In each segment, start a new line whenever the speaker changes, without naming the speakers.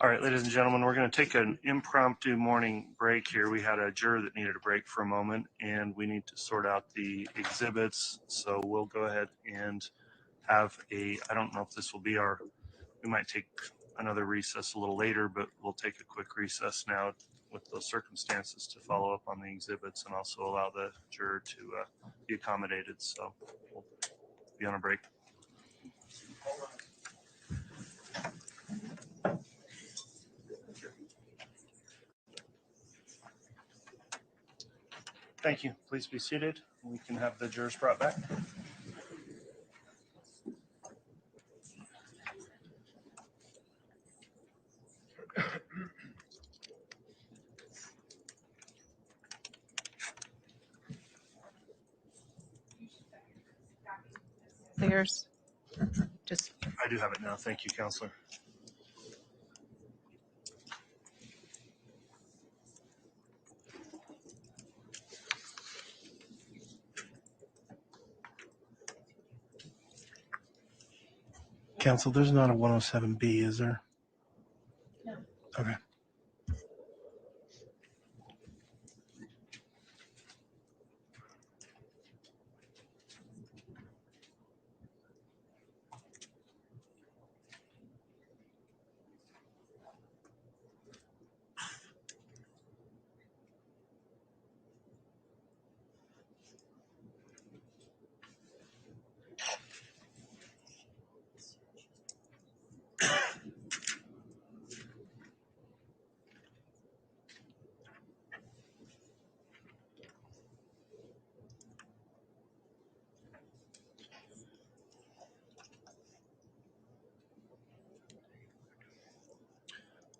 All right, ladies and gentlemen, we're going to take an impromptu morning break here. We had a juror that needed a break for a moment, and we need to sort out the exhibits. So we'll go ahead and have I don't know if this will be we might take another recess a little later, but we'll take a quick recess now with those circumstances to follow up on the exhibits and also allow the juror to be accommodated. So we'll be on a break. Thank you. Please be seated. We can have the jurors brought back.
There's just.
I do have it now. Thank you, Counselor.
Counsel, there's not a 107B, is there?
No.
Okay.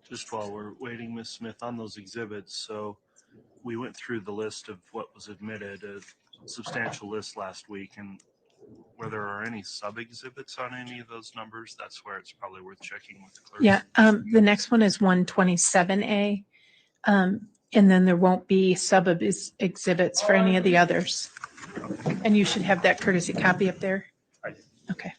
Just while we're waiting, Ms. Smith, on those exhibits, so we went through the list of what was admitted, a substantial list last week, and where there are any sub-exhibits on any of those numbers, that's where it's probably worth checking with the clerk.
Yeah, the next one is 127A, and then there won't be sub-exhibits for any of the others. And you should have that courtesy copy up there.
I do.
Okay.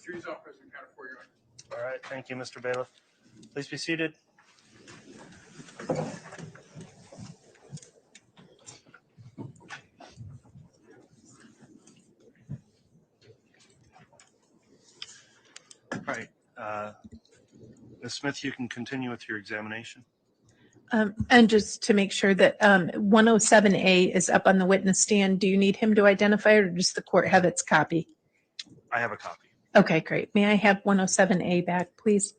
Jury's all present, counted for, Your Honor.
All right, thank you, Mr. Bailiff. Please be seated. All right, Ms. Smith, you can continue with your examination.
And just to make sure that 107A is up on the witness stand, do you need him to identify it or does the court have its copy?
I have a copy.
Okay, great. May I have 107A back, please?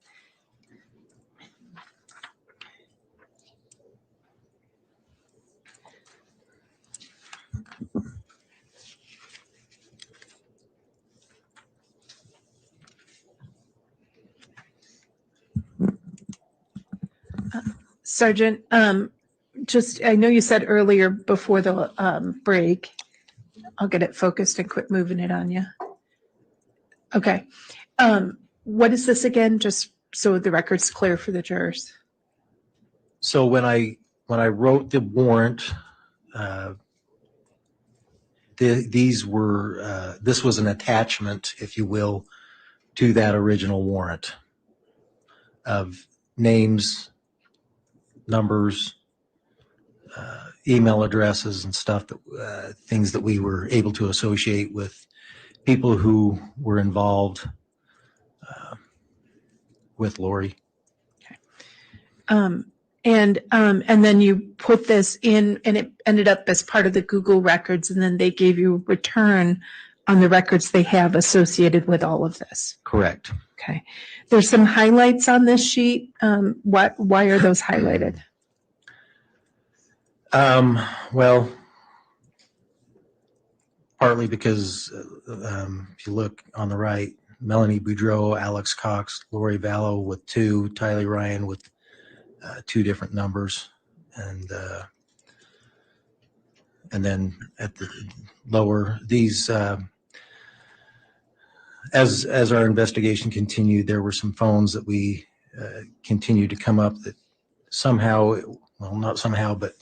Sergeant, I know you said earlier before the break, I'll get it focused and quit moving it on you. Okay. What is this again? Just so the record's clear for the jurors.
So when I wrote the warrant, this was an attachment, if you will, to that original warrant of names, numbers, email addresses and stuff, that things that we were able to associate with people who were involved with Lori.
Okay. And then you put this in and it ended up as part of the Google records, and then they gave you return on the records they have associated with all of this.
Correct.
Okay. There's some highlights on this sheet. Why are those highlighted?
Well, partly because if you look on the right, Melanie Boudreau, Alex Cox, Lori Vallow with 2, Tylee Ryan with 2 different numbers, and And then at the lower, these, as our investigation continued, there were some phones that we continued to come up that somehow, well, not somehow, but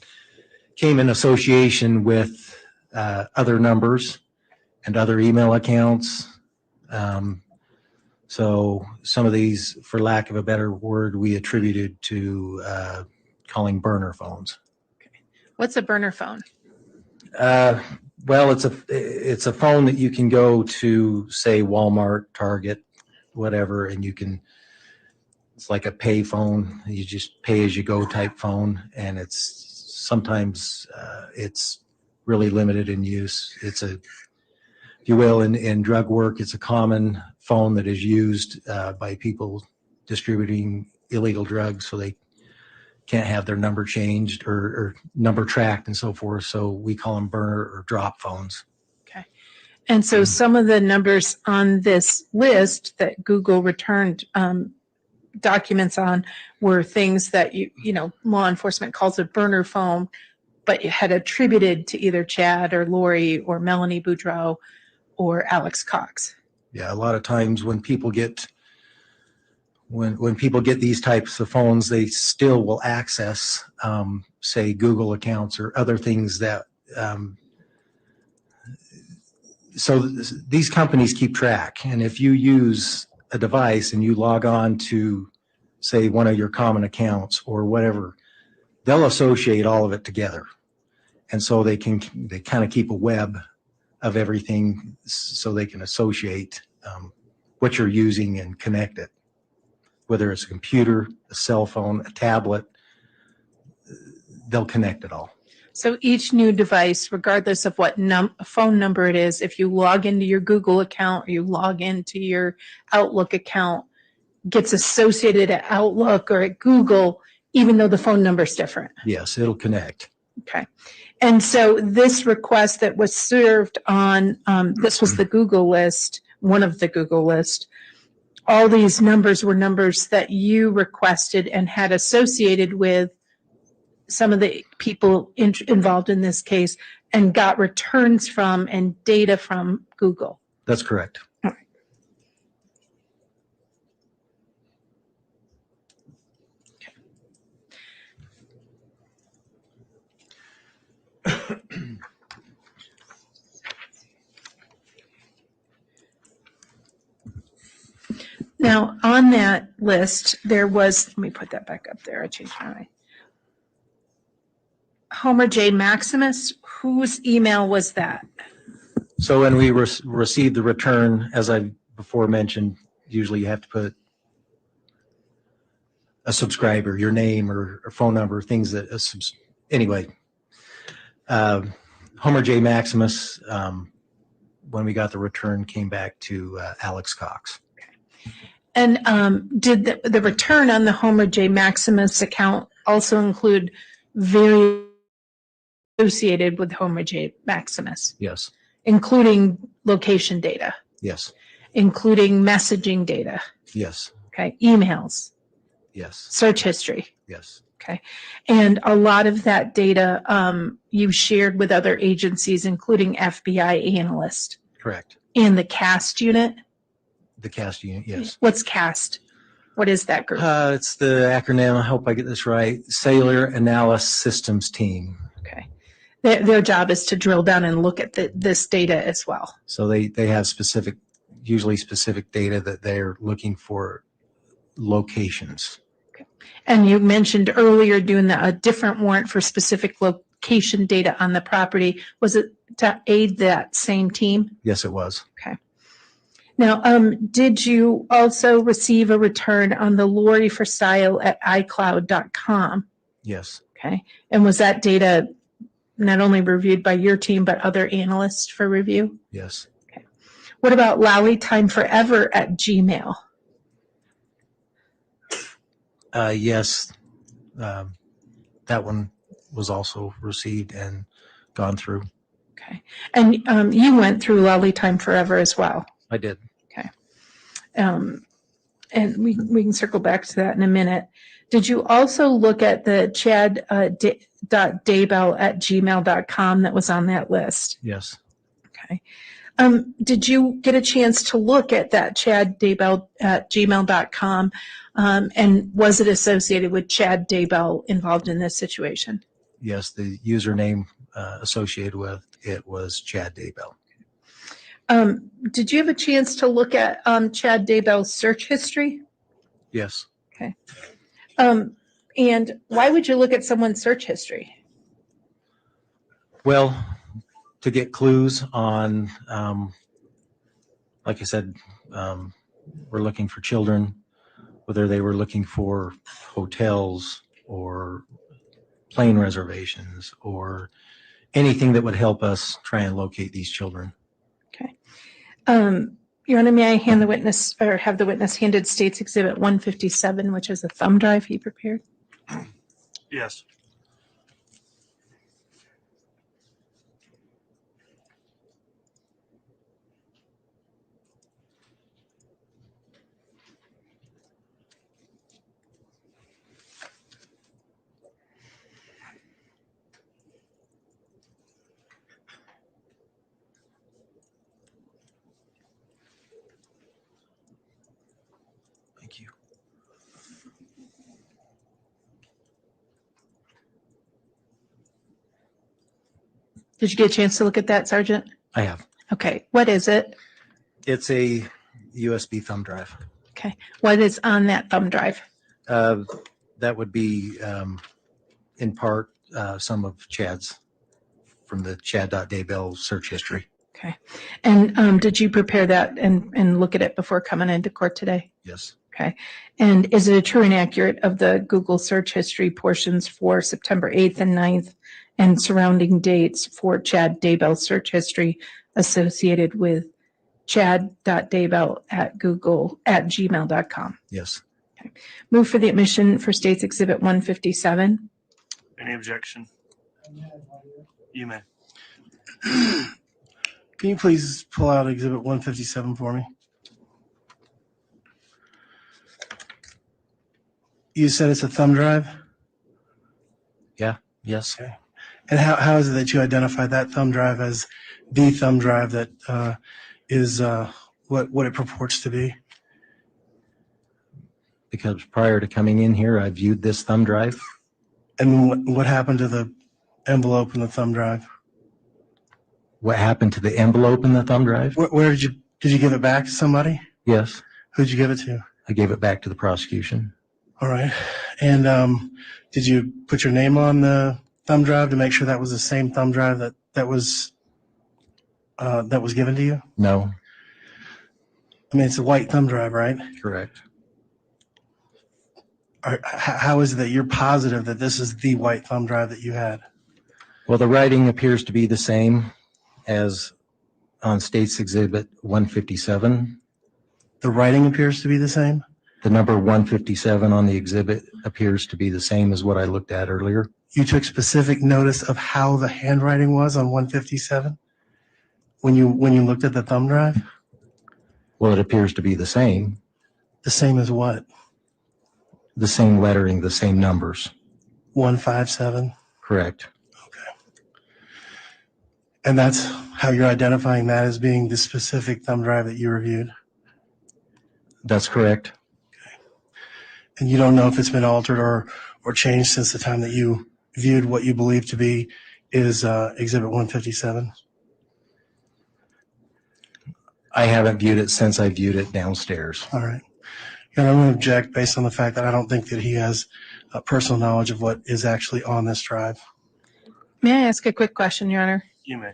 came in association with other numbers and other email accounts. So some of these, for lack of a better word, we attributed to calling burner phones.
What's a burner phone?
Well, it's a phone that you can go to, say, Walmart, Target, whatever, and you can. It's like a pay phone. You just pay as you go type phone, and it's sometimes it's really limited in use. It's a, if you will, in drug work, it's a common phone that is used by people distributing illegal drugs, so they can't have their number changed or number tracked and so forth. So we call them burner or drop phones.
Okay. And so some of the numbers on this list that Google returned documents on were things that law enforcement calls a burner phone, but you had attributed to either Chad or Lori or Melanie Boudreau or Alex Cox.
Yeah, a lot of times when people get when people get these types of phones, they still will access, say, Google accounts or other things that. So these companies keep track, and if you use a device and you log on to, say, one of your common accounts or whatever, they'll associate all of it together, and so they kind of keep a web of everything, so they can associate what you're using and connect it. Whether it's a computer, a cell phone, a tablet, they'll connect it all.
So each new device, regardless of what phone number it is, if you log into your Google account or you log into your Outlook account, gets associated at Outlook or at Google, even though the phone number is different.
Yes, it'll connect.
Okay. And so this request that was served on, this was the Google list, one of the Google list. All these numbers were numbers that you requested and had associated with some of the people involved in this case and got returns from and data from Google.
That's correct.
All right. Now, on that list, there was, let me put that back up there. I changed my mind. Homer J. Maximus, whose email was that?
So when we receive the return, as I before mentioned, usually you have to put a subscriber, your name or phone number, things that, anyway. Homer J. Maximus, when we got the return, came back to Alex Cox.
And did the return on the Homer J. Maximus account also include very associated with Homer J. Maximus?
Yes.
Including location data?
Yes.
Including messaging data?
Yes.
Okay. Emails?
Yes.
Search history?
Yes.
Okay. And a lot of that data you shared with other agencies, including FBI analysts?
Correct.
And the CAST unit?
The CAST unit, yes.
What's CAST? What is that group?
It's the acronym, I hope I get this right, Cellular Analysis Systems Team.
Okay. Their job is to drill down and look at this data as well.
So they have usually specific data that they're looking for locations.
Okay. And you mentioned earlier doing a different warrant for specific location data on the property. Was it to aid that same team?
Yes, it was.
Okay. Now, did you also receive a return on the Lori for Style at iCloud.com?
Yes.
Okay. And was that data not only reviewed by your team, but other analysts for review?
Yes.
Okay. What about Lally Time Forever at Gmail?
Yes. That one was also received and gone through.
Okay. And you went through Lally Time Forever as well?
I did.
Okay. And we can circle back to that in a minute. Did you also look at the Chad chad.daybell@gmail.com that was on that list.
Yes.
Okay. Did you get a chance to look at that chad.daybell@gmail.com? And was it associated with Chad Daybell involved in this situation?
Yes, the username associated with it was Chad Daybell.
Did you have a chance to look at Chad Daybell's search history?
Yes.
Okay. And why would you look at someone's search history?
Well, to get clues on, like I said, we're looking for children, whether they were looking for hotels or plane reservations or anything that would help us try and locate these children.
Okay. Your Honor, may I hand the witness or have the witness handed State's Exhibit 157, which is a thumb drive he prepared?
Yes.
Thank you.
Did you get a chance to look at that, Sergeant?
I have.
Okay. What is it?
It's a USB thumb drive.
Okay. What is on that thumb drive?
That would be, in part, some of Chad's from the chad.daybell search history.
Okay. And did you prepare that and look at it before coming into court today?
Yes.
Okay. And is it true and accurate of the Google search history portions for September 8th and 9th and surrounding dates for Chad Daybell search history associated with chad.daybell@gmail.com?
Yes.
Okay. Move for the admission for State's Exhibit 157.
Any objection? You may.
Can you please pull out Exhibit 157 for me? You said it's a thumb drive?
Yeah. Yes.
Okay. And how is it that you identified that thumb drive as the thumb drive that is what it purports to be?
Because prior to coming in here, I viewed this thumb drive.
And what happened to the envelope in the thumb drive?
What happened to the envelope in the thumb drive?
Where did you give it back to somebody?
Yes.
Who'd you give it to?
I gave it back to the prosecution.
All right. And did you put your name on the thumb drive to make sure that was the same thumb drive that was given to you?
No.
I mean, it's a white thumb drive, right?
Correct.
How is it that you're positive that this is the white thumb drive that you had?
Well, the writing appears to be the same as on State's Exhibit 157.
The writing appears to be the same?
The number 157 on the exhibit appears to be the same as what I looked at earlier.
You took specific notice of how the handwriting was on 157 when you looked at the thumb drive?
Well, it appears to be the same.
The same as what?
The same lettering, the same numbers.
157?
Correct.
Okay. And that's how you're identifying that as being the specific thumb drive that you reviewed?
That's correct.
And you don't know if it's been altered or changed since the time that you viewed what you believe to be is Exhibit 157?
I haven't viewed it since I viewed it downstairs.
All right. And I'm going to object based on the fact that I don't think that he has personal knowledge of what is actually on this drive.
May I ask a quick question, Your Honor?
You may.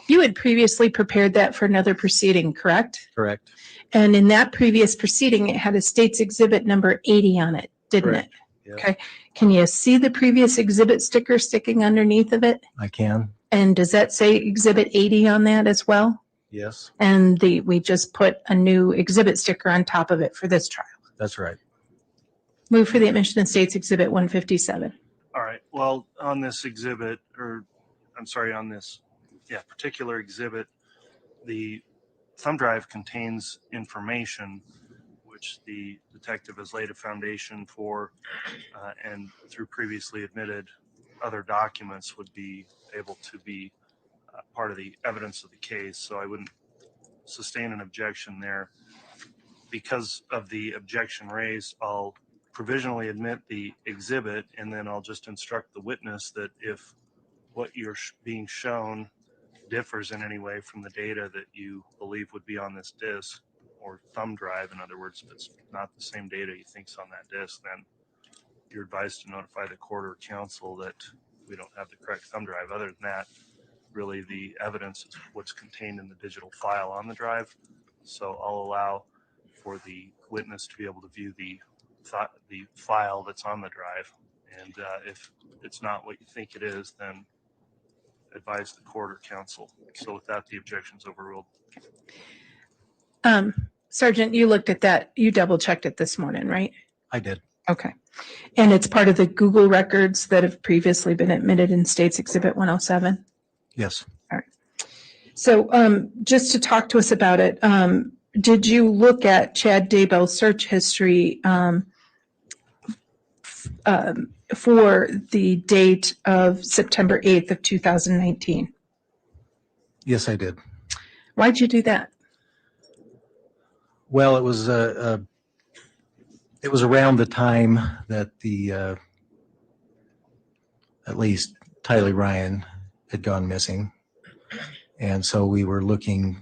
You had previously prepared that for another proceeding, correct?
Correct.
And in that previous proceeding, it had a State's Exhibit number 80 on it, didn't
Correct.
it?
Yep.
Okay. Can you see the previous exhibit sticker sticking underneath of it?
I can.
And does that say Exhibit 80 on that as well?
Yes.
And we just put a new exhibit sticker on top of it for this trial.
That's right.
Move for the admission of State's Exhibit 157.
All right. Well, on this exhibit, on this particular exhibit, the thumb drive contains information which the detective has laid a foundation for and through previously admitted other documents would be able to be part of the evidence of the case. So I wouldn't sustain an objection there. Because of the objection raised, I'll provisionally admit the exhibit, and then I'll just instruct the witness that if what you're being shown differs in any way from the data that you believe would be on this disk or thumb drive, in other words, if it's not the same data you think's on that disk, then you're advised to notify the court or counsel that we don't have the correct thumb drive. Other than that, really the evidence is what's contained in the digital file on the drive. So I'll allow for the witness to be able to view the file that's on the drive. And if it's not what you think it is, then advise the court or counsel. So with that, the objection's overruled.
Sergeant, you looked at that. You double checked it this morning, right?
I did.
Okay. And it's part of the Google records that have previously been admitted in State's Exhibit 107?
Yes.
All right. So just to talk to us about it, did you look at Chad Daybell's search history for the date of September 8th of 2019?
Yes, I did.
Why'd you do that?
Well, it was around the time that the at least Tyler Ryan had gone missing, and so we were looking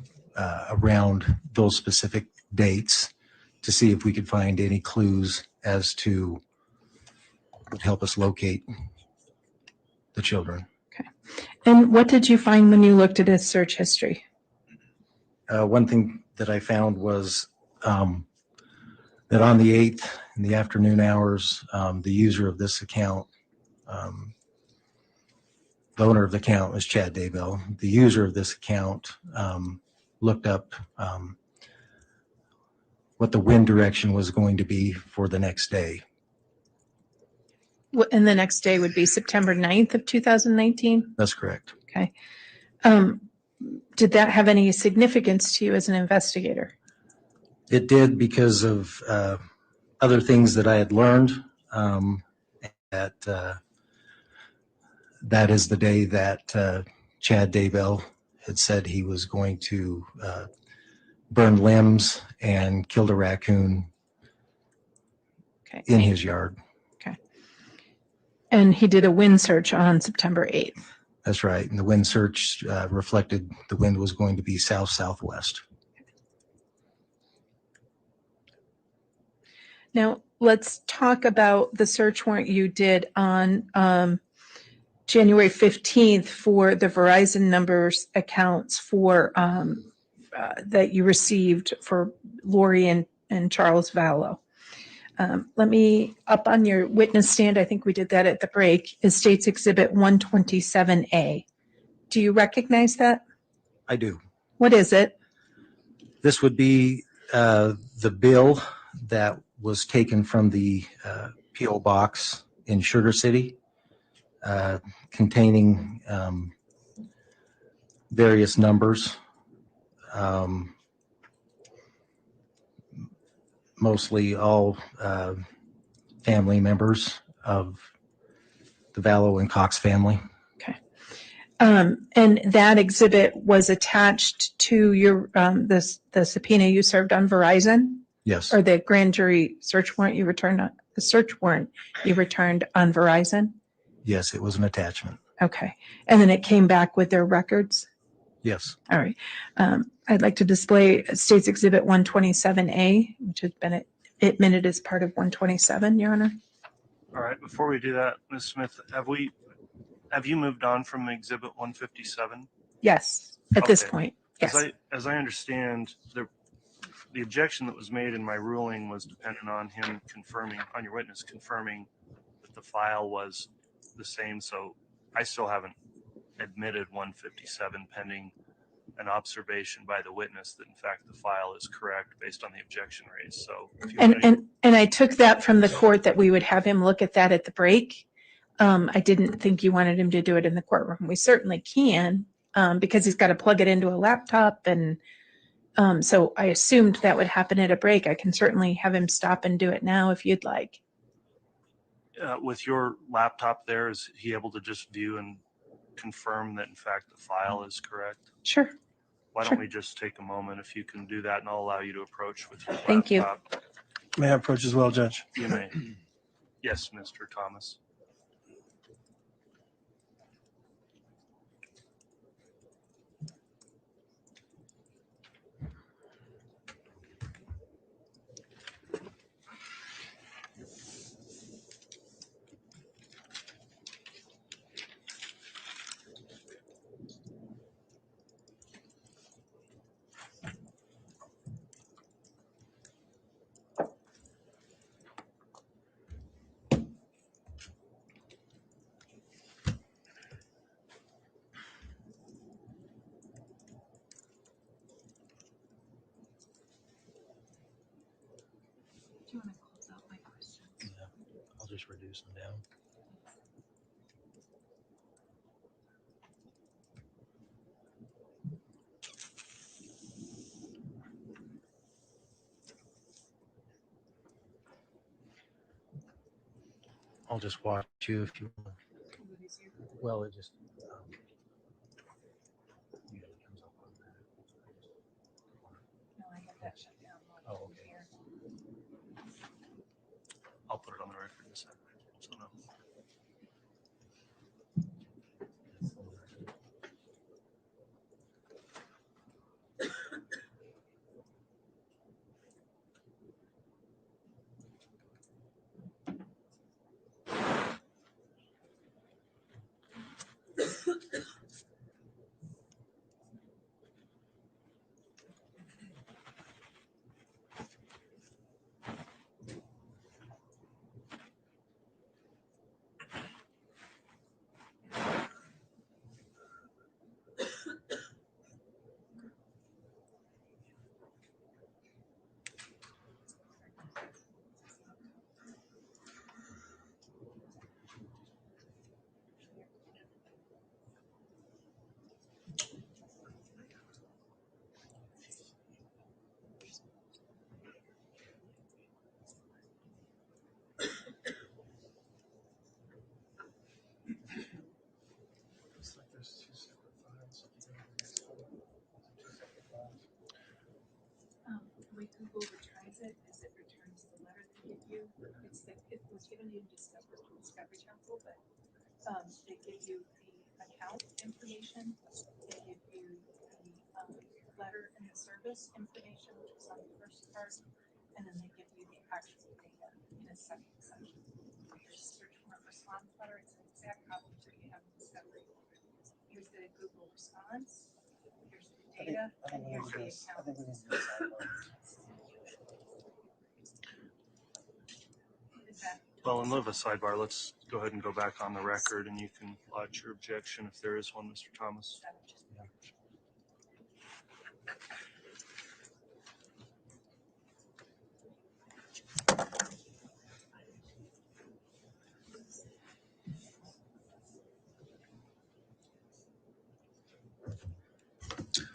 around those specific dates to see if we could find any clues as to what would help us locate the children.
Okay. And what did you find when you looked at his search history?
One thing that I found was that on the 8th in the afternoon hours, the user of this account, the owner of the account was Chad Daybell. The user of this account looked up what the wind direction was going to be for the next day.
And the next day would be September 9th of 2019?
That's correct.
Okay. Did that have any significance to you as an investigator?
It did, because of other things that I had learned. That is the day that Chad Daybell had said he was going to burn limbs and killed a raccoon in his yard.
Okay. And he did a wind search on September 8th.
That's right. And the wind search reflected the wind was going to be south-southwest.
Now, let's talk about the search warrant you did on January 15th for the Verizon numbers accounts for that you received for Lori and Charles Vallow. Let me, up on your witness stand, I think we did that at the break, is State's Exhibit 127A. Do you recognize that?
I do.
What is it?
This would be the bill that was taken from the P.O. box in Sugar City, containing various numbers, mostly all family members of the Vallow and Cox family.
Okay. And that exhibit was attached to your the subpoena you served on Verizon?
Yes.
Or the grand jury search warrant you returned on the search warrant you returned on Verizon?
Yes, it was an attachment.
Okay. And then it came back with their records?
Yes.
All right. I'd like to display State's Exhibit 127A, which has been admitted as part of 127, Your Honor.
All right. Before we do that, Ms. Smith, have you moved on from Exhibit 157?
Yes, at this point. Yes.
As I understand, the objection that was made in my ruling was dependent on him confirming, on your witness confirming that the file was the same. So I still haven't admitted 157 pending an observation by the witness that in fact the file is correct based on the objection raised. So if you
and I took that from the court that we would have him look at that at the break. I didn't think you wanted him to do it in the courtroom. We certainly can, because he's got to plug it into a laptop, and so I assumed that would happen at a break. I can certainly have him stop and do it now if you'd like.
with your laptop there, is he able to just view and confirm that in fact the file is correct?
Sure.
Why
Sure.
don't we just take a moment if you can do that, and I'll allow you to approach with your
Thank you.
laptop.
May I approach as well, Judge?
You may. Yes, Mr. Thomas.
Do you want to close out my questions?
Yeah, I'll just reduce them down. I'll just watch you if you want. Well, it just usually comes up on that.
No, I got that shut down.
Oh, okay.
I'll put it on the record in a second. So no.
The way Google returns it is it returns the letter they give you. It was given to you in Discovery Council, but they give you the account information, they give you the letter and the service information, which is on the first part, and then they give you the actual data in a second section. Here's search warrant response letter. It's an exact copy of what you have in Discovery. Here's the Google response. Here's the data, and here's the account.
Well, in lieu of a sidebar, let's go ahead and go back on the record, and you can lodge your objection if there is one, Mr. Thomas.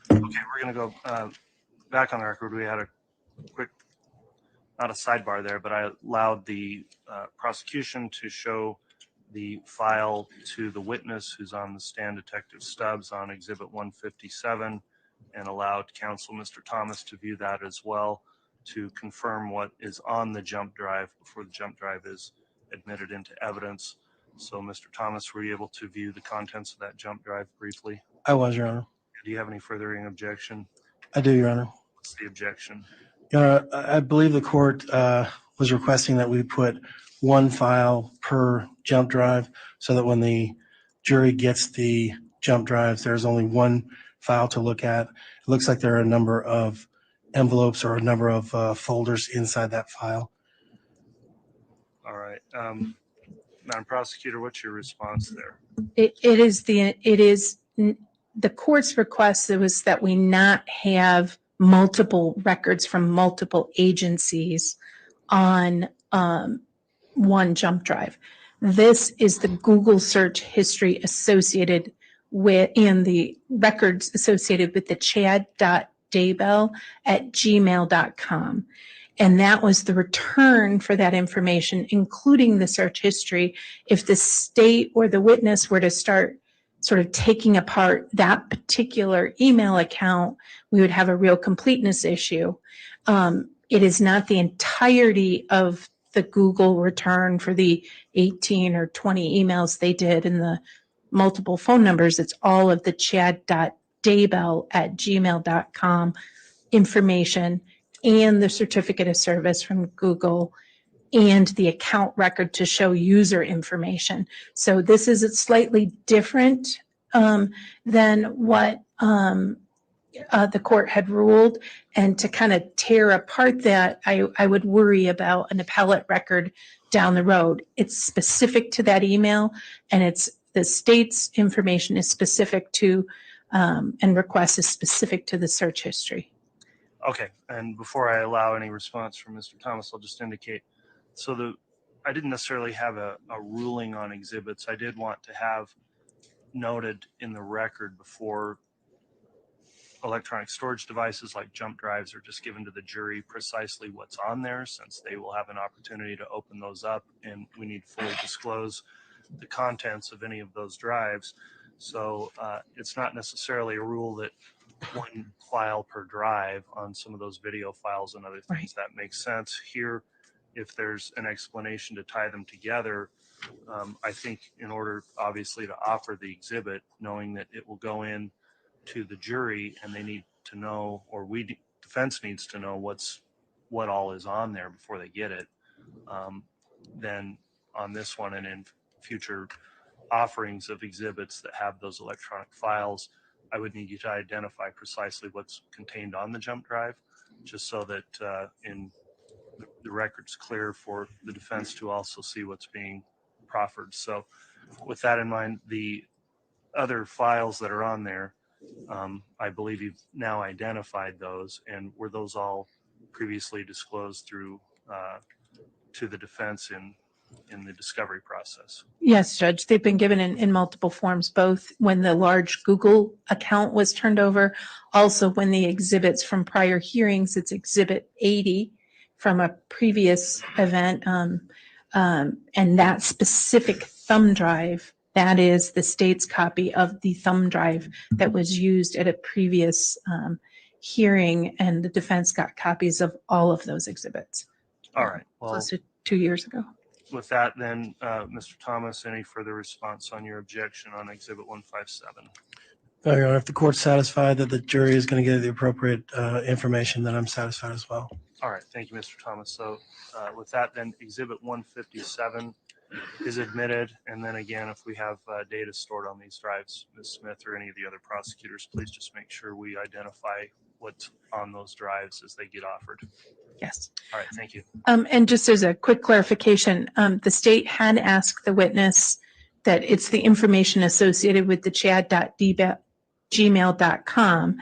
Okay, we're going to go back on the record. We had a quick, not a sidebar there, but I allowed the prosecution to show the file to the witness who's on the stand, Detective Stubbs, on Exhibit 157, and allowed counsel, Mr. Thomas, to view that as well to confirm what is on the jump drive before the jump drive is admitted into evidence. So, Mr. Thomas, were you able to view the contents of that jump drive briefly?
I was, Your Honor.
Do you have any furthering objection?
I do, Your Honor.
What's the objection?
Your Honor, I believe the court was requesting that we put one file per jump drive so that when the jury gets the jump drives, there's only one file to look at. It looks like there are a number of envelopes or a number of folders inside that file.
All right. Madam Prosecutor, what's your response there?
It is the court's request was that we not have multiple records from multiple agencies on one jump drive. This is the Google search history associated with and the records associated with the chad.daybell@gmail.com. And that was the return for that information, including the search history. If the state or the witness were to start sort of taking apart that particular email account, we would have a real completeness issue. It is not the entirety of the Google return for the 18 or 20 emails they did and the multiple phone numbers. It's all of the chad.daybell@gmail.com information and the certificate of service from Google and the account record to show user information. So this is slightly different than what the court had ruled. And to kind of tear apart that, I would worry about an appellate record down the road. It's specific to that email, and it's the state's information is specific to and request is specific to the search history.
Okay, and before I allow any response from Mr. Thomas, I'll just indicate, so I didn't necessarily have a ruling on exhibits. I did want to have noted in the record before electronic storage devices like jump drives are just given to the jury precisely what's on there, since they will have an opportunity to open those up and we need to fully disclose the contents of any of those drives. So it's not necessarily a rule that one file per drive on some of those video files and other things. That makes sense. Here, if there's an explanation to tie them together, I think in order obviously to offer the exhibit, knowing that it will go in to the jury and they need to know, or defense needs to know what all is on there before they get it, then on this one and in future offerings of exhibits that have those electronic files, I would need you to identify precisely what's contained on the jump drive, just so that in the record's clear for the defense to also see what's being proffered. So with that in mind, the other files that are on there, I believe you've now identified those, and were those all previously disclosed through to the defense in the discovery process?
Yes, Judge. They've been given in multiple forms, both when the large Google account was turned over, also when the exhibits from prior hearings, it's Exhibit 80 from a previous event, and that specific thumb drive, that is the state's copy of the thumb drive that was used at a previous hearing, and the defense got copies of all of those exhibits.
All right. Well,
close to 2 years ago.
with that, then, Mr. Thomas, any further response on your objection on Exhibit 157?
No, Your Honor, if the court's satisfied that the jury is going to get the appropriate information, then I'm satisfied as well.
All right. Thank you, Mr. Thomas. So with that, then Exhibit 157 is admitted. And then again, if we have data stored on these drives, Ms. Smith or any of the other prosecutors, please just make sure we identify what's on those drives as they get offered.
Yes.
All right. Thank you.
And just as a quick clarification, the state had asked the witness that it's the information associated with the chad.gmail.com.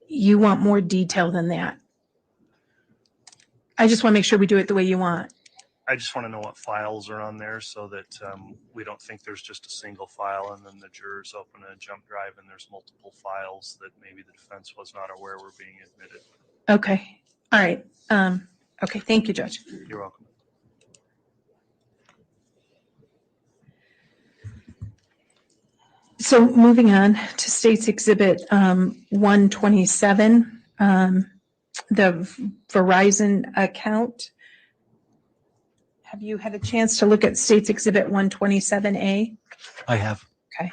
You want more detail than that. I just want to make sure we do it the way you want.
I just want to know what files are on there so that we don't think there's just a single file and then the jurors open a jump drive and there's multiple files that maybe the defense was not aware were being admitted.
Okay. All right. Okay. Thank you, Judge.
You're welcome.
So moving on to State's Exhibit 127, the Verizon account. Have you had a chance to look at State's Exhibit 127A?
I have.
Okay.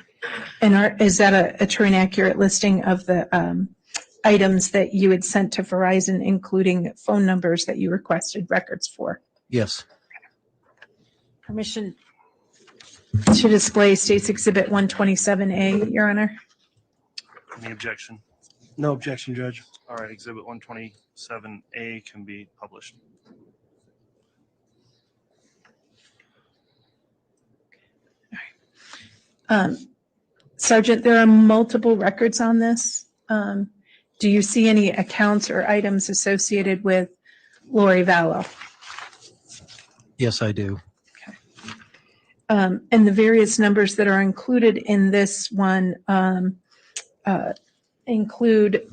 And is that a true and accurate listing of the items that you had sent to Verizon, including phone numbers that you requested records for?
Yes.
Permission to display State's Exhibit 127A, Your Honor.
Any objection?
No objection, Judge.
All right. Exhibit 127A can be published.
Sergeant, there are multiple records on this. Do you see any accounts or items associated with Lori Vallow?
Yes, I do.
Okay. And the various numbers that are included in this one include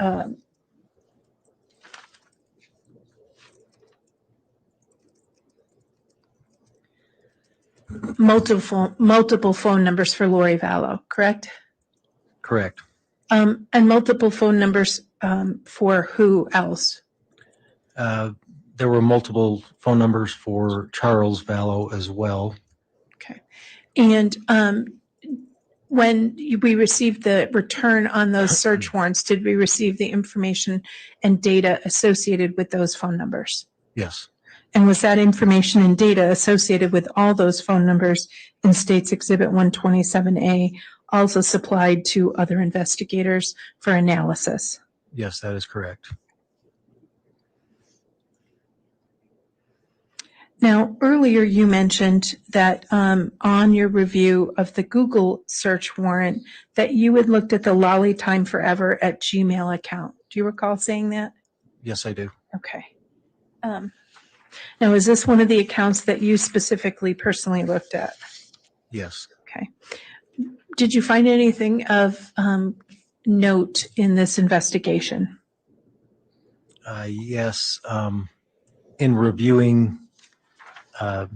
multiple phone numbers for Lori Vallow, correct?
Correct.
And multiple phone numbers for who else?
There were multiple phone numbers for Charles Vallow as well.
Okay. And when we received the return on those search warrants, did we receive the information and data associated with those phone numbers?
Yes.
And was that information and data associated with all those phone numbers in State's Exhibit 127A also supplied to other investigators for analysis?
Yes, that is correct.
Now, earlier you mentioned that on your review of the Google search warrant that you had looked at the lollytimeforever@gmail account. Do you recall saying that?
Yes, I do.
Okay. Now, is this one of the accounts that you specifically personally looked at?
Yes.
Okay. Did you find anything of note in this investigation?
Yes. In reviewing the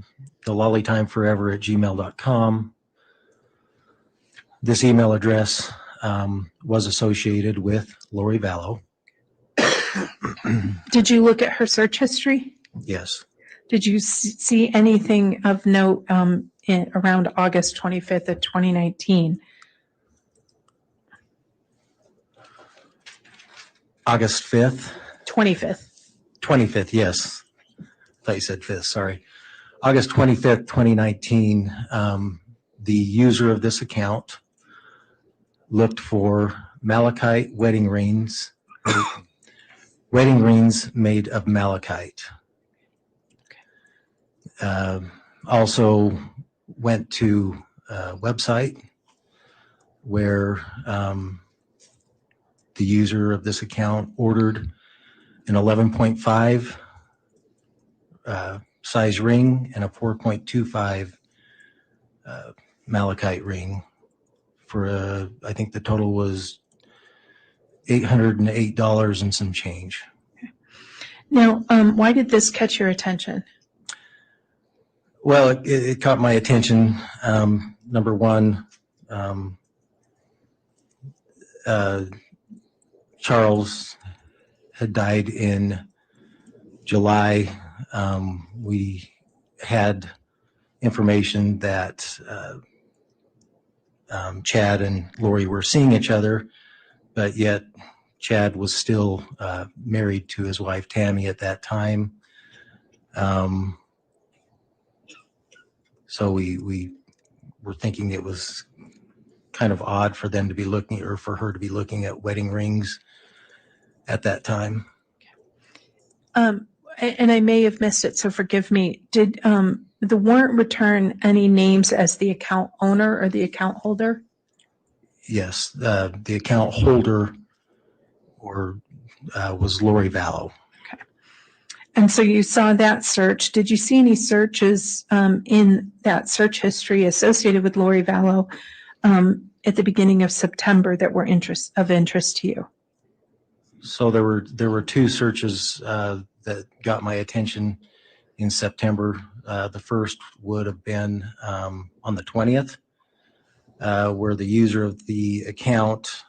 lollytimeforever@gmail.com, this email address was associated with Lori Vallow.
Did you look at her search history?
Yes.
Did you see anything of note around August 25th of 2019?
August 5th?
25th.
25th, yes. I thought you said 5th, sorry. August 25th, 2019, the user of this account looked for Malachite wedding rings made of malachite. Also went to a website where the user of this account ordered an 11.5 size ring and a 4.25 malachite ring for I think the total was $808 and some change.
Now, why did this catch your attention?
Well, it caught my attention. Number one, Charles had died in July. We had information that Chad and Lori were seeing each other, but yet Chad was still married to his wife Tammy at that time. So we were thinking it was kind of odd for them to be looking, or for her to be looking at wedding rings at that time.
And I may have missed it, so forgive me. Did the warrant return any names as the account owner or the account holder?
Yes, the account holder was Lori Vallow.
Okay. And so you saw that search. Did you see any searches in that search history associated with Lori Vallow at the beginning of September that were of interest to you?
So there were two searches that got my attention in September. The first would have been on the 20th, where the user of the account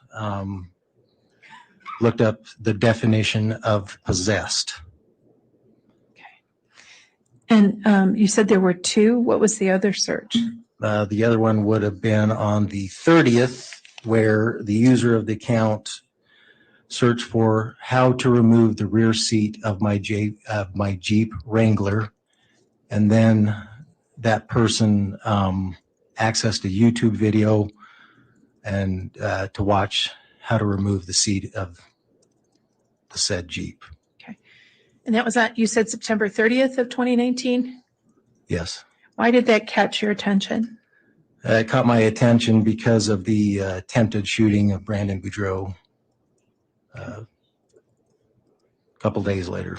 looked up the definition of possessed.
Okay. And you said there were two. What was the other search?
The other one would have been on the 30th, where the user of the account searched for how to remove the rear seat of my Jeep Wrangler, and then that person accessed a YouTube video and to watch how to remove the seat of the said Jeep.
Okay. And that was you said September 30th of 2019?
Yes.
Why did that catch your attention?
It caught my attention because of the attempted shooting of Brandon Boudreaux a couple days later.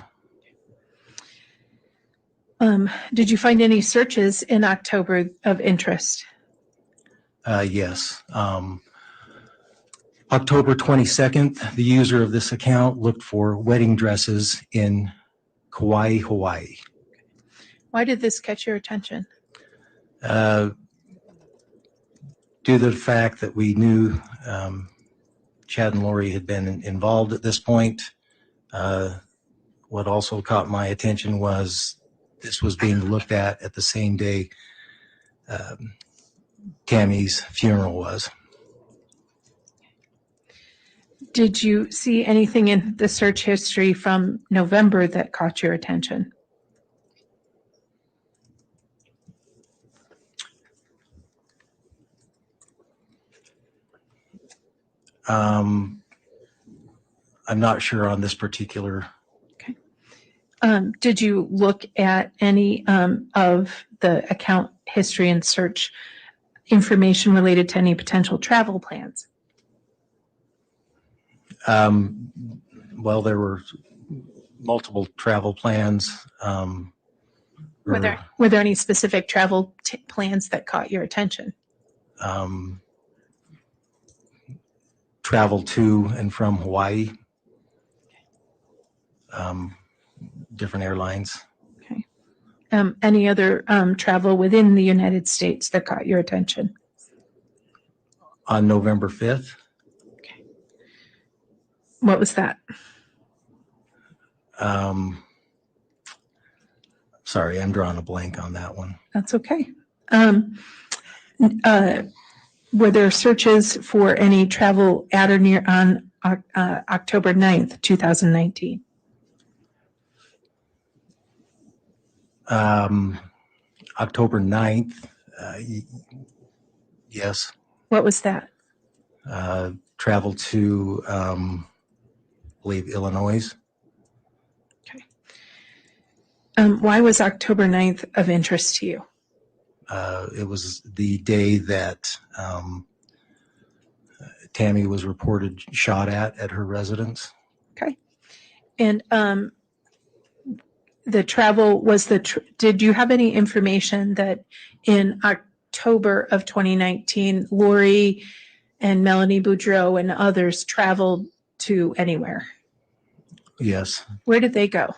Did you find any searches in October of interest?
Yes. October 22nd, the user of this account looked for wedding dresses in Kauai, Hawaii.
Why did this catch your attention?
Due to the fact that we knew Chad and Lori had been involved at this point, what also caught my attention was this was being looked at the same day Tammy's funeral was.
Did you see anything in the search history from November that caught your attention?
I'm not sure on this particular.
Okay. Did you look at any of the account history and search information related to any potential travel plans?
Well, there were multiple travel plans.
Were there any specific travel plans that caught your attention?
Travel to and from Hawaii, different airlines.
Okay. Any other travel within the United States that caught your attention?
On November 5th.
Okay. What was that?
Sorry, I'm drawing a blank on that one.
That's okay. Were there searches for any travel at or near on October 9th, 2019?
October 9th, yes.
What was that?
Travel to, I believe, Illinois.
Okay. Why was October 9th of interest to you?
It was the day that Tammy was reported shot at her residence.
Okay. And the travel was did you have any information that in October of 2019, Lori and Melanie Boudreau and others traveled to anywhere?
Yes.
Where did they go?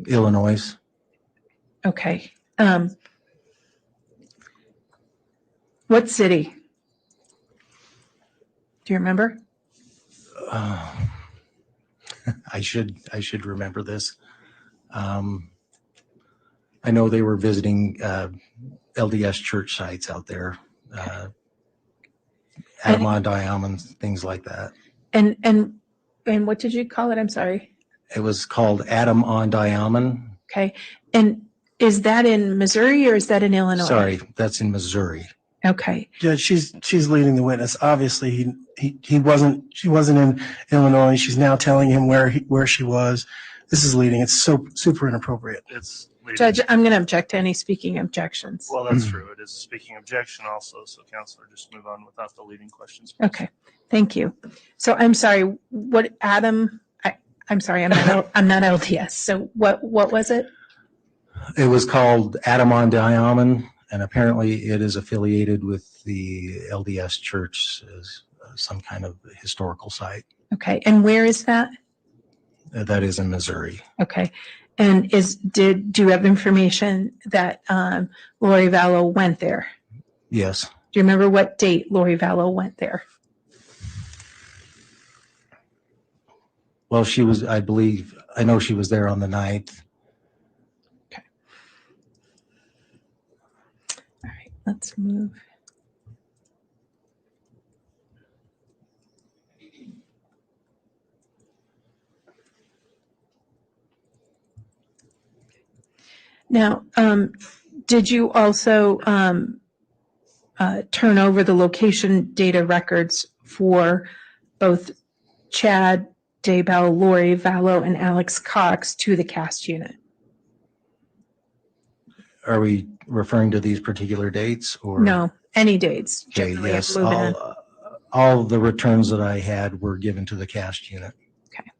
Illinois.
Okay. What city? Do you remember?
I should remember this. I know they were visiting LDS church sites out there, Heideman, things like that.
And what did you call it? I'm sorry.
It was called Adam on Diamond.
Okay. And is that in Missouri or is that in Illinois?
Sorry, that's in Missouri.
Okay.
Judge, she's leading the witness. Obviously, she wasn't in Illinois. She's now telling him where she was. This is leading. It's so super inappropriate.
It's leading.
Judge, I'm going to object to any speaking objections.
Well, that's true. It is a speaking objection also. So, Counselor, just move on without the leading questions. Please.
Okay. Thank you. So I'm sorry. What Adam? I'm sorry. I'm not LDS. So what was it?
It was called Adam on Diamond, and apparently it is affiliated with the LDS Church as some kind of historical site.
Okay. And where is that?
That is in Missouri.
Okay. And do you have information that Lori Vallow went there?
Yes.
Do you remember what date Lori Vallow went there?
Well, I know she was there on the 9th.
Okay. All right, let's move. Now, did you also turn over the location data records for both Chad, Daybell, Lori Vallow, and Alex Cox to the cast unit?
Are we referring to these particular dates or
No, any dates.
Okay,
Generally,
yes.
I'm moving on.
All the returns that I had were given to the cast unit.
Okay.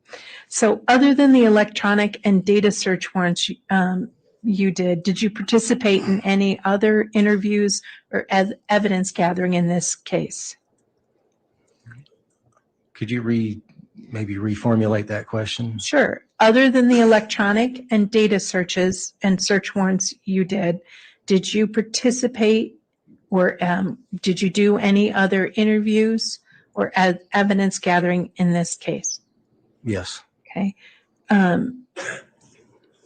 So other than the electronic and data search warrants you did you participate in any other interviews or evidence gathering in this case?
Could you maybe reformulate that question?
Sure. other than the electronic and data searches and search warrants you did you participate or did you do any other interviews or evidence gathering in this case?
Yes.
Okay.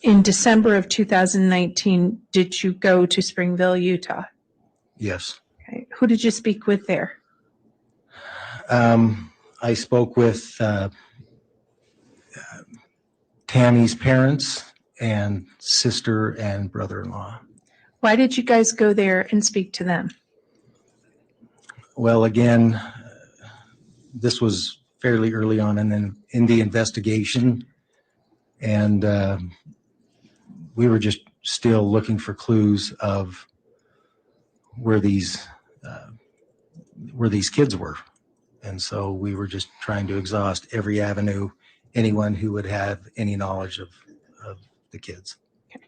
In December of 2019, did you go to Springville, Utah?
Yes.
Okay. Who did you speak with there?
I spoke with Tammy's parents and sister and brother-in-law.
Why did you guys go there and speak to them?
Well, again, this was fairly early on in the investigation, and we were just still looking for clues of where these kids were. And so we were just trying to exhaust every avenue, anyone who would have any knowledge of the kids.
Okay.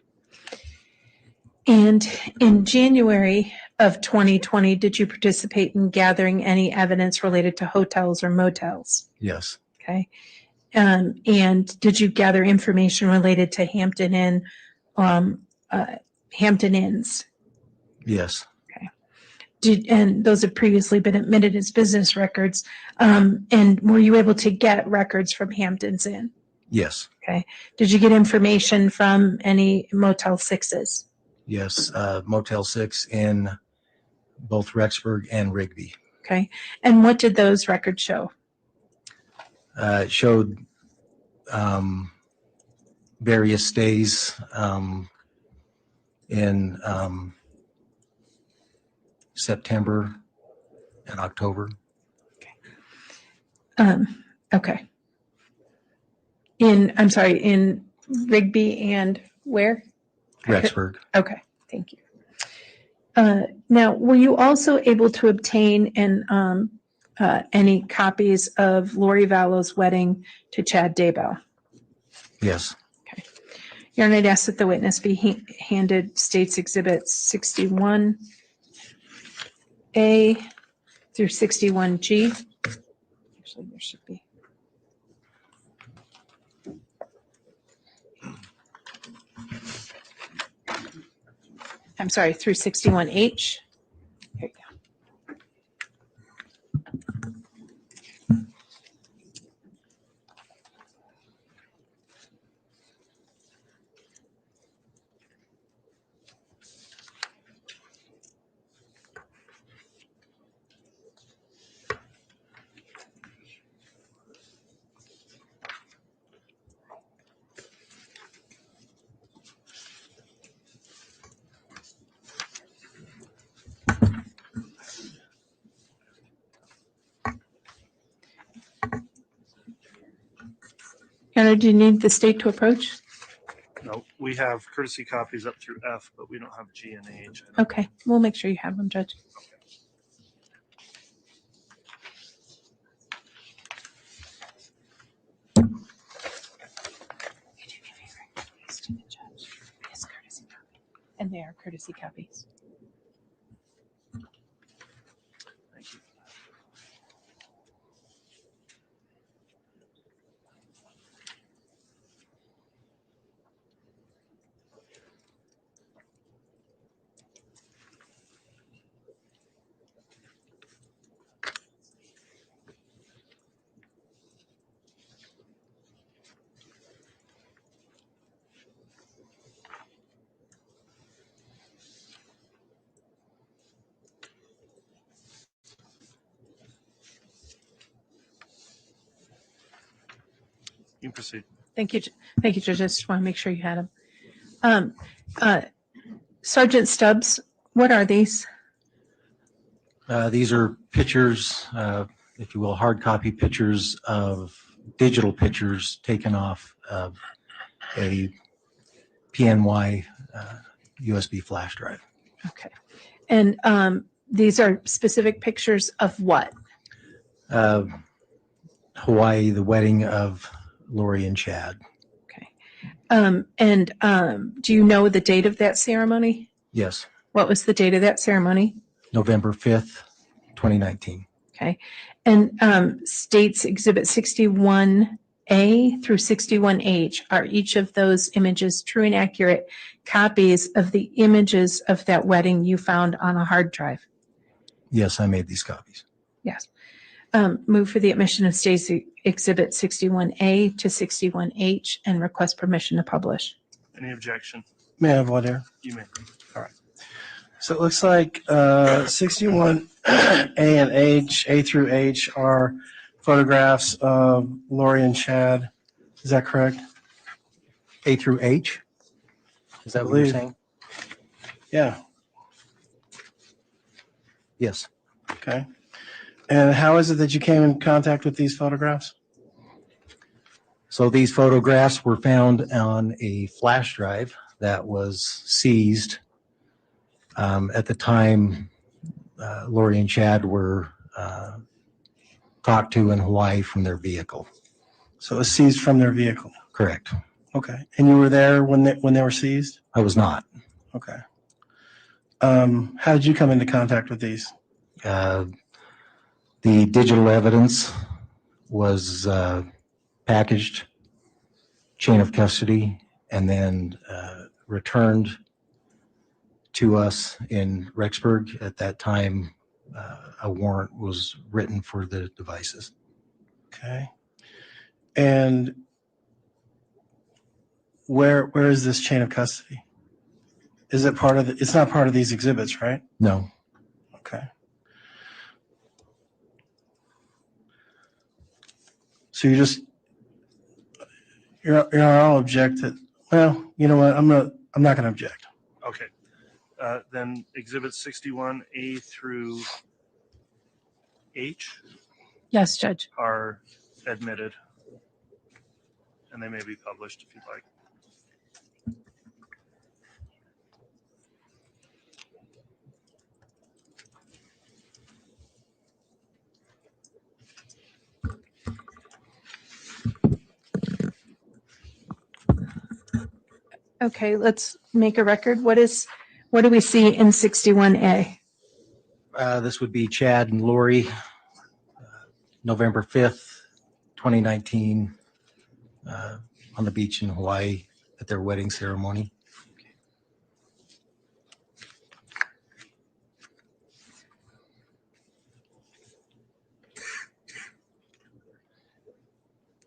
And in January of 2020, did you participate in gathering any evidence related to hotels or motels?
Yes.
Okay. And did you gather information related to Hampton Inns?
Yes.
And those have previously been admitted as business records. And were you able to get records from Hampton's Inn?
Yes.
Okay. Did you get information from any Motel 6s?
Yes. Motel 6 in both Rexburg and Rigby.
Okay. And what did those records show?
It showed various stays in September and October.
Okay. In Rigby and where?
Rexburg.
Okay, thank you. Now, were you also able to obtain any copies of Lori Vallow's wedding to Chad Daybell?
Yes.
Okay. Your Honor, I'd ask that the witness be handed States Exhibits 61A through 61G. Actually, there should be. I'm sorry, through 61H. Here you go. Your Honor, do you need the state to approach?
No, we have courtesy copies up through F, but we don't have G and H.
Okay, we'll make sure you have them, Judge. Could you do me a favor, please, to the judge? His courtesy copy. And they are courtesy copies.
Thank you. You can proceed.
Thank you, Judge. I just want to make sure you had them. Sergeant Stubbs, what are these?
These are pictures, if you will, hard copy pictures of digital pictures taken off of a PNY USB flash drive.
Okay. And these are specific pictures of what?
Hawaii, the wedding of Lori and Chad.
Okay. Do you know the date of that ceremony?
Yes.
What was the date of that ceremony?
November 5th, 2019.
Okay. And States Exhibit 61A 61A through 61H, are each of those images true and accurate copies of the images of that wedding you found on a hard drive?
Yes, I made these copies.
Yes. Move for the admission of Stacy Exhibit 61A to 61H and request permission to publish.
Any objection?
May I have one here?
You may.
So it looks like 61 A and H, A through H are photographs of Lori and Chad. Is that correct?
A through H? Is that what you're
Believe.
saying?
Yeah.
Yes.
Okay. And how is it that you came in contact with these photographs?
So these photographs were found on a flash drive that was seized at the time. Lori and Chad were talked to in Hawaii from their vehicle.
So it was seized from their vehicle.
Correct.
Okay. And you were there when they were seized?
I was not.
Okay. How did you come into contact with these?
The digital evidence was packaged, chain of custody, and then returned to us in Rexburg. At that time, a warrant was written for the devices.
Okay. And where is this chain of custody? Is it part of it's not part of these exhibits, right?
No.
Okay. So you're all objected. Well, you know what? I'm not going to object.
Okay. Then Exhibits 61A through H
Yes, Judge.
are admitted, and they may be published if you'd like.
Okay, let's make a record. What do we see in 61A?
This would be Chad and Lori, November 5th, 2019, on the beach in Hawaii at their wedding ceremony.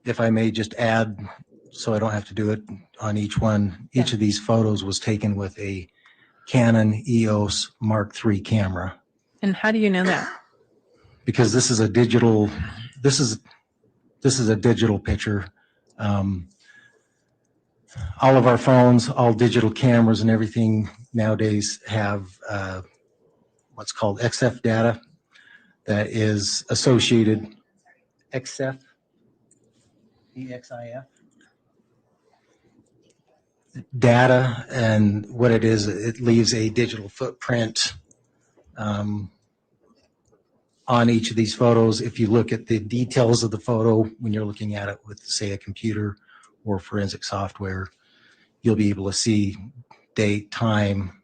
If I may just add, so I don't have to do it on each one, each of these photos was taken with a Canon EOS Mark III camera.
And how do you know that?
Because this is a digital, this is a digital picture. All of our phones, all digital cameras and everything nowadays have what's called XF data that is associated, XF, EXIF, data, and what it is, it leaves a digital footprint on each of these photos. If you look at the details of the photo when you're looking at it with, say, a computer or forensic software, you'll be able to see date, time,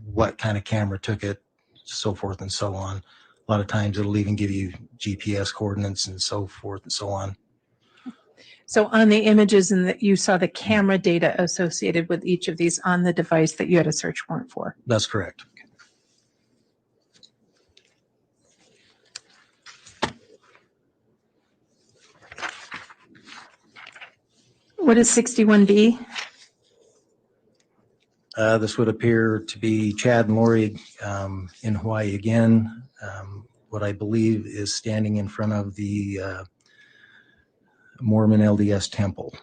what kind of camera took it, so forth and so on. A lot of times it'll even give you GPS coordinates and so forth and so on.
So on the images and that you saw the camera data associated with each of these on the device that you had a search warrant for.
That's correct.
What is 61B?
This would appear to be Chad and Lori in Hawaii again. What I believe is standing in front of the Mormon LDS temple.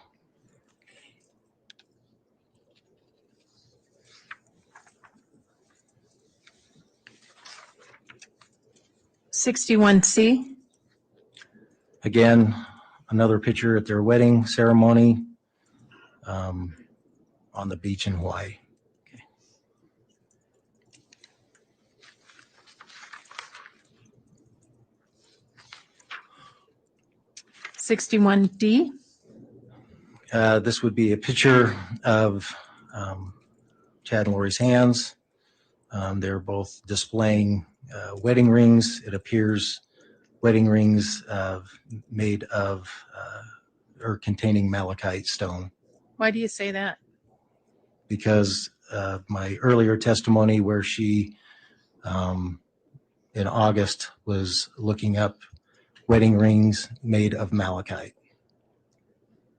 C?
Again, another picture at their wedding ceremony on the beach in Hawaii.
61D?
This would be a picture of Chad and Lori's hands. They're both displaying wedding rings. It appears wedding rings made of or containing malachite stone.
Why do you say that?
Because my earlier testimony where she, in August, was looking up wedding rings made of malachite.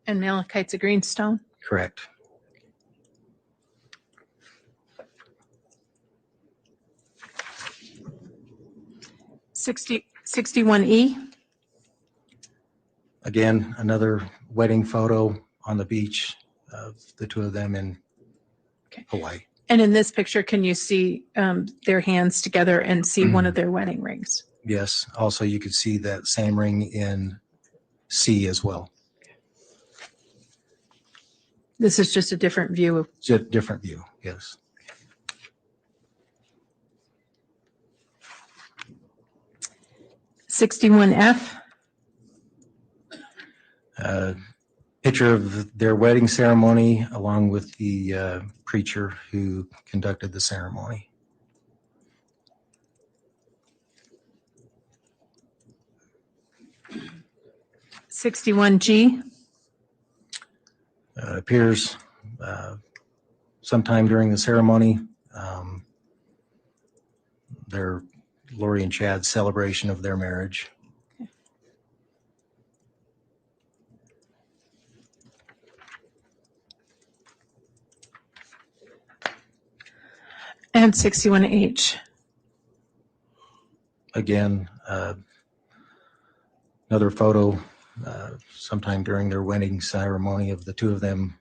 And malachite's a green stone?
Correct.
Sixty 61E.
Again, another wedding photo on the beach of the two of them in Hawaii.
And in this picture, can you see their hands together and see one of their wedding rings?
Yes. Also, you could see that same ring in C as well.
This is just a different view of.
It's a different view. Yes.
(61F).
Picture of their wedding ceremony along with the preacher who conducted the ceremony.
(61G).
Appears sometime during the ceremony, their Lori and Chad's celebration of their marriage.
And 61H.
Again, another photo sometime during their wedding ceremony of the two of them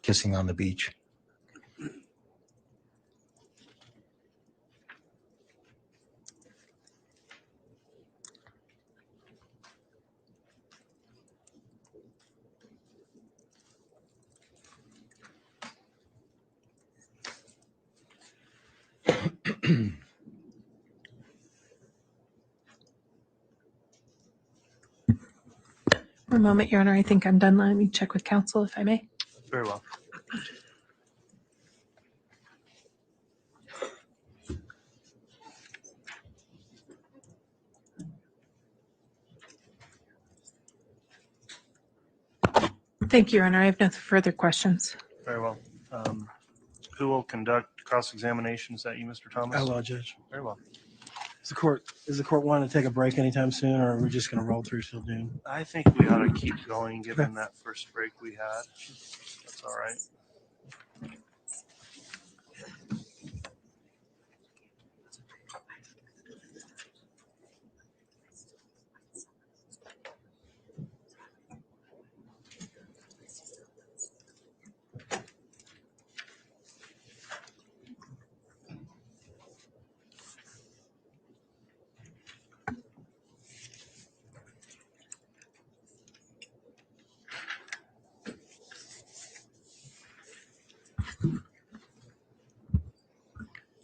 kissing on the beach.
One moment, Your Honor. I think I'm done. Let me check with counsel, if I may.
Very well.
Thank you, Your Honor. I have no further questions.
Very well. Who will conduct cross-examination? Is that you, Mr. Thomas?
I will, Judge.
Very well.
Is the court wanting to take a break anytime soon, or are we just going to roll through till noon?
I think we ought to keep going given that first break we had. That's all right.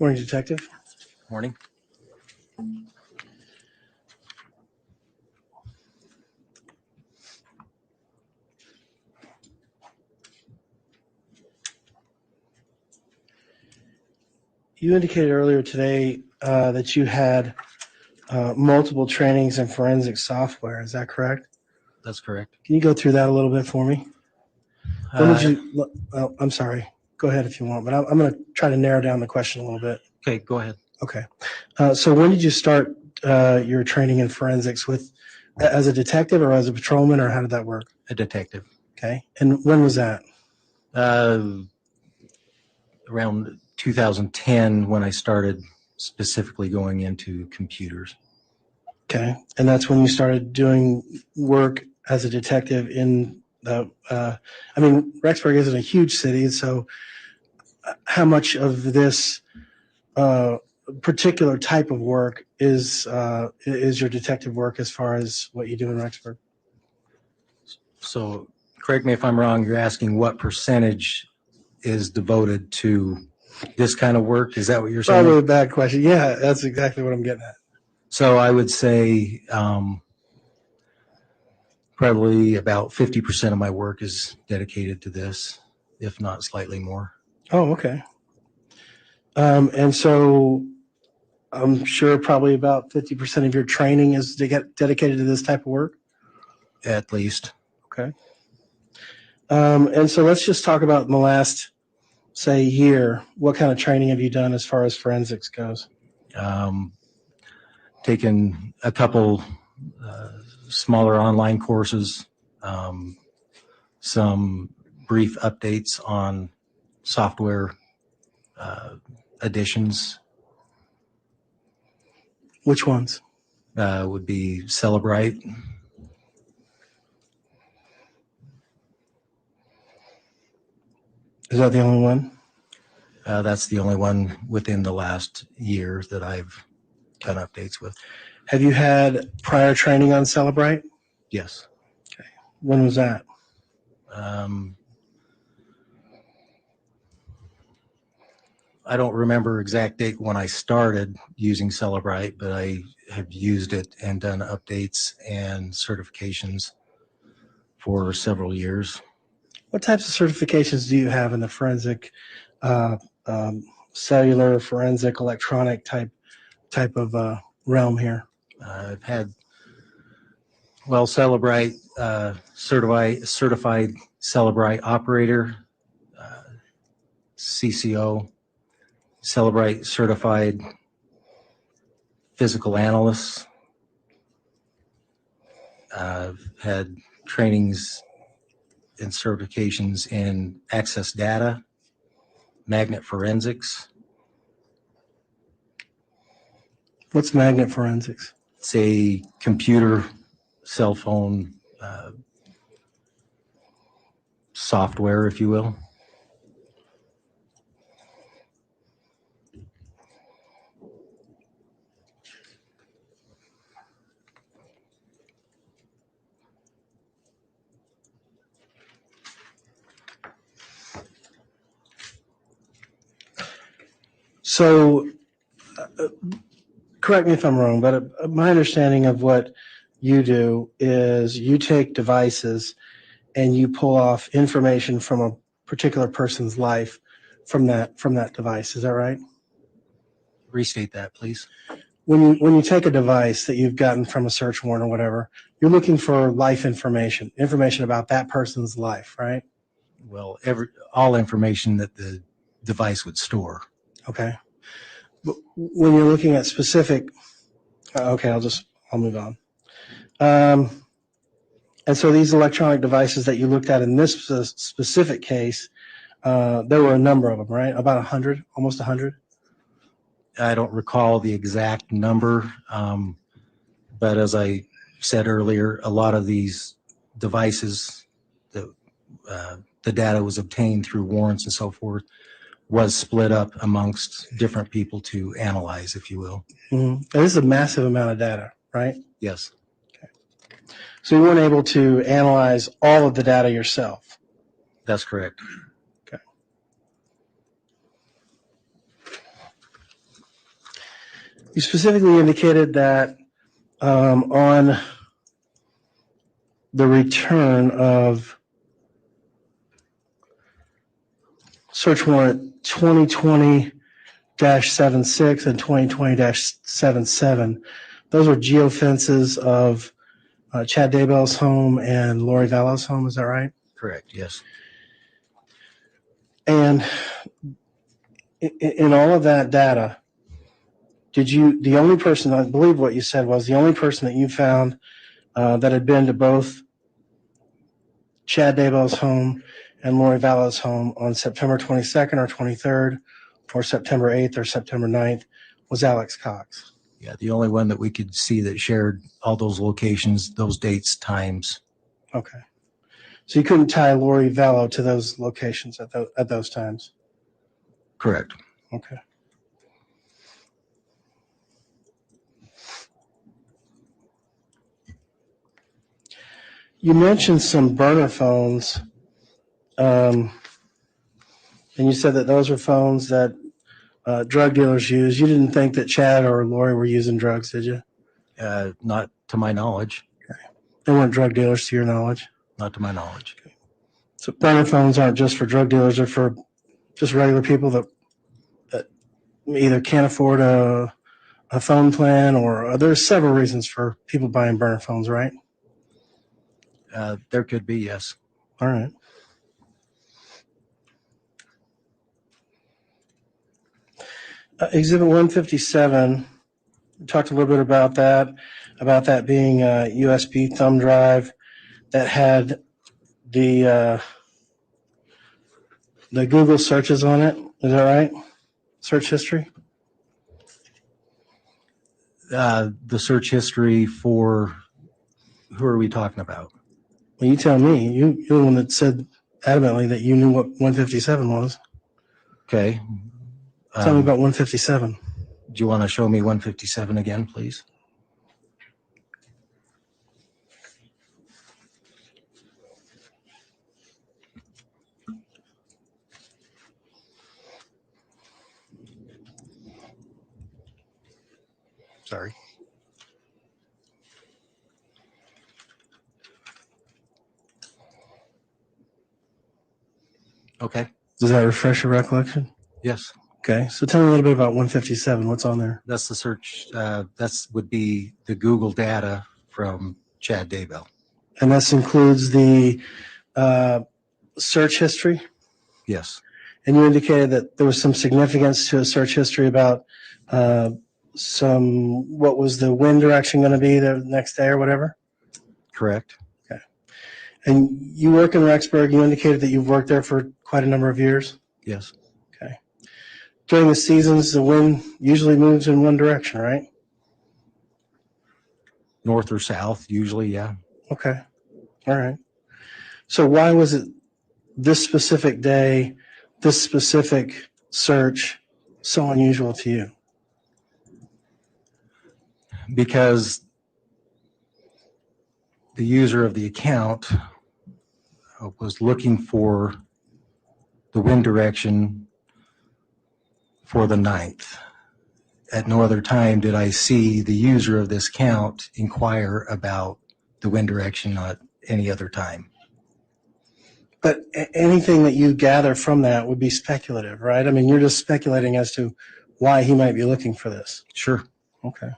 Morning, Detective.
Morning.
You indicated earlier today that you had multiple trainings in forensic software. Is that correct?
That's correct.
Can you go through that a little bit for me? When did you? Oh, I'm sorry. Go ahead if you want, but I'm going to try to narrow down the question a little bit.
Okay, go ahead.
Okay. So when did you start your training in forensics as a detective or as a patrolman, or how did that work?
A detective.
Okay. And when was that?
Around 2010 when I started specifically going into computers.
Okay. And that's when you started doing work as a detective in Rexburg isn't a huge city, so how much of this particular type of work is your detective work as far as what you do in Rexburg?
So correct me if I'm wrong, you're asking what percentage is devoted to this kind of work? Is that what you're saying?
Probably a bad question. Yeah, that's exactly what I'm getting at.
So I would say probably about 50% of my work is dedicated to this, if not slightly more.
Oh, okay. And so I'm sure probably about 50% of your training is to get dedicated to this type of work.
At least.
Okay. And so let's just talk about in the last, say, year, what kind of training have you done as far as forensics goes?
Taken a couple smaller online courses, some brief updates on software additions.
Which ones?
Would be Celebrite.
Is that the only one?
That's the only one within the last year that I've done updates with.
Have you had prior training on Celebrite?
Yes.
Okay. When was that?
I don't remember exact date when I started using Celebrite, but I have used it and done updates and certifications for several years.
What types of certifications do you have in the forensic, cellular, forensic, electronic type of realm here?
I've had, well, Celebrite, certified Celebrite operator, CCO, Celebrite certified physical analyst. I've had trainings and certifications in access data, magnet forensics.
What's magnet forensics?
It's a computer, cell phone software, if you will.
So, correct me if I'm wrong, but my understanding of what you do is you take devices and you pull off information from a particular person's life from that device. Is that right?
Restate that, please.
When you take a device that you've gotten from a search warrant or whatever, you're looking for life information about that person's life, right?
Well, all information that the device would store.
Okay. But when you're looking at specific, okay, I'll move on. And so these electronic devices that you looked at in this specific case, there were a number of them, right? About 100, almost 100?
I don't recall the exact number, but as I said earlier, a lot of these devices, the data was obtained through warrants and so forth, was split up amongst different people to analyze, if you will.
Mm-hmm. And this is a massive amount of data, right?
Yes.
Okay. So you weren't able to analyze all of the data yourself?
That's correct.
Okay. You specifically indicated that on the return of search warrant 2020-76 and 2020-77, those were geofences of Chad Daybell's home and Lori Vallow's home. Is that right?
Correct. Yes.
And in all of that data, the only person, I believe what you said was the only person that you found that had been to both Chad Daybell's home and Lori Vallow's home on September 22nd or 23rd, or September 8th or September 9th was Alex Cox.
Yeah, the only one that we could see that shared all those locations, those dates, times.
Okay. So you couldn't tie Lori Vallow to those locations at those times?
Correct.
Okay. You mentioned some burner phones, and you said that those were phones that drug dealers use. You didn't think that Chad or Lori were using drugs, did you?
Not to my knowledge.
Okay. They weren't drug dealers to your knowledge?
Not to my knowledge.
Okay. So burner phones aren't just for drug dealers, they're for just regular people that either can't afford a a phone plan, or there's several reasons for people buying burner phones, right?
There could be, yes.
All right. Exhibit 157, we talked a little bit about that being a USB thumb drive that had the Google searches on it. Is that right? Search history?
The search history for, who are we talking about?
Well, you tell me. You're the one that said adamantly that you knew what 157 was.
Okay.
Tell me about 157.
Do you want to show me 157 again, please? Sorry. Okay.
Does that refresh your recollection?
Yes.
Okay. So tell me a little bit about 157. What's on there?
That's the search. That's would be the Google data from Chad Daybell.
And this includes the search history?
Yes.
And you indicated that there was some significance to a search history about what was the wind direction going to be the next day or whatever?
Correct.
Okay. And you work in Rexburg. You indicated that you've worked there for quite a number of years?
Yes.
Okay. During the seasons, the wind usually moves in one direction, right?
North or south, usually, yeah.
Okay. All right. So why was it this specific day, this specific search so unusual to you?
Because the user of the account was looking for the wind direction for the 9th. At no other time did I see the user of this account inquire about the wind direction at any other time.
But anything that you gather from that would be speculative, right? I mean, you're just speculating as to why he might be looking for this.
Sure.
Okay.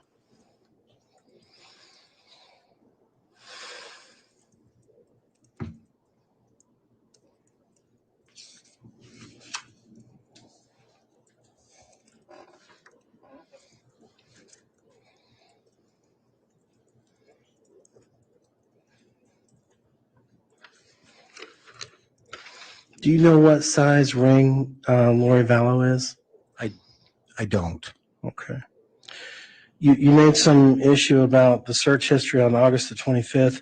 Do you know what size ring Lori Vallow is?
I don't.
Okay. You made some issue about the search history on August the 25th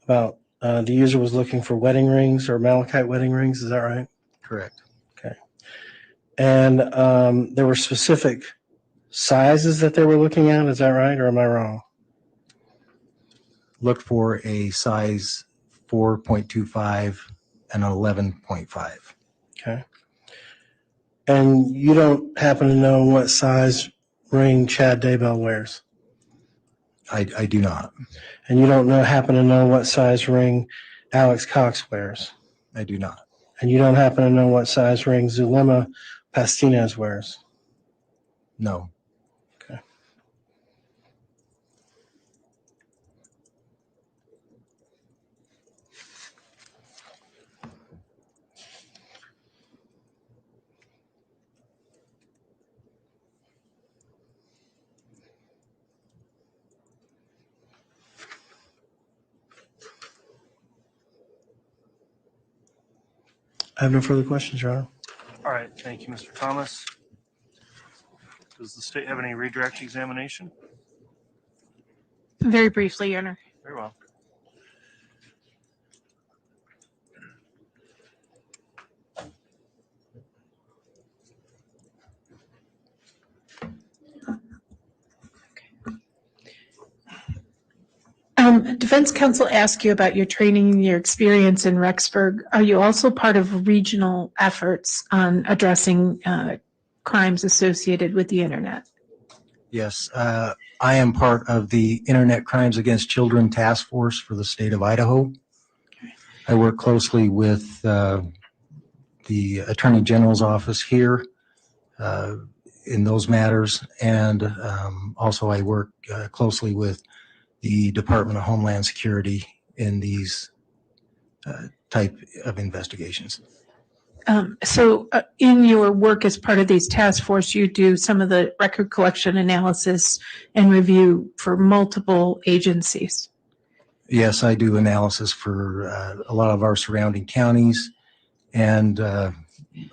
about the user was looking for wedding rings or Malachite wedding rings. Is that right?
Correct.
Okay. And there were specific sizes that they were looking at. Is that right, or am I wrong?
Looked for a size 4.25 and 11.5.
Okay. And you don't happen to know what size ring Chad Daybell wears?
I do not.
And you don't happen to know what size ring Alex Cox wears?
I do not.
And you don't happen to know what size ring Zulema Pastinez wears?
No.
Okay. I have no further questions, Your Honor.
All right, thank you, Mr. Thomas. Does the state have any redirect examination?
Very briefly, Your Honor.
Very well.
Defense counsel asked you about your training and your experience in Rexburg. Are you also part of regional efforts on addressing crimes associated with the internet?
Yes. I am part of the Internet Crimes Against Children Task Force for the state of Idaho. I work closely with the Attorney General's office here in those matters. And also I work closely with the Department of Homeland Security in these type of investigations.
So in your work as part of these task force, you do some of the record collection analysis and review for multiple agencies.
Yes, I do analysis for a lot of our surrounding counties and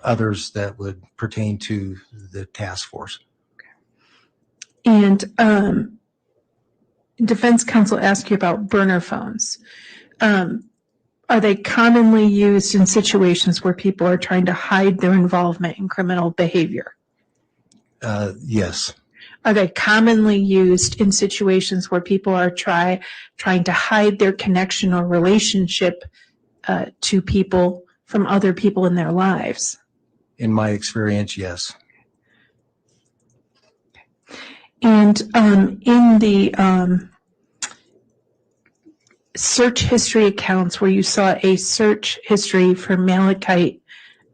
others that would pertain to the task force.
And Defense Counsel asked you about burner phones. Are they commonly used in situations where people are trying to hide their involvement in criminal behavior?
Yes.
Are they commonly used in situations where people are trying to hide their connection or relationship to people from other people in their lives?
In my experience, yes.
And in the search history accounts where you saw a search history for Malachite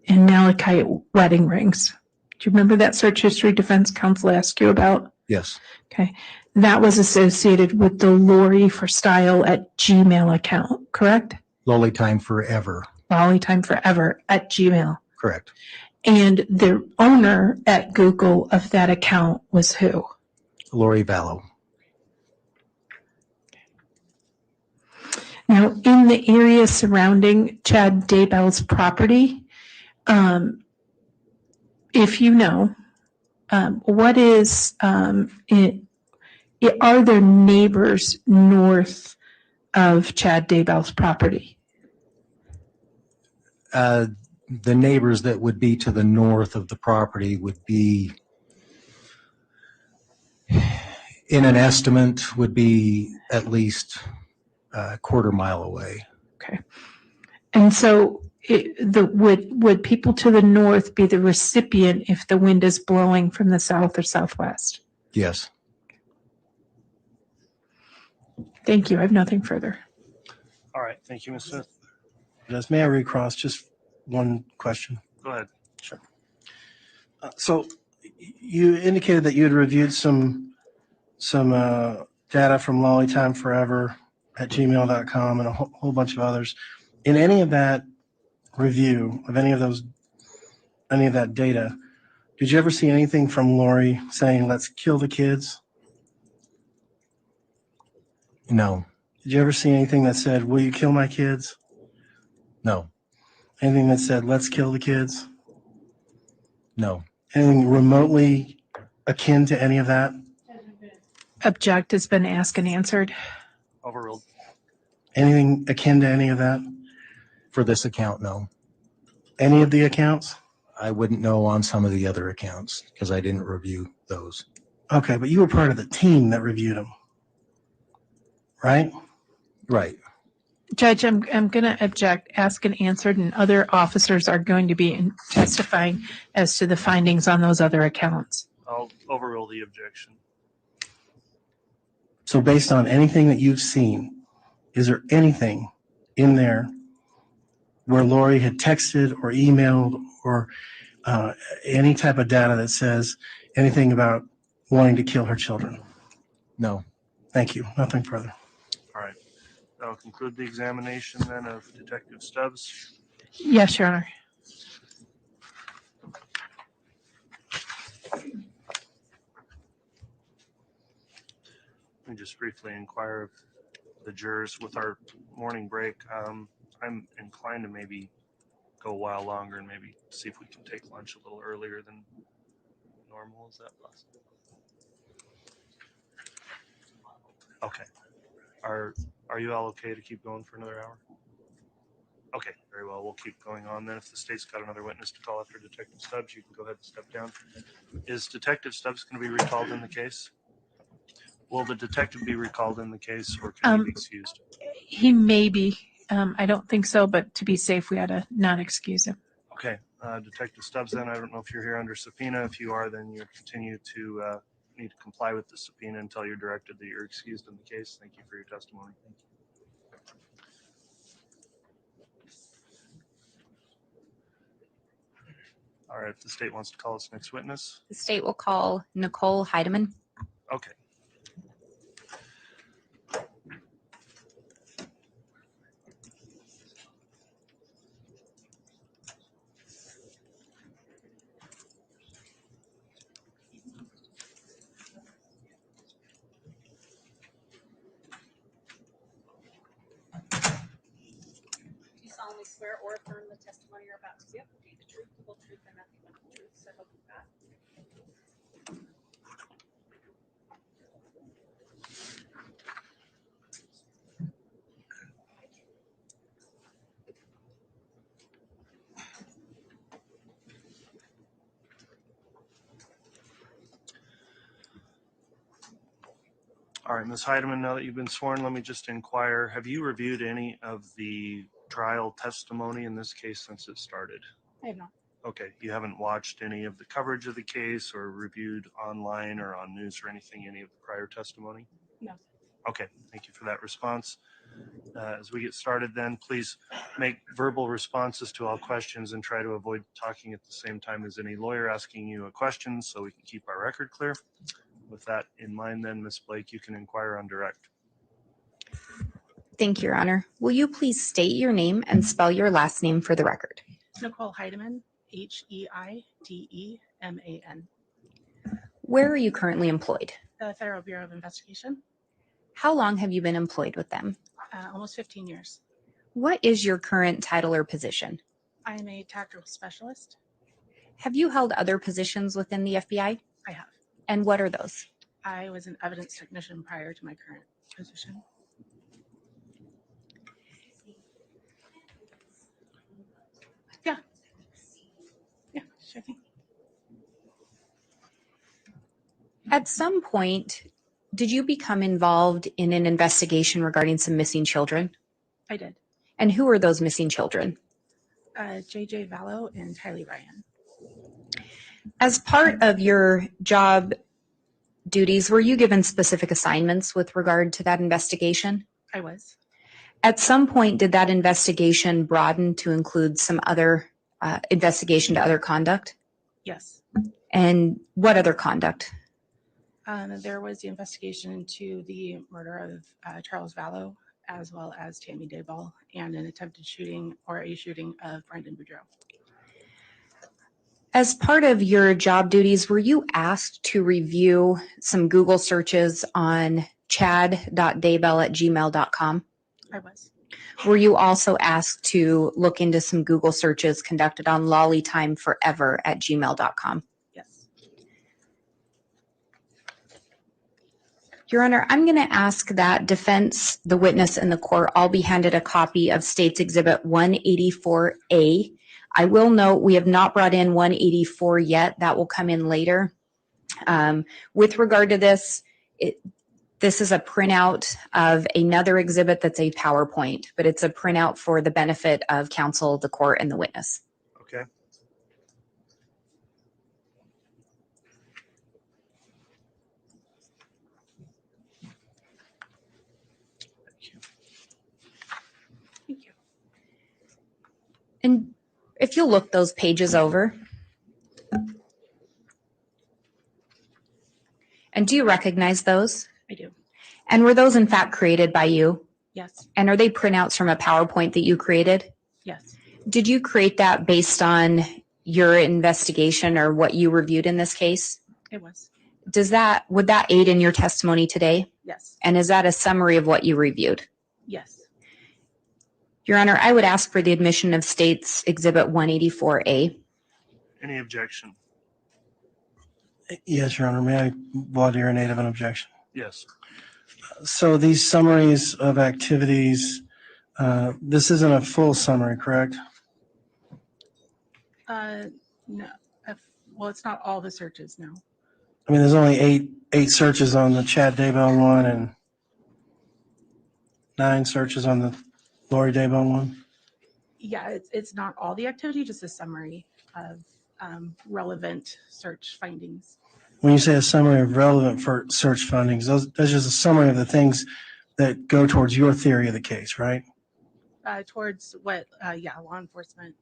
and Malachite wedding rings, do you remember that search history Defense Counsel asked you about?
Yes.
Okay. That was associated with the Lori for Style at Gmail account, correct?
Lolly Time Forever.
Lolly Time Forever at Gmail.
Correct.
And the owner at Google of that account was who?
Lori Vallow.
Now, in the area surrounding Chad Daybell's property, if you know, what is are there neighbors north of Chad Daybell's property?
The neighbors that would be to the north of the property would be, in an estimate, would be at least a quarter mile away.
Okay. And so would people to the north be the recipient if the wind is blowing from the south or southwest?
Yes.
Thank you. I have nothing further.
All right. Thank you, Ms. Smith.
Just may I recross just one question?
Go ahead.
Sure. So you indicated that you had reviewed some data from Lollytime Forever at gmail.com and a whole bunch of others. In any of that review of any of that data, did you ever see anything from Lori saying, let's kill the kids?
No.
Did you ever see anything that said, will you kill my kids?
No.
Anything that said, let's kill the kids?
No.
Anything remotely akin to any of that?
Object has been asked and answered.
Overruled.
Anything akin to any of that?
For this account, no.
Any of the accounts?
I wouldn't know on some of the other accounts because I didn't review those.
Okay, but you were part of the team that reviewed them, right?
Right.
Judge, I'm going to object, ask and answered, and other officers are going to be testifying as to the findings on those other accounts.
I'll overrule the objection.
So based on anything that you've seen, is there anything in there where Lori had texted or emailed or any type of data that says anything about wanting to kill her children?
No.
Thank you. Nothing further.
All right. That'll conclude the examination then of Detective Stubbs.
Yes, Your Honor.
Let me just briefly inquire of the jurors with our morning break. I'm inclined to maybe go a while longer and maybe see if we can take lunch a little earlier than normal. Is that possible? Okay. Are you all okay to keep going for another hour? Okay, very well. We'll keep going on then. If the state's got another witness to call after Detective Stubbs, you can go ahead and step down. Is Detective Stubbs going to be recalled in the case? Will the detective be recalled in the case, or can he be excused?
He may be. I don't think so, but to be safe, we ought to not excuse him.
Okay, Detective Stubbs, then I don't know if you're here under subpoena. If you are, then you continue to need to comply with the subpoena until you're directed that you're excused in the case. Thank you for your testimony. Thank you. All right, if the state wants to call its next witness.
The state will call Nicole Heideman.
Okay.
Do you solemnly swear or affirm the testimony you're about to give will be the truth, the whole truth, and nothing but the truth, so help you God?
All right, Ms. Heideman, now that you've been sworn, let me just inquire, have you reviewed any of the trial testimony in this case since it started?
I have not.
Okay, you haven't watched any of the coverage of the case or reviewed online or on news or anything, any of the prior testimony?
No.
Okay, thank you for that response. As we get started then, please make verbal responses to all questions and try to avoid talking at the same time as any lawyer asking you a question so we can keep our record clear. With that in mind then, Ms. Blake, you can inquire on direct.
Thank you, Your Honor. Will you please state your name and spell your last name for the record?
Nicole Heideman, Heideman.
Where are you currently employed?
The Federal Bureau of Investigation,
How long have you been employed with them?
almost 15 years.
What is your current title or position?
I am a tactical specialist.
Have you held other positions within the FBI?
I have.
And what are those?
I was an evidence technician prior to my current position. Yeah. Yeah, sure thing.
At some point, did you become involved in an investigation regarding some missing children?
I did.
And who are those missing children?
JJ Vallow and Tylee Ryan.
As part of your job duties, were you given specific assignments with regard to that investigation?
I was.
At some point, did that investigation broaden to include some other investigation to other conduct?
Yes.
And what other conduct?
There was the investigation into the murder of Charles Vallow, as well as Tammy Daybell, and an attempted shooting or a shooting of Brendan Boudreaux.
As part of your job duties, were you asked to review some Google searches on chad.daybell@gmail.com?
I was.
Were you also asked to look into some Google searches conducted on lollytimeforever@gmail.com?
Yes.
Your Honor, I'm going to ask that defense, the witness, and the court all be handed a copy of State's Exhibit 184A. I will note we have not brought in 184 yet. That will come in later. With regard to this, this is a printout of another exhibit that's a PowerPoint, but it's a printout for the benefit of counsel, the court, and the witness.
Okay. Thank you.
Thank you.
And if you'll look those pages over. And do you recognize those?
I do.
And were those in fact created by you?
Yes.
And are they printouts from a PowerPoint that you created?
Yes.
Did you create that based on your investigation or what you reviewed in this case?
It was.
Would that aid in your testimony today?
Yes.
And is that a summary of what you reviewed?
Yes.
Your Honor, I would ask for the admission of State's Exhibit 184A.
Any objection?
Yes, Your Honor. May I voir dire native an objection?
Yes.
So these summaries of activities, this isn't a full summary, correct?
No. Well, it's not all the searches, no.
I mean, there's only eight searches on the Chad Daybell one and 9 searches on the Lori Daybell one.
Yeah, it's not all the activity, just a summary of relevant search findings.
When you say a summary of relevant for search findings, that's just a summary of the things that go towards your theory of the case, right?
Towards what, law enforcement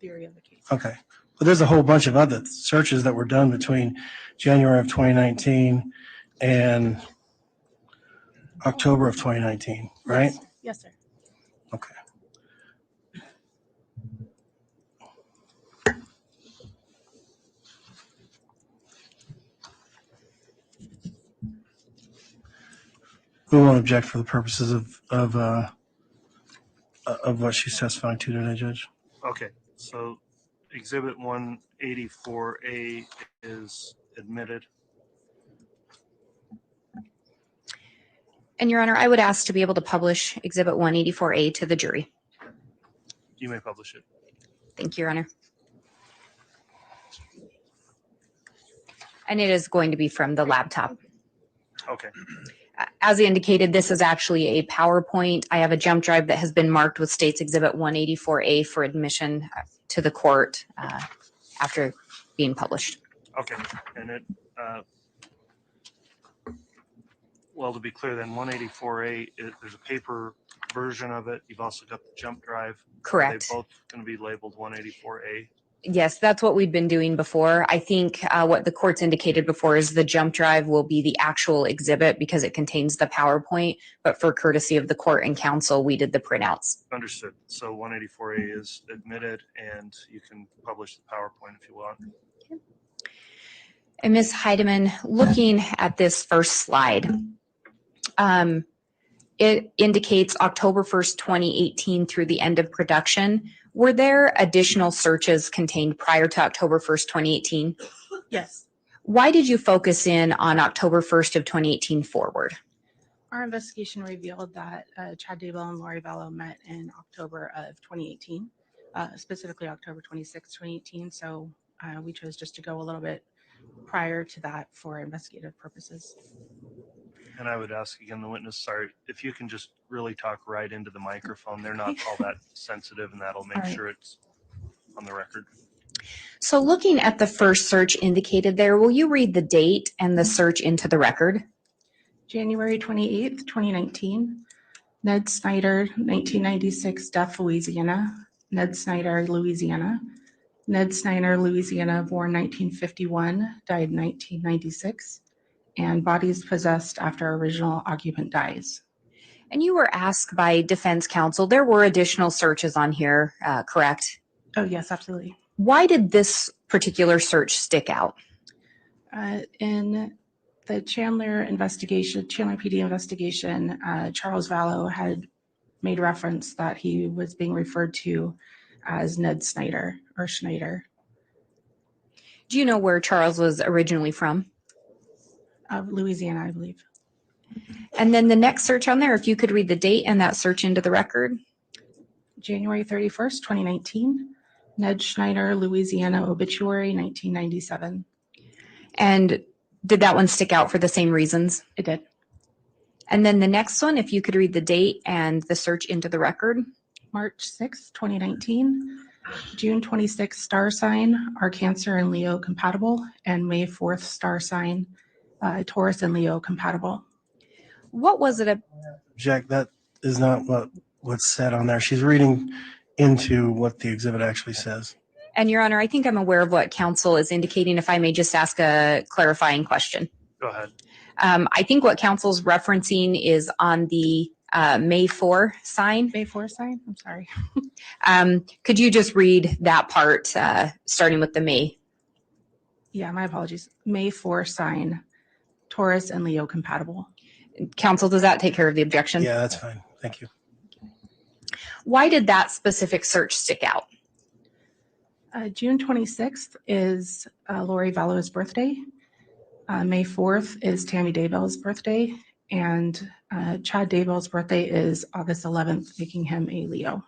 theory of the case.
Okay. But there's a whole bunch of other searches that were done between January of 2019 and October of 2019, right?
Yes, sir.
Okay. We won't object for the purposes of what she's testifying to today, Judge.
Okay, so Exhibit 184A is admitted.
And Your Honor, I would ask to be able to publish Exhibit 184A to the jury.
You may publish it.
Thank you, Your Honor. And it is going to be from the laptop.
Okay,
As indicated, this is actually a PowerPoint. I have a jump drive that has been marked with States Exhibit 184A for admission to the court after being published.
okay. And it, well, to be clear then, 184A, there's a paper version of it. You've also got the jump drive.
Correct.
They're both going to be labeled 184A.
Yes, that's what we've been doing before. I think what the court's indicated before is the jump drive will be the actual exhibit because it contains the PowerPoint, but for courtesy of the court and counsel, we did the printouts.
Understood. So 184A is admitted and you can publish the PowerPoint if you want.
And Ms. Heideman, looking at this first slide, it indicates October 1st, 2018 through the end of production. Were there additional searches contained prior to October 1st, 2018?
Yes.
Why did you focus in on October 1st of 2018 forward?
Our investigation revealed that Chad Daybell and Lori Vallow met in October of 2018, specifically October 26, 2018. So we chose just to go a little bit prior to that for investigative purposes.
And I would ask again the witness, sorry, if you can just really talk right into the microphone. They're not all that sensitive and that'll make sure it's on the record.
So looking at the first search indicated there, will you read the date and the search into the record?
January 28th, 2019, Ned Snyder, 1996, Deaf, Louisiana. Ned Snyder, Louisiana. Ned Snyder, Louisiana, born 1951, died 1996. And bodies possessed after original occupant dies.
And you were asked by defense counsel, there were additional searches on here, correct?
Oh, yes, absolutely.
Why did this particular search stick out?
In the Chandler investigation, Chandler PD investigation, Charles Vallow had made reference that he was being referred to as Ned Snyder or Schneider.
Do you know where Charles was originally from?
Louisiana, I believe.
And then the next search on there, if you could read the date and that search into the record.
January 31st, 2019, Ned Schneider, Louisiana, obituary, 1997.
And did that one stick out for the same reasons?
It did.
And then the next one, if you could read the date and the search into the record.
March 6th, 2019, June 26th, star sign, are Cancer and Leo compatible, and May 4th, star sign, Taurus and Leo compatible.
What was it?
Jack, that is not what's said on there. She's reading into what the exhibit actually says.
And Your Honor, I think I'm aware of what counsel is indicating. If I may just ask a clarifying question.
Go ahead.
I think what counsel's referencing is on the May 4 sign.
May 4 sign? I'm sorry.
Could you just read that part starting with the May?
Yeah, my apologies. May 4 sign, Taurus and Leo compatible.
Counsel, does that take care of the objection?
Yeah, that's fine. Thank you.
Why did that specific search stick out?
June 26th is Lori Vallow's birthday. May 4th is Tammy Daybell's birthday. And Chad Daybell's birthday is August 11th, making him a Leo.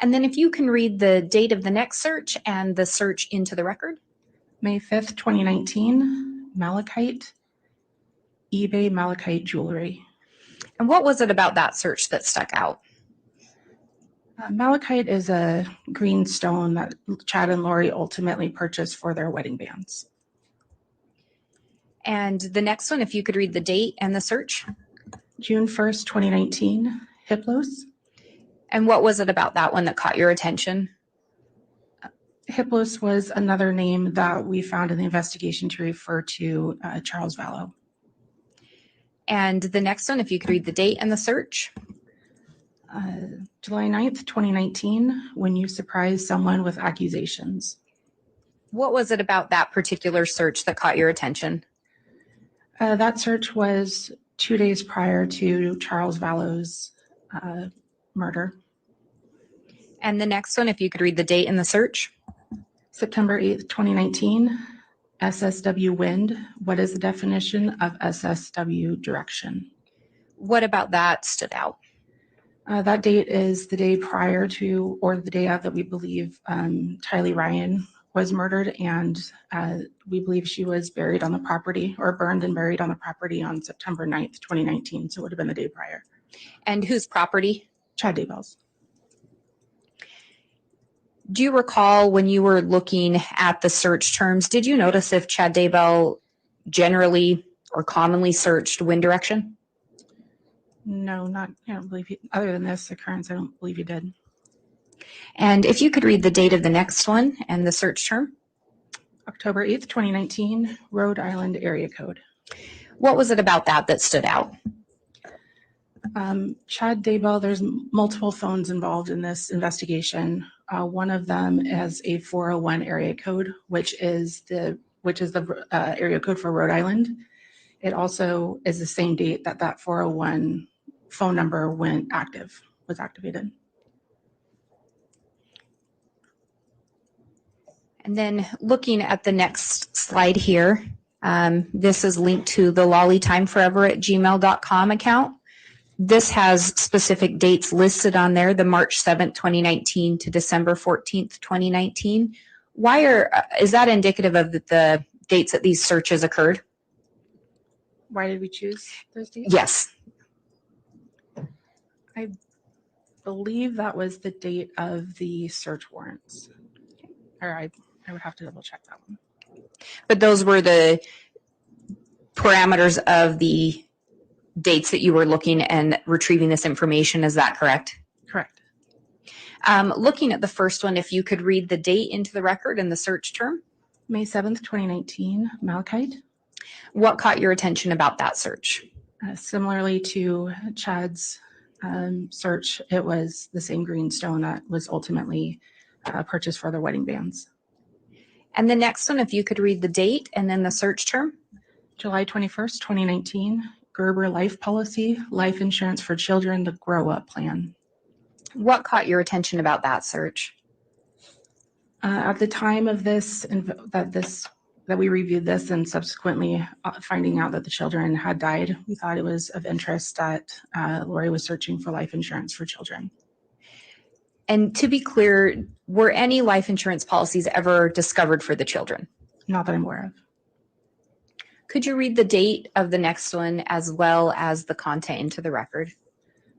And then if you can read the date of the next search and the search into the record.
May 5th, 2019, Malachite, eBay Malachite jewelry.
And what was it about that search that stuck out?
Malachite is a green stone that Chad and Lori ultimately purchased for their wedding bands.
And the next one, if you could read the date and the search.
June 1st, 2019, Hiplos.
And what was it about that one that caught your attention?
Hippos was another name that we found in the investigation to refer to Charles Vallow.
And the next one, if you could read the date and the search.
July 9th, 2019, when you surprised someone with accusations.
What was it about that particular search that caught your attention?
That search was 2 days prior to Charles Vallow's murder.
And the next one, if you could read the date and the search.
September 8th, 2019, SSW wind. What is the definition of SSW direction?
What about that stood out?
That date is the day prior to, or the day of, that we believe Tylee Ryan was murdered, and we believe she was buried on the property, or burned and buried on the property on September 9th, 2019. So it would have been the day prior.
And whose property?
Chad Daybell's.
Do you recall when you were looking at the search terms, did you notice if Chad Daybell generally or commonly searched wind direction?
No, not, I don't believe he, other than this occurrence, I don't believe he did.
And if you could read the date of the next one and the search term.
October 8th, 2019, Rhode Island area code.
What was it about that stood out?
Chad Daybell, there's multiple phones involved in this investigation. One of them has a 401 area code, which is the area code for Rhode Island. It also is the same date that 401 phone number was activated.
And then looking at the next slide here, this is linked to the lollytimeforever@gmail.com account. This has specific dates listed on there, the March 7th, 2019 to December 14th, 2019. Is that indicative of the dates that these searches occurred?
Why did we choose those dates?
Yes.
I believe that was the date of the search warrants. Or I would have to double check that one.
But those were the parameters of the dates that you were looking and retrieving this information. Is that correct?
Correct.
Looking at the first one, if you could read the date into the record and the search term.
May 7th, 2019, Malachite.
What caught your attention about that search?
Similarly to Chad's search, it was the same green stone that was ultimately purchased for their wedding bands.
And the next one, if you could read the date and then the search term.
July 21st, 2019, Gerber Life Policy, Life Insurance for Children, the Grow Up Plan.
What caught your attention about that search?
At the time of this, that we reviewed this and subsequently finding out that the children had died, we thought it was of interest that Lori was searching for life insurance for children.
And to be clear, were any life insurance policies ever discovered for the children?
Not that I'm aware of.
Could you read the date of the next one as well as the content into the record?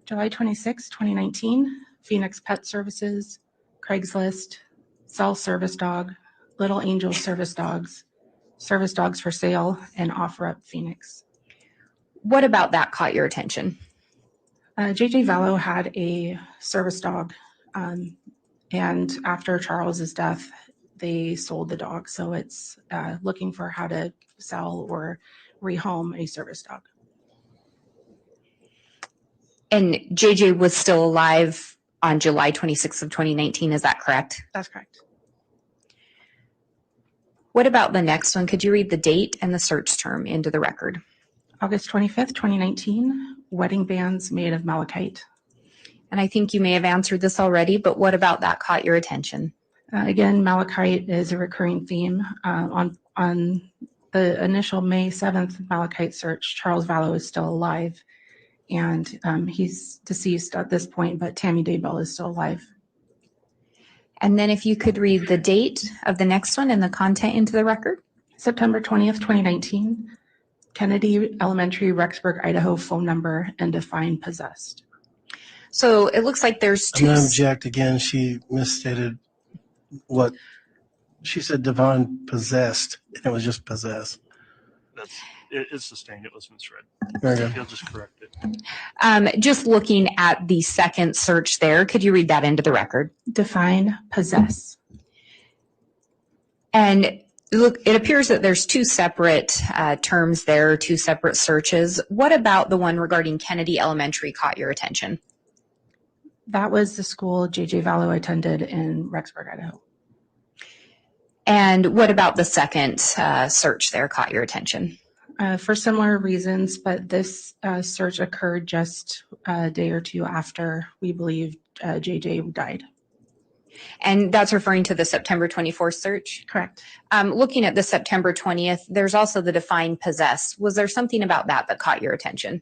July 26, 2019, Phoenix Pet Services, Craigslist, Sell Service Dog, Little Angel Service Dogs for Sale, and OfferUp Phoenix.
What about that caught your attention?
JJ Vallow had a service dog, and after Charles's death, they sold the dog. So it's looking for how to sell or rehome a service dog.
And JJ was still alive on July 26th of 2019, is that correct?
That's correct.
What about the next one? Could you read the date and the search term into the record?
August 25th, 2019, wedding bands made of malachite.
And I think you may have answered this already, but what about that caught your attention?
Again, malachite is a recurring theme. On the initial May 7th malachite search, Charles Vallow is still alive, and he's deceased at this point, but Tammy Daybell is still alive.
And then if you could read the date of the next one and the content into the record.
September 20th, 2019, Kennedy Elementary, Rexburg, Idaho phone number and define possessed.
So it looks like there's
I'm
two.
going to object again. She misstated what she said. Devon possessed, and it was just possess.
It's sustained. It was misread.
Very good.
He'll just correct it.
Just looking at the second search there, could you read that into the record?
Define possess.
And look, it appears that there's two separate terms there, two separate searches. What about the one regarding Kennedy Elementary caught your attention?
That was the school J.J. Vallow attended in Rexburg, Idaho.
And what about the second search there caught your attention?
For similar reasons, but this search occurred just a day or two after we believe J.J. died.
And that's referring to the September 24th search?
Correct.
Looking at the September 20th, there's also the define possess. Was there something about that that caught your attention?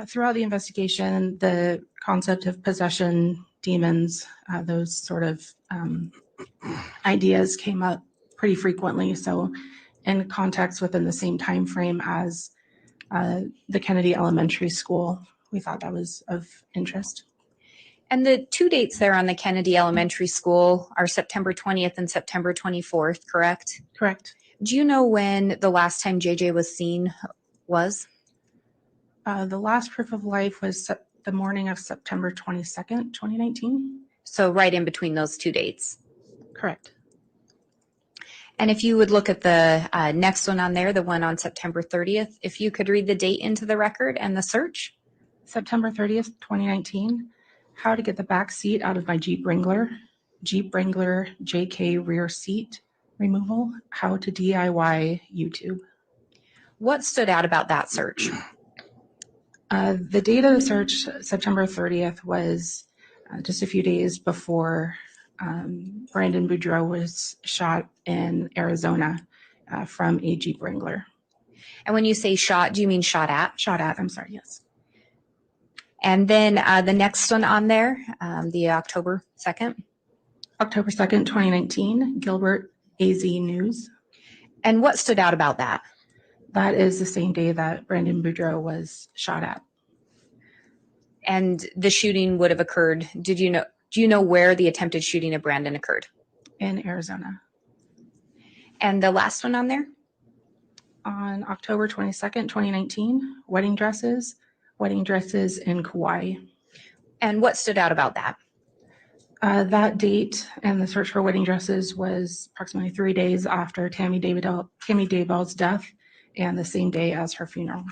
Throughout the investigation, the concept of possession, demons, those sort of ideas came up pretty frequently. So in context within the same time frame as the Kennedy Elementary School, we thought that was of interest.
And the two dates there on the Kennedy Elementary School are September 20th and September 24th, correct?
Correct.
Do you know when the last time JJ was seen was?
The last proof of life was the morning of September 22nd, 2019.
So right in between those two dates.
Correct.
And if you would look at the next one on there, the one on September 30th, if you could read the date into the record and the search.
September 30th, 2019. How to get the back seat out of my Jeep Wrangler. Jeep Wrangler JK rear seat removal. How to DIY YouTube.
What stood out about that search?
The date of the search, September 30th, was just a few days before Brandon Boudreaux was shot in Arizona from a Jeep Wrangler.
And when you say shot, do you mean shot at?
Shot at, I'm sorry, yes.
And then the next one on there, the October 2nd.
October 2nd, 2019, Gilbert AZ News.
And what stood out about that?
That is the same day that Brandon Boudreaux was shot at.
And the shooting would have occurred. Do you know where the attempted shooting of Brandon occurred?
In Arizona.
And the last one on there?
On October 22nd, 2019, wedding dresses in Kauai.
And what stood out about that?
That date and the search for wedding dresses was approximately 3 days after Tammy Daybell's death and the same day as her funeral.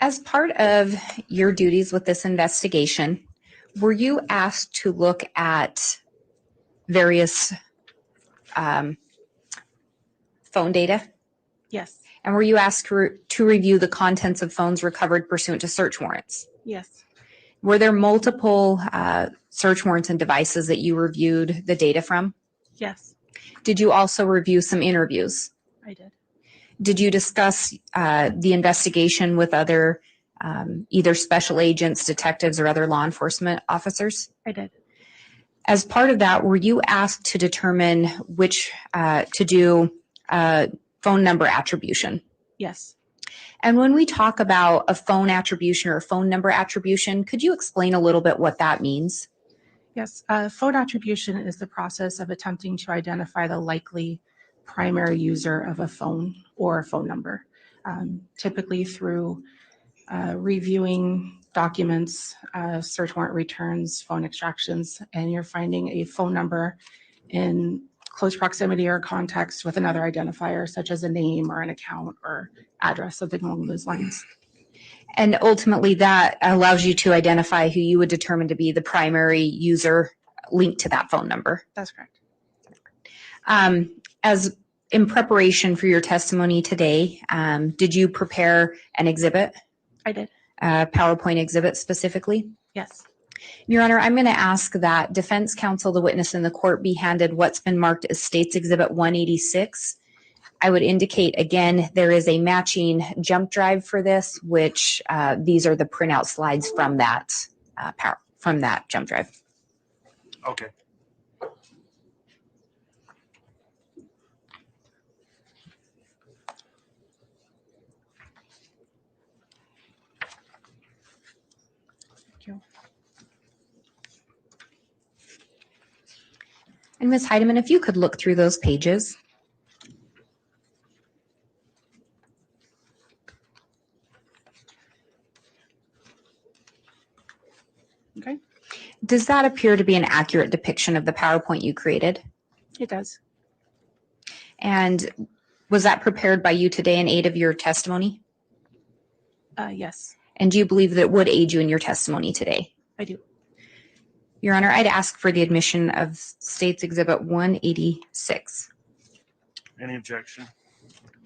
As part of your duties with this investigation, were you asked to look at various phone data?
Yes.
And were you asked to review the contents of phones recovered pursuant to search warrants?
Yes.
Were there multiple search warrants and devices that you reviewed the data from?
Yes,
Did you also review some interviews?
I did.
Did you discuss the investigation with other either special agents, detectives, or other law enforcement officers?
I did.
As part of that, were you asked to determine which to do phone number attribution?
Yes.
And when we talk about a phone attribution or a phone number attribution, could you explain a little bit what that means?
Yes. Phone attribution is the process of attempting to identify the likely primary user of a phone or a phone number, typically through reviewing documents, search warrant returns, phone extractions, and you're finding a phone number in close proximity or context with another identifier, such as a name or an account or address, something along those lines.
And ultimately, that allows you to identify who you would determine to be the primary user linked to that phone number.
That's correct.
As in preparation for your testimony today, did you prepare an exhibit?
I did.
A PowerPoint exhibit specifically?
Yes.
Your Honor, I'm going to ask that defense counsel, the witness in the court, be handed what's been marked as State's Exhibit 186. I would indicate again, there is a matching jump drive for this, which these are the printout slides from that jump drive.
Okay.
Thank you.
And Ms. Heideman, if you could look through those pages.
Okay,
Does that appear to be an accurate depiction of the PowerPoint you created?
it does.
And was that prepared by you today in aid of your testimony?
Yes,
And do you believe that it would aid you in your testimony today?
I do.
Your Honor, I'd ask for the admission of State's Exhibit 186.
Any objection?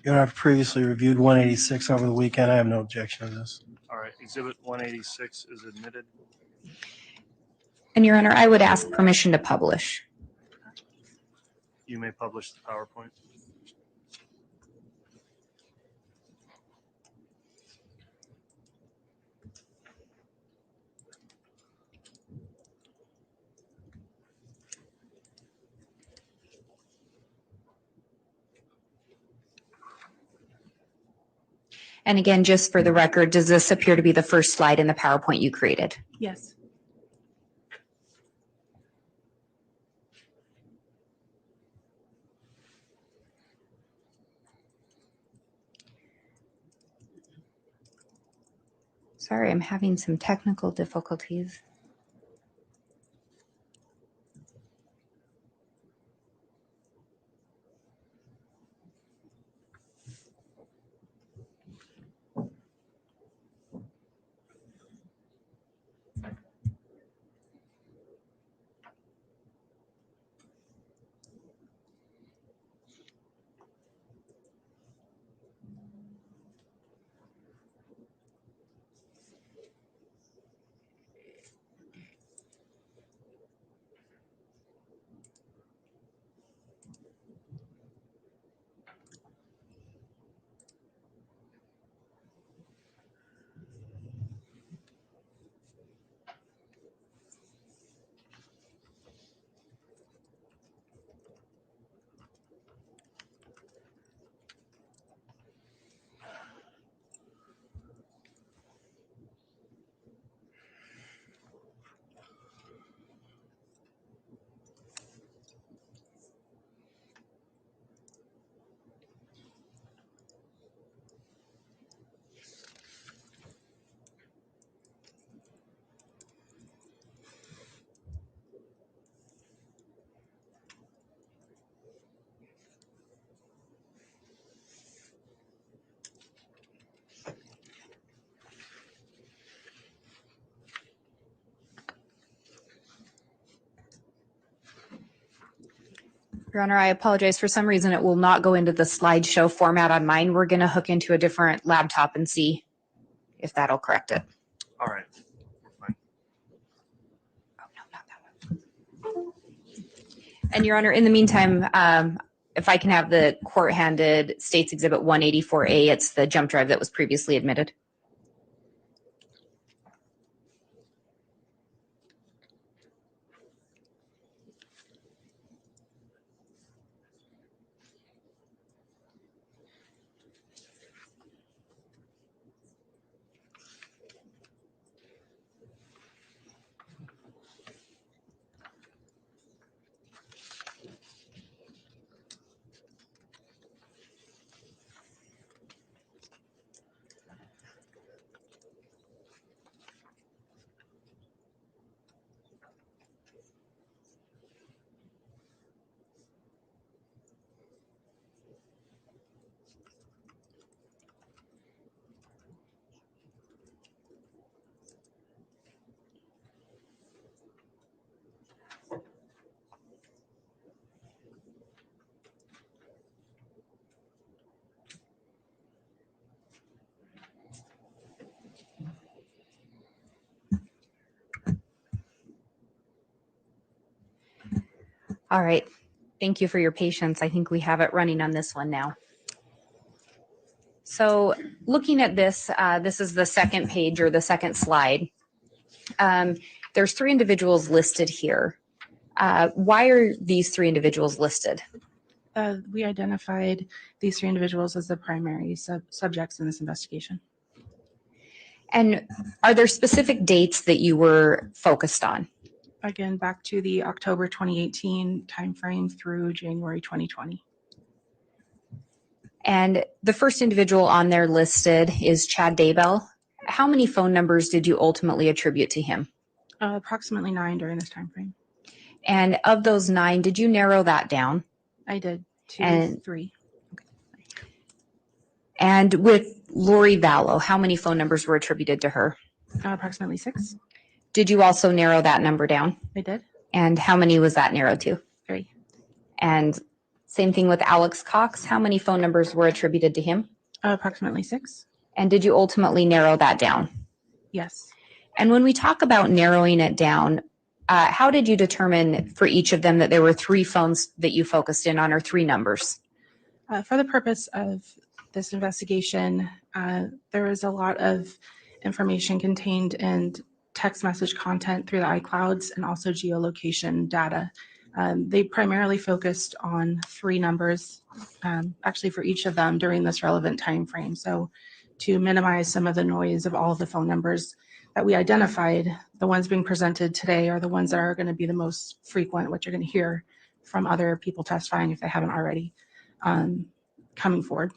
Your Honor, I've previously reviewed 186 over the weekend. I have no objection to this.
All right, Exhibit 186 is admitted.
And Your Honor, I would ask permission to publish.
You may publish the PowerPoint.
And again, just for the record, does this appear to be the first slide in the PowerPoint you created?
Yes.
Sorry, I'm having some technical difficulties. Your Honor, I apologize. For some reason, it will not go into the slideshow format on mine. We're going to hook into a different laptop and see if that'll correct it.
All right, we're fine.
Oh, no, not that one. And Your Honor, in the meantime, if I can have the court-handed State's Exhibit 184A, it's the jump drive that was previously admitted. All right. Thank you for your patience. I think we have it running on this one now. So looking at this, this is the second page or the second slide. There's 3 individuals listed here. Why are these 3 individuals listed?
We identified these 3 individuals as the primary subjects in this investigation.
And are there specific dates that you were focused on?
Again, back to the October 2018 timeframe through January 2020.
And the first individual on there listed is Chad Daybell. How many phone numbers did you ultimately attribute to him?
Approximately 9 during this timeframe.
And of those 9, did you narrow that down?
I did 2,
And-
3.
And with Lori Vallow, how many phone numbers were attributed to her?
Approximately 6.
Did you also narrow that number down?
I did
And how many was that narrowed to?
3.
And same thing with Alex Cox. How many phone numbers were attributed to him?
Approximately 6.
And did you ultimately narrow that down?
Yes.
And when we talk about narrowing it down, how did you determine for each of them that there were 3 phones that you focused in on, or 3 numbers?
For the purpose of this investigation, there is a lot of information contained in text message content through the iClouds and also geolocation data. They primarily focused on 3 numbers, actually for each of them during this relevant time frame. So to minimize some of the noise of all of the phone numbers that we identified, the ones being presented today are the ones that are going to be the most frequent, what you're going to hear from other people testifying if they haven't already, coming forward.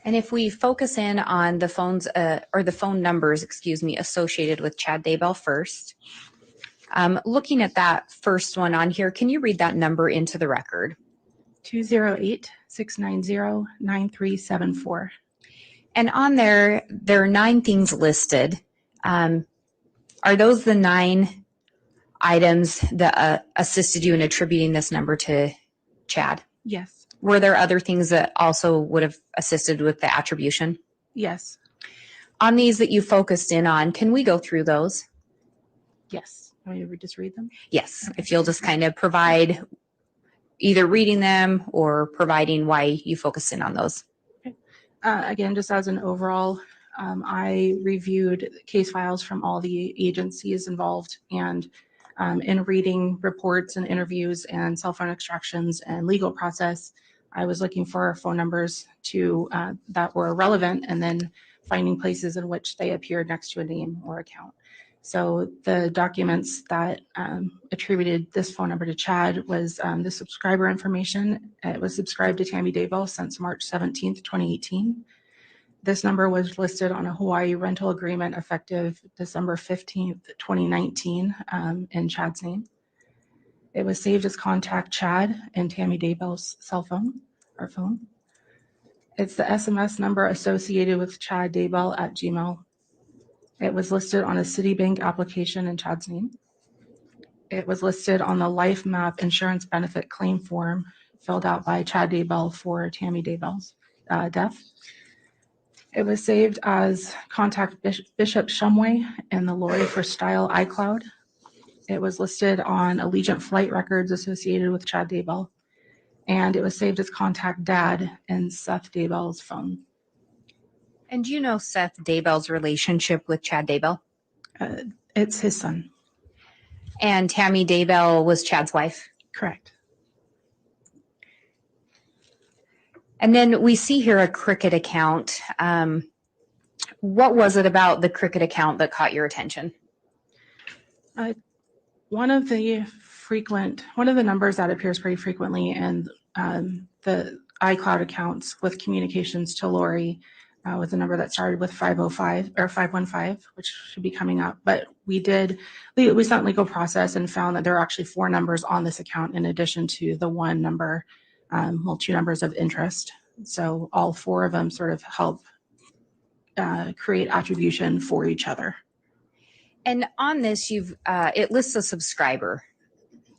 And if we focus in on the phones, or the phone numbers, associated with Chad Daybell first, looking at that first one on here, can you read that number into the record?
208-690-9374.
And on there are 9 things listed. Are those the 9 items that assisted you in attributing this number to Chad?
Yes.
Were there other things that also would have assisted with the attribution?
Yes.
On these that you focused in on, can we go through those?
Yes. Want me to just read them?
Yes, if you'll just kind of provide either reading them or providing why you focus in on those.
Again, just as an overall, I reviewed case files from all the agencies involved, and in reading reports and interviews and cell phone extractions and legal process, I was looking for phone numbers to that were relevant, and then finding places in which they appeared next to a name or account. So the documents that attributed this phone number to Chad was the subscriber information. It was subscribed to Tammy Daybell since March 17th, 2018. This number was listed on a Hawaii rental agreement effective December 15th, 2019, in Chad's name. It was saved as contact Chad in Tammy Daybell's cell phone or phone. It's the SMS number associated with Chad Daybell at Gmail. It was listed on a Citibank application in Chad's name. It was listed on the Life Map insurance benefit claim form filled out by Chad Daybell for Tammy Daybell's death. It was saved as contact Bishop Shumway in the Lori for Style iCloud. It was listed on Allegiant flight records associated with Chad Daybell. And it was saved as contact Dad in Seth Daybell's phone.
And do you know Seth Daybell's relationship with Chad Daybell?
It's his son.
And Tammy Daybell was Chad's wife?
Correct.
And then we see here a Cricket account. What was it about the Cricket account that caught your attention?
One of the numbers that appears pretty frequently in the iCloud accounts with communications to Lori was a number that started with 505 or 515, which should be coming up. But we sent legal process and found that there are actually 4 numbers on this account in addition to the 1 number, 2 numbers of interest. So all 4 of them sort of help create attribution for each other.
And on this, it lists a subscriber,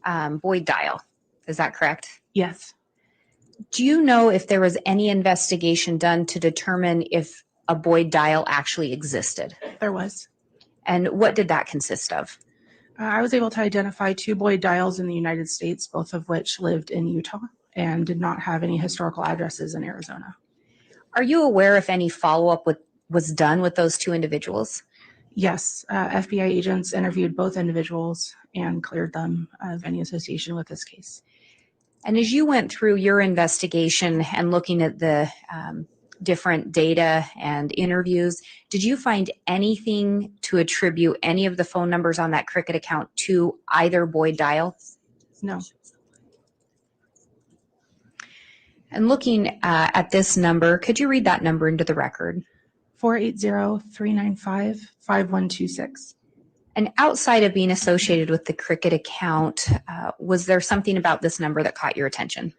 Boyd Dial. Is that correct?
Yes.
Do you know if there was any investigation done to determine if a Boyd Dial actually existed?
There was.
And what did that consist of?
I was able to identify 2 Boyd Dials in the United States, both of which lived in Utah and did not have any historical addresses in Arizona.
Are you aware if any follow-up was done with those 2 individuals?
Yes, FBI agents interviewed both individuals and cleared them of any association with this case.
And as you went through your investigation and looking at the different data and interviews. Did you find anything to attribute any of the phone numbers on that Cricket account to either Boyd dial?
No.
And looking at this number, could you read that number into the record?
480-395-5126.
And outside of being associated with the Cricket account, was there something about this number that caught your attention?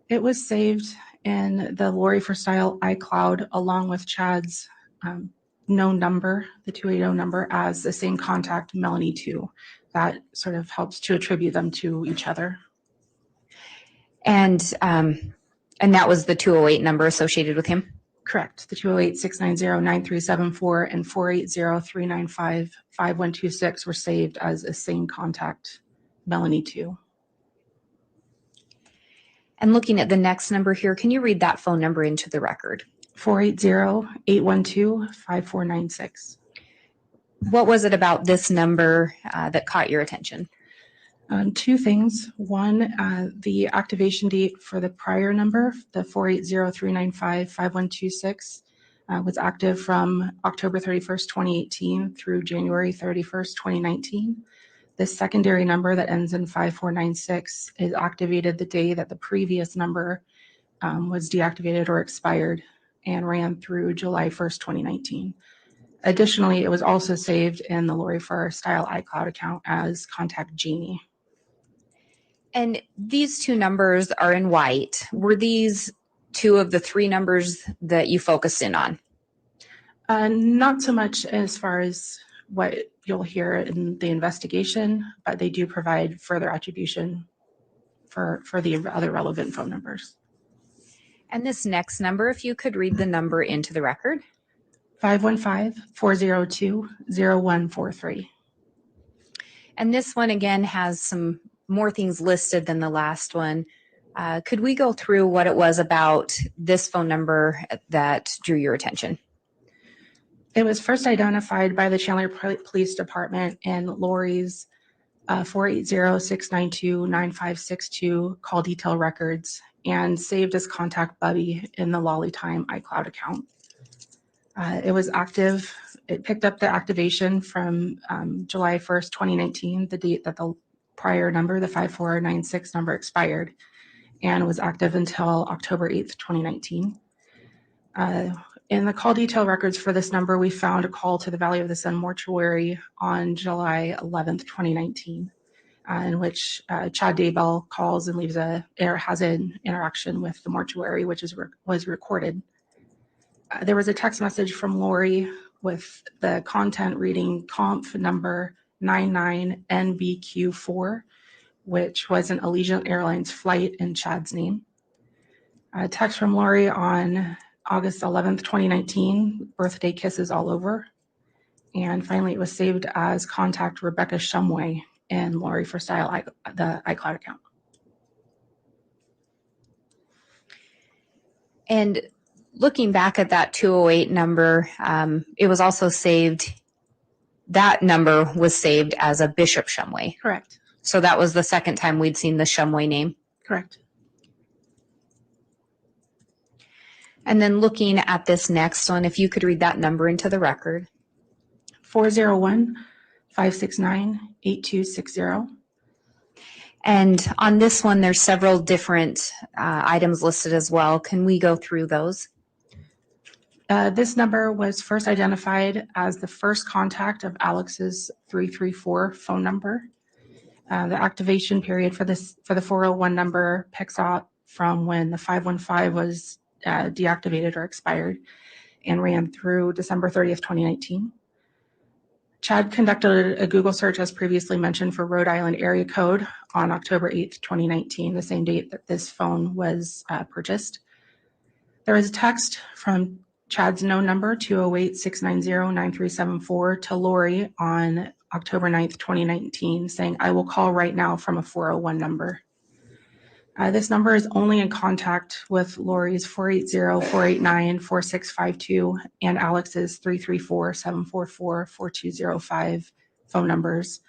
It was saved in the Lori for Style iCloud along with Chad's known number, the 280 number, as the same contact, Melanie 2. That sort of helps to attribute them to each other.
And that was the 208 number associated with him?
Correct. The 208-690-9374 and 480-395-5126 were saved as a same contact, Melanie 2.
And looking at the next number here, can you read that phone number into the record?
480-812-5496.
What was it about this number that caught your attention?
Two things. One, the activation date for the prior number, the 480-395-5126, was active from October 31st, 2018 through January 31st, 2019. The secondary number that ends in 5496 is activated the day that the previous number was deactivated or expired and ran through July 1st, 2019. Additionally, it was also saved in the Lori for Style iCloud account as contact Jeannie.
And these two numbers are in white. Were these two of the three numbers that you focused in on?
Not so much as far as what you'll hear in the investigation, but they do provide further attribution for the other relevant phone numbers.
And this next number, if you could read the number into the record.
515-402-0143.
And this one again has some more things listed than the last one. Could we go through what it was about this phone number that drew your attention?
It was first identified by the Chandler Police Department in Lori's 480-692-9562 call detail records and saved as contact Bubby in the Lolly Time iCloud account. It was active. It picked up the activation from July 1st, 2019, the date that the prior number, the 5496 number, expired, and was active until October 8th, 2019. In the call detail records for this number, we found a call to the Valley of the Sun mortuary on July 11th, 2019, in which Chad Daybell calls and has an interaction with the mortuary, which was recorded. There was a text message from Lori with the content reading conf number 99NBQ4, which was an Allegiant Airlines flight in Chad's name. A text from Lori on August 11th, 2019, birthday kisses all over. And finally, it was saved as contact Rebecca Shumway in Lori for Style, the iCloud account.
And looking back at that 208 number, it was also saved, that number was saved as a Bishop Shumway.
Correct.
So that was the second time we'd seen the Shumway name.
Correct.
And then looking at this next one, if you could read that number into the record.
401-569-8260.
And on this one, there's several different items listed as well. Can we go through those?
This number was first identified as the first contact of Alex's 334 phone number. The activation period for the 401 number picks up from when the 515 was deactivated or expired and ran through December 30th, 2019. Chad conducted a Google search, as previously mentioned, for Rhode Island area code on October 8th, 2019, the same date that this phone was purchased. There was a text from Chad's known number, 208-690-9374, to Lori on October 9th, 2019, saying, "I will call right now," from a 401 number. This number is only in contact with Lori's 480-489-4652 and Alex's 334-744-4205 phone numbers.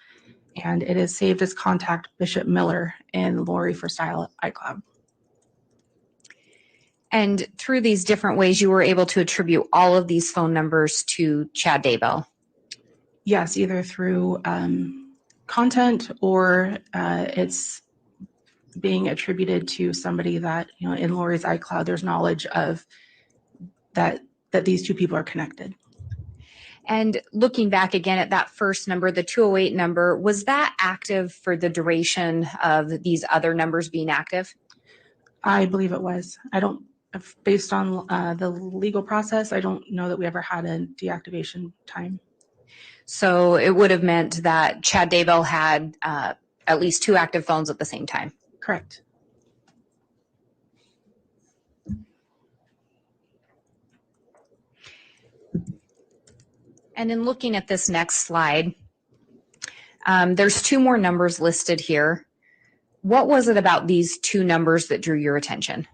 And it is saved as contact Bishop Miller in Lori for Style iCloud.
And through these different ways, you were able to attribute all of these phone numbers to Chad Daybell.
Yes, either through content or it's being attributed to somebody that, you know, in Lori's iCloud, there's knowledge of that these two people are connected.
And looking back again at that first number, the 208 number, was that active for the duration of these other numbers being active?
I believe it was. I don't, based on the legal process, I don't know that we ever had a deactivation time.
So it would have meant that Chad Daybell had at least 2 active phones at the same time.
Correct.
And in looking at this next slide, there's 2 more numbers listed here. What was it about these 2 numbers that drew your attention?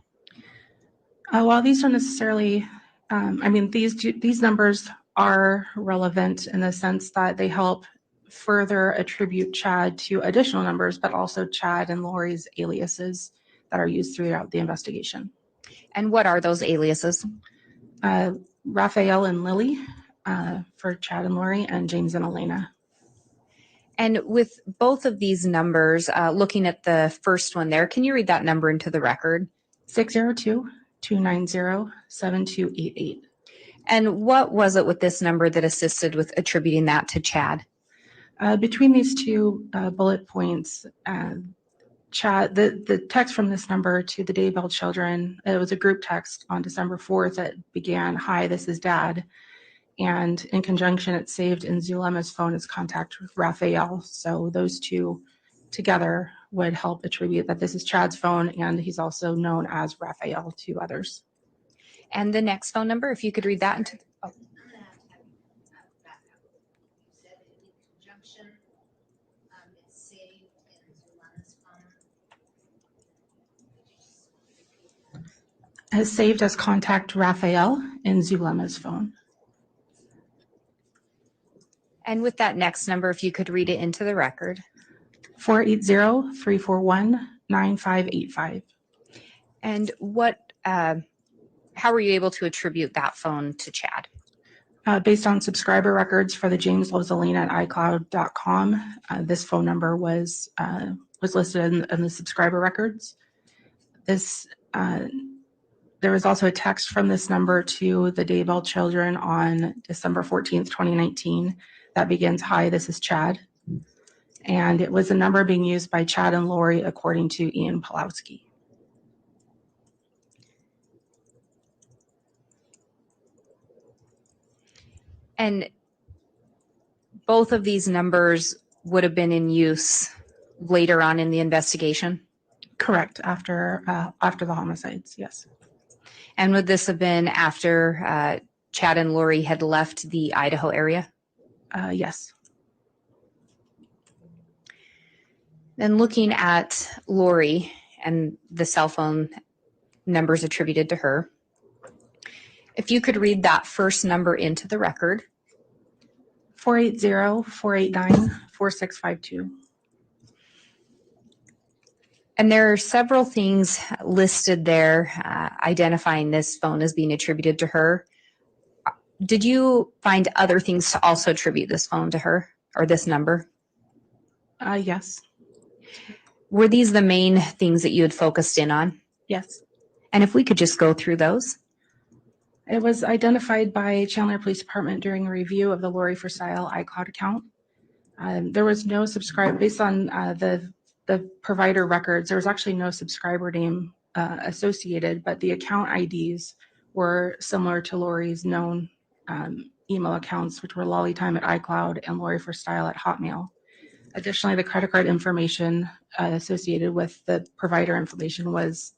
While these don't necessarily, I mean, these numbers are relevant in the sense that they help further attribute Chad to additional numbers, but also Chad and Lori's aliases that are used throughout the investigation.
And what are those aliases?
Raphael and Lily for Chad and Lori, and James and Elena.
And with both of these numbers, looking at the first one there, can you read that number into the record?
602-290-7288.
And what was it with this number that assisted with attributing that to Chad?
Between these 2 bullet points, Chad, the text from this number to the Daybell children, it was a group text on December 4th that began, "Hi, this is Dad." And in conjunction, it's saved in Zulema's phone as contact with Raphael. So those 2 together would help attribute that this is Chad's phone, and he's also known as Raphael to others.
And the next phone number, if you could read that into. Oh.
Has saved as contact Raphael in Zulema's phone.
And with that next number, if you could read it into the record.
480-341-9585.
And what, how were you able to attribute that phone to Chad?
Based on subscriber records for the James Lozelina at iCloud.com, this phone number was listed in the subscriber records. There was also a text from this number to the Daybell children on December 14th, 2019 that begins, "Hi, this is Chad." And it was a number being used by Chad and Lori according to Ian Pulowski.
And both of these numbers would have been in use later on in the investigation?
Correct, after the homicides, yes.
And would this have been after Chad and Lori had left the Idaho area?
Yes.
Then looking at Lori and the cell phone numbers attributed to her, if you could read that first number into the record.
480-489-4652.
And there are several things listed there identifying this phone as being attributed to her. Did you find other things to also attribute this phone to her or this number?
Yes.
Were these the main things that you had focused in on?
Yes.
And if we could just go through those.
It was identified by Chandler Police Department during a review of the Lori for Style iCloud account. There was no subscribe based on the provider records. There was actually no subscriber name associated, but the account IDs were similar to Lori's known email accounts, which were lollytime at iCloud and Lori for Style at Hotmail. Additionally, the credit card information associated with the provider information was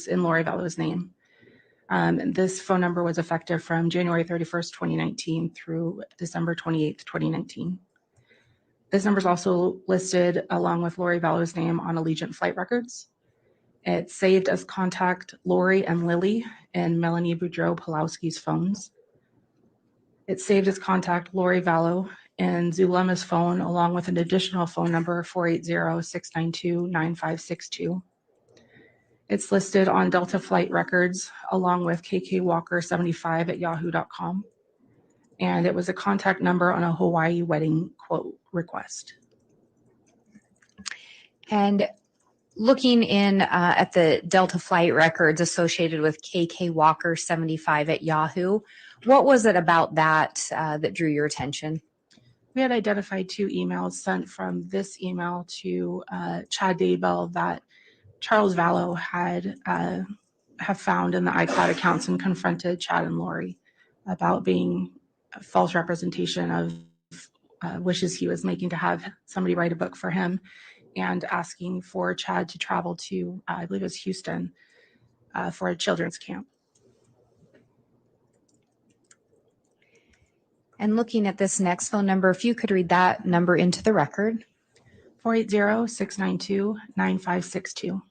in Lori Vallow's name. And this phone number was effective from January 31st, 2019 through December 28th, 2019. This number is also listed along with Lori Vallow's name on Allegiant flight records. It's saved as contact Lori and Lily in Melanie Boudreau Pulowski's phones. It's saved as contact Lori Vallow in Zulema's phone, along with an additional phone number, 480-692-9562. It's listed on Delta Flight Records along with KKWalker75 at yahoo.com. And it was a contact number on a Hawaii wedding quote request.
And looking in at the Delta Flight Records associated with KKWalker75 at Yahoo, what was it about that that drew your attention?
We had identified 2 emails sent from this email to Chad Daybell that Charles Vallow had have found in the iCloud accounts and confronted Chad and Lori about being a false representation of wishes he was making to have somebody write a book for him, and asking for Chad to travel to, I believe it was Houston, for a children's camp.
And looking at this next phone number, if you could read that number into the record.
480-692-9562.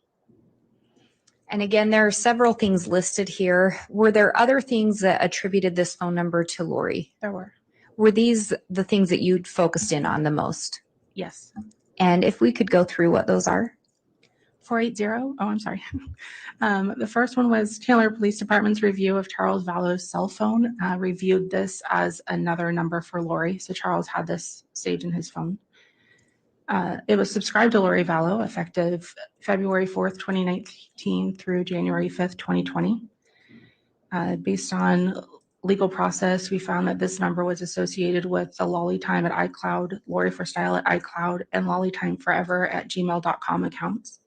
And again, there are several things listed here. Were there other things that attributed this phone number to Lori?
There were.
Were these the things that you'd focused in on the most?
Yes.
And if we could go through what those are.
480, oh, I'm sorry. The first one was Chandler Police Department's review of Charles Vallow's cell phone, reviewed this as another number for Lori. So Charles had this saved in his phone. It was subscribed to Lori Vallow effective February 4th, 2019 through January 5th, 2020. Based on legal process, we found that this number was associated with the LollyTime at iCloud, Lori for Style at iCloud, and LollyTimeForever at gmail.com accounts.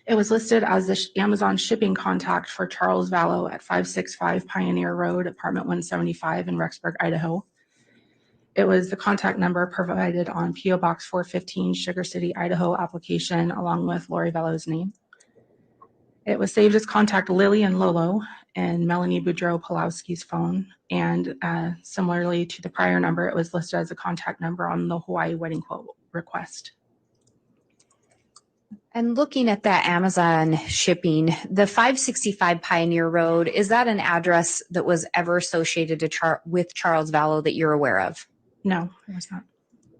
It was listed as the Amazon shipping contact for Charles Vallow at 565 Pioneer Road, apartment 175 in Rexburg, Idaho. It was the contact number provided on P.O. Box 415, Sugar City, Idaho application, along with Lori Vallow's name. It was saved as contact Lily and Lolo and Melanie Boudreau-Pulowski's phone. And similarly to the prior number, it was listed as a contact number on the Hawaii wedding quote request.
And looking at that Amazon shipping, the 565 Pioneer Road, is that an address that was ever associated to with Charles Vallow that you're aware of?
No, it was not.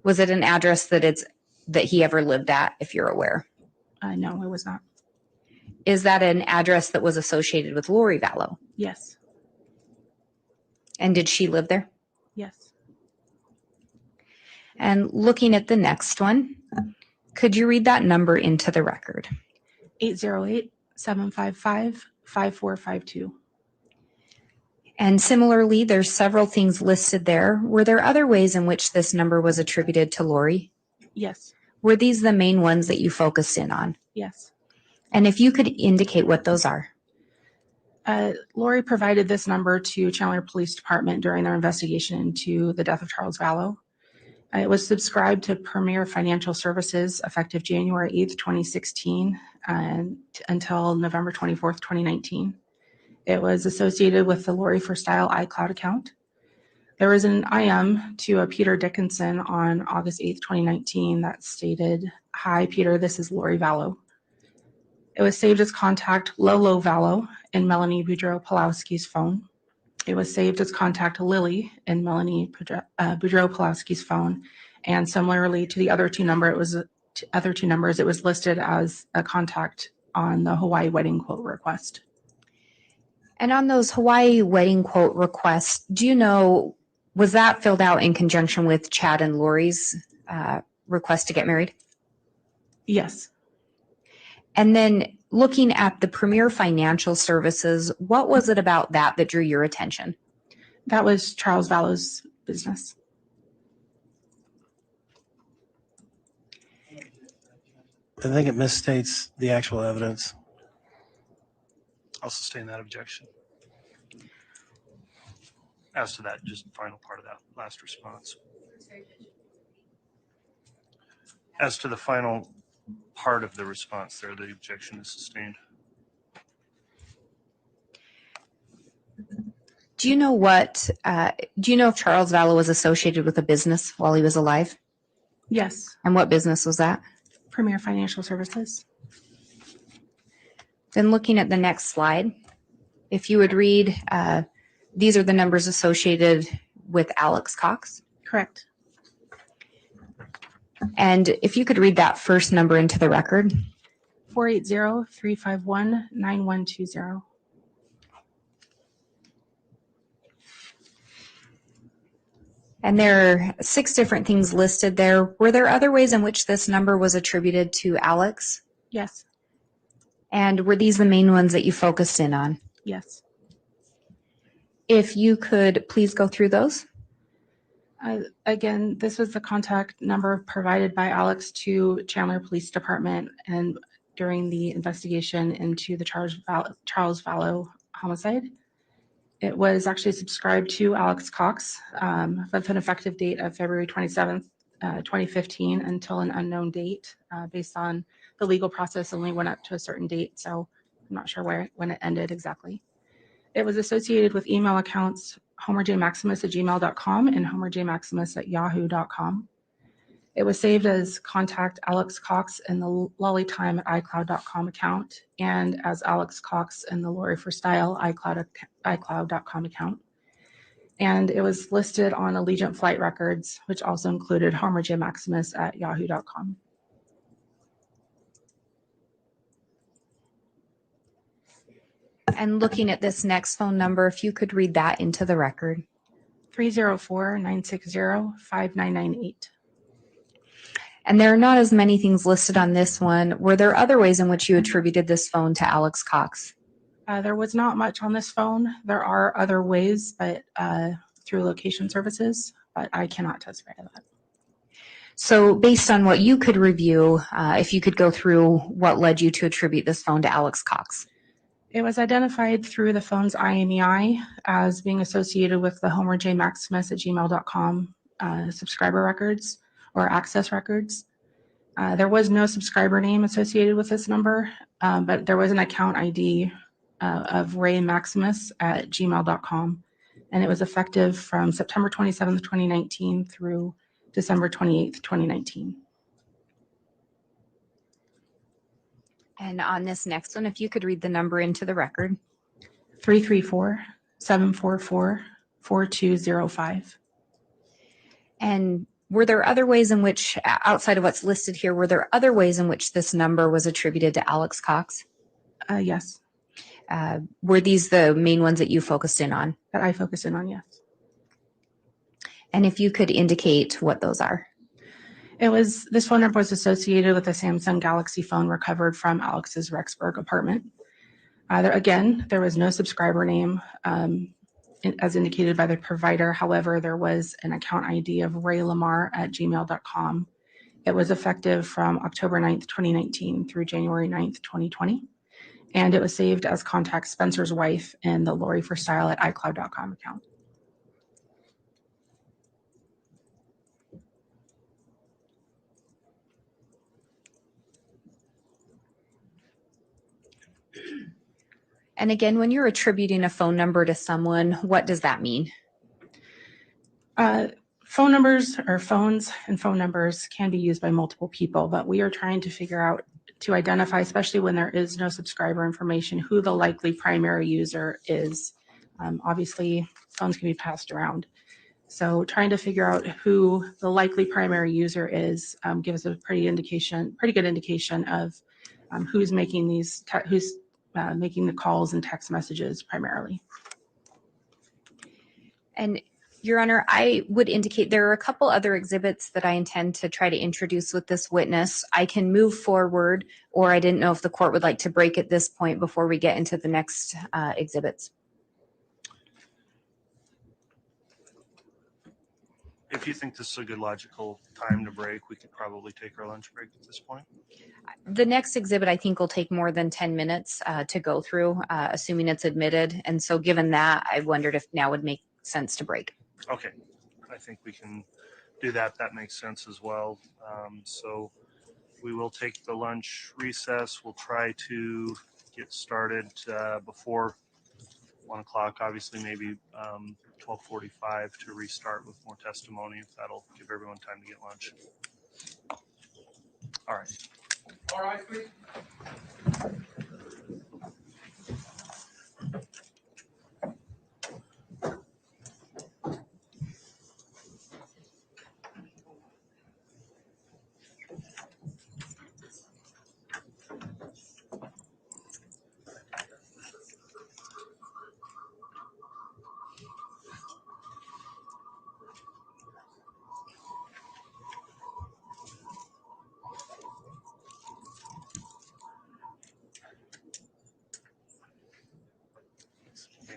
Was it an address that he ever lived at, if you're aware?
No, it was not.
Is that an address that was associated with Lori Vallow?
Yes.
And did she live there?
Yes.
And looking at the next one, could you read that number into the record?
808-755-5452.
And similarly, there's several things listed there. Were there other ways in which this number was attributed to Lori?
Yes.
Were these the main ones that you focused in on?
Yes.
And if you could indicate what those are.
Lori provided this number to Chandler Police Department during their investigation into the death of Charles Vallow. It was subscribed to Premier Financial Services effective January 8th, 2016 until November 24th, 2019. It was associated with the Lori for Style iCloud account. There was an IM to a Peter Dickinson on August 8th, 2019 that stated, "Hi, Peter, this is Lori Vallow." It was saved as contact Lolo Vallow in Melanie Boudreau-Pulowski's phone. It was saved as contact Lily in Melanie Boudreau-Pulowski's phone. And similarly to the other two numbers, it was listed as a contact on the Hawaii wedding quote request.
And on those Hawaii wedding quote requests, do you know, was that filled out in conjunction with Chad and Lori's request to get married?
Yes.
And then looking at the Premier Financial Services, what was it about that drew your attention?
That was Charles Vallow's business.
I think it misstates the actual evidence.
I'll sustain that objection. As to that, just final part of that last response. As to the final part of the response there, the objection is sustained.
Do you know if Charles Vallow was associated with a business while he was alive?
Yes.
And what business was that?
Premier Financial Services.
Then looking at the next slide, if you would read, these are the numbers associated with Alex Cox.
Correct.
And if you could read that first number into the record.
480-351-9120.
And there are 6 different things listed there. Were there other ways in which this number was attributed to Alex?
Yes,
And were these the main ones that you focused in on?
yes.
If you could please go through those.
Again, this was the contact number provided by Alex to Chandler Police Department and during the investigation into the Charles Vallow homicide. It was actually subscribed to Alex Cox with an effective date of February 27th, 2015 until an unknown date based on the legal process only went up to a certain date. So I'm not sure when it ended exactly. It was associated with email accounts homerjmaximus@gmail.com and homerjmaximus@yahoo.com. It was saved as contact Alex Cox in the lollytime at iCloud.com account and as Alex Cox in the Lori for Style iCloud.com account. And it was listed on Allegiant Flight Records, which also included homerjmaximus@yahoo.com.
And looking at this next phone number, if you could read that into the record.
304-960-5998.
And there are not as many things listed on this one. Were there other ways in which you attributed this phone to Alex Cox?
There was not much on this phone. There are other ways, but through location services, but I cannot testify to that.
So based on what you could review, if you could go through what led you to attribute this phone to Alex Cox.
It was identified through the phone's IMEI as being associated with the homerjmaximus@gmail.com subscriber records or access records. There was no subscriber name associated with this number, but there was an account ID of raymaximus@gmail.com, and it was effective from September 27th, 2019 through December 28th, 2019.
And on this next one, if you could read the number into the record.
334-744-4205.
And were there other ways in which, outside of what's listed here, were there other ways in which this number was attributed to Alex Cox?
Yes,
Were these the main ones that you focused in on?
that I focus in on, yes.
And if you could indicate what those are.
This phone number was associated with a Samsung Galaxy phone recovered from Alex's Rexburg apartment. There was no subscriber name as indicated by the provider. However, there was an account ID of raylamar@gmail.com. It was effective from October 9th, 2019 through January 9th, 2020. And it was saved as contact Spencer's wife in the Lori for Style at iCloud.com account.
And again, when you're attributing a phone number to someone, what does that mean?
Phone numbers or phones and phone numbers can be used by multiple people, but we are trying to figure out to identify, especially when there is no subscriber information, who the likely primary user is. Obviously, phones can be passed around. So trying to figure out who the likely primary user is gives a pretty good indication of who's making making the calls and text messages primarily.
And Your Honor, I would indicate there are a couple other exhibits that I intend to try to introduce with this witness. I can move forward, or I didn't know if the court would like to break at this point before we get into the next exhibits.
If you think this is a good logical time to break, we could probably take our lunch break at this point.
The next exhibit, I think, will take more than 10 minutes to go through, assuming it's admitted. And so given that, I wondered if now would make sense to break.
Okay, I think we can do that. That makes sense as well. So we will take the lunch recess. We'll try to get started before 1 o'clock, obviously maybe 12:45 to restart with more testimony, if that'll give everyone time to get lunch. All right.
All right, please.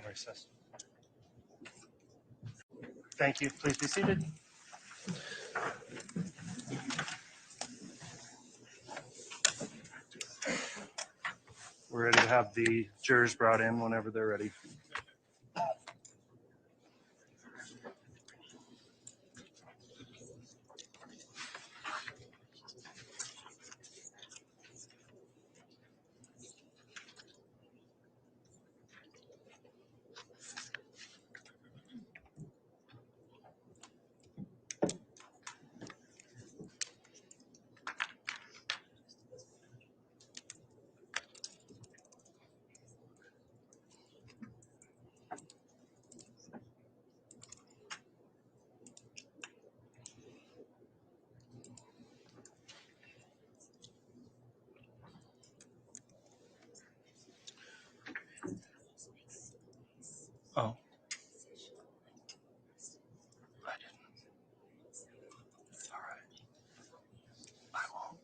Recess. Thank you. Please be seated. We're ready to have the jurors brought in whenever they're ready. Oh. I didn't. All right. I won't.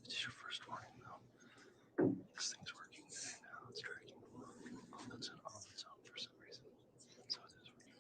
It's your first warning, though. This thing's working today now. It's tracking the log. Oh, that's on its own for some reason. So it is working.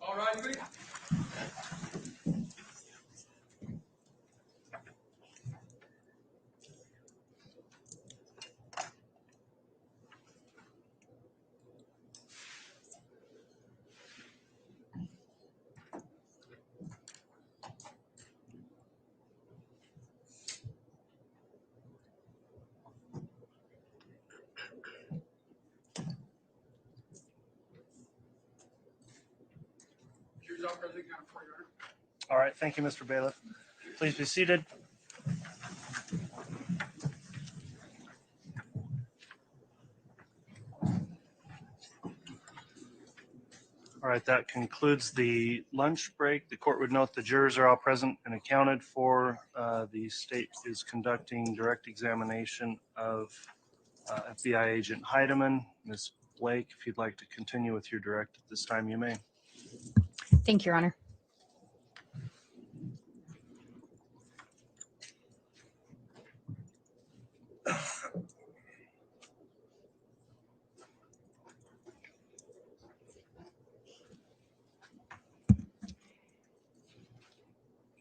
All right, please. Jurors all present, count for Your Honor.
All right. Thank you, Mr. Bailiff. Please be seated. All right, that concludes the lunch break. The court would note the jurors are all present and accounted for. The state is conducting direct examination of FBI agent Heideman. Ms. Blake, if you'd like to continue with your direct at this time, you may.
Thank you, Your Honor.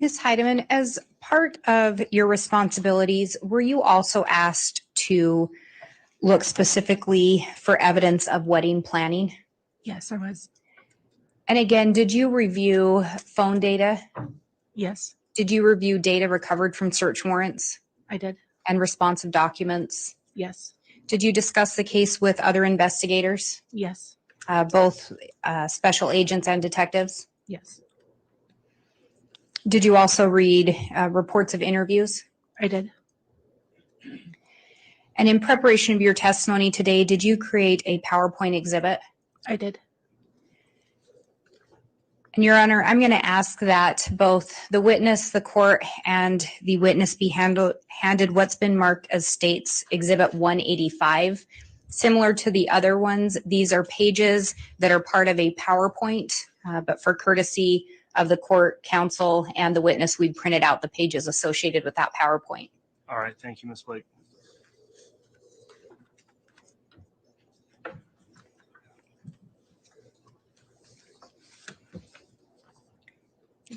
Ms. Heideman, as part of your responsibilities, were you also asked to look specifically for evidence of wedding planning?
Yes, I was.
And again, did you review phone data?
Yes,
Did you review data recovered from search warrants
I did.
and responsive documents?
Yes,
Did you discuss the case with other investigators,
yes,
both special agents and detectives?
yes,
Did you also read reports of interviews?
I did.
And in preparation of your testimony today, did you create a PowerPoint exhibit?
I did.
And Your Honor, I'm going to ask that both the witness, the court, and the witness be handed what's been marked as State's Exhibit 185. Similar to the other ones, these are pages that are part of a PowerPoint, but for courtesy of the court, counsel, and the witness, we printed out the pages associated with that PowerPoint.
All right. Thank you, Ms. Blake.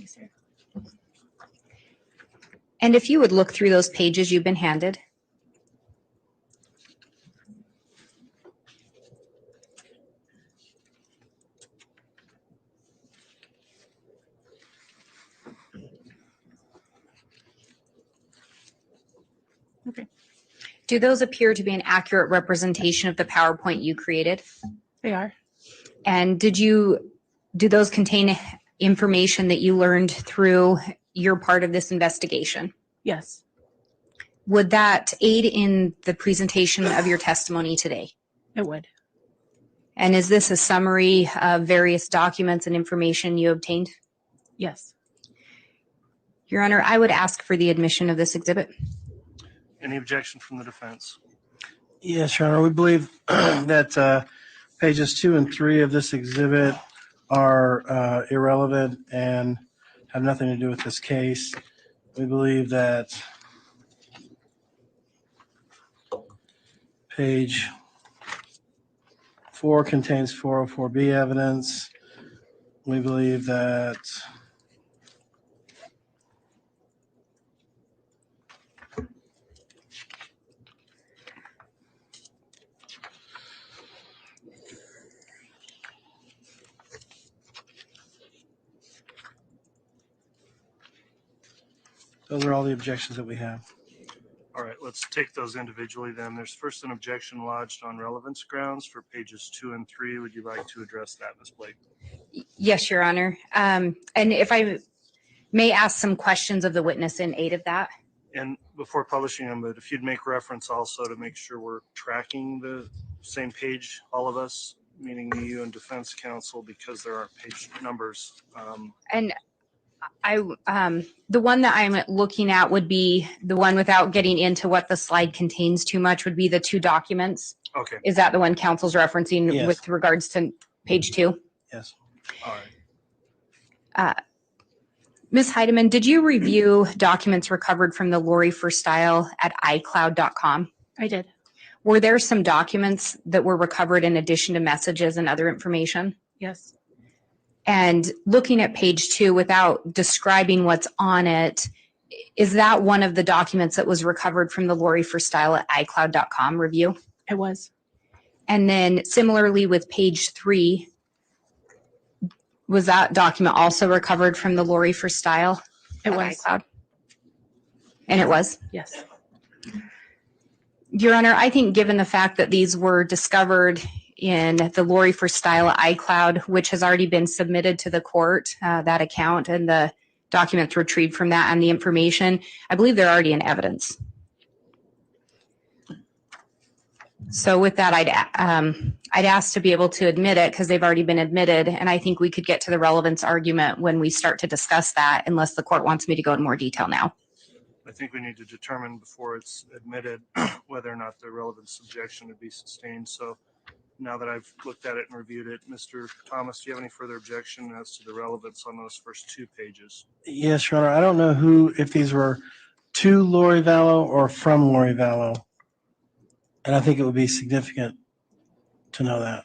these here.
And if you would look through those pages you've been handed.
Okay.
Do those appear to be an accurate representation of the PowerPoint you created?
They are.
And do those contain information that you learned through your part of this investigation?
Yes,
Would that aid in the presentation of your testimony today?
it would.
And is this a summary of various documents and information you obtained?
Yes.
Your Honor, I would ask for the admission of this exhibit.
Any objection from the defense?
Yes, Your Honor, we believe that pages 2 and 3 of this exhibit are irrelevant and have nothing to do with this case. We believe that page 4 contains 404B evidence. We believe that those are all the objections that we have.
All right, let's take those individually then. There's first an objection lodged on relevance grounds for pages 2 and 3. Would you like to address that, Ms. Blake?
Yes, Your Honor. And if I may ask some questions of the witness in aid of that.
And before publishing them, but if you'd make reference also to make sure we're tracking the same page, all of us, meaning you and defense counsel, because there aren't page numbers.
And the one that I'm looking at would be the one, without getting into what the slide contains too much, would be the 2 documents.
Okay,
Is that the one counsel's referencing
Yes.
with regards to page 2?
Yes.
all right.
Ms. Heideman, did you review documents recovered from the Lori for Style at iCloud.com?
I did.
Were there some documents that were recovered in addition to messages and other information?
Yes.
And looking at page 2, without describing what's on it, is that one of the documents that was recovered from the Lori for Style at iCloud.com review?
It was.
And then similarly with page 3, was that document also recovered from the Lori for Style?
It
at
was.
iCloud? And it was?
Yes.
Your Honor, I think given the fact that these were discovered in the Lori for Style iCloud, which has already been submitted to the court, that account and the documents retrieved from that and the information, I believe they're already in evidence. So with that, I'd ask to be able to admit it because they've already been admitted, and I think we could get to the relevance argument when we start to discuss that, unless the court wants me to go into more detail now.
I think we need to determine before it's admitted whether or not the relevance objection would be sustained. So now that I've looked at it and reviewed it, Mr. Thomas, do you have any further objection as to the relevance on those first 2 pages?
Yes, Your Honor. I don't know if these were to Lori Vallow or from Lori Vallow. And I think it would be significant to know that.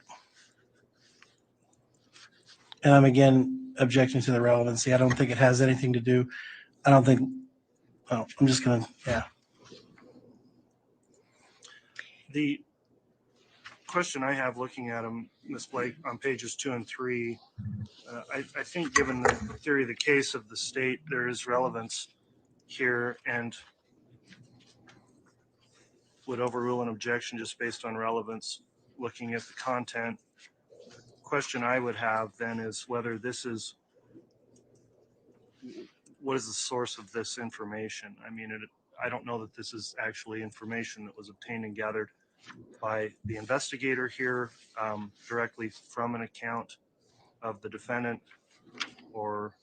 And I'm again objecting to the relevancy. I don't think it has anything to do. I'm just going to, yeah.
The question I have looking at them, Ms. Blake, on pages 2 and 3, I think given the theory of the case of the state, there is relevance here and would overrule an objection just based on relevance. Looking at the content, question I would have then is whether this is, what is the source of this information? I mean, I don't know that this is actually information that was obtained and gathered by the investigator here directly from an account of the defendant or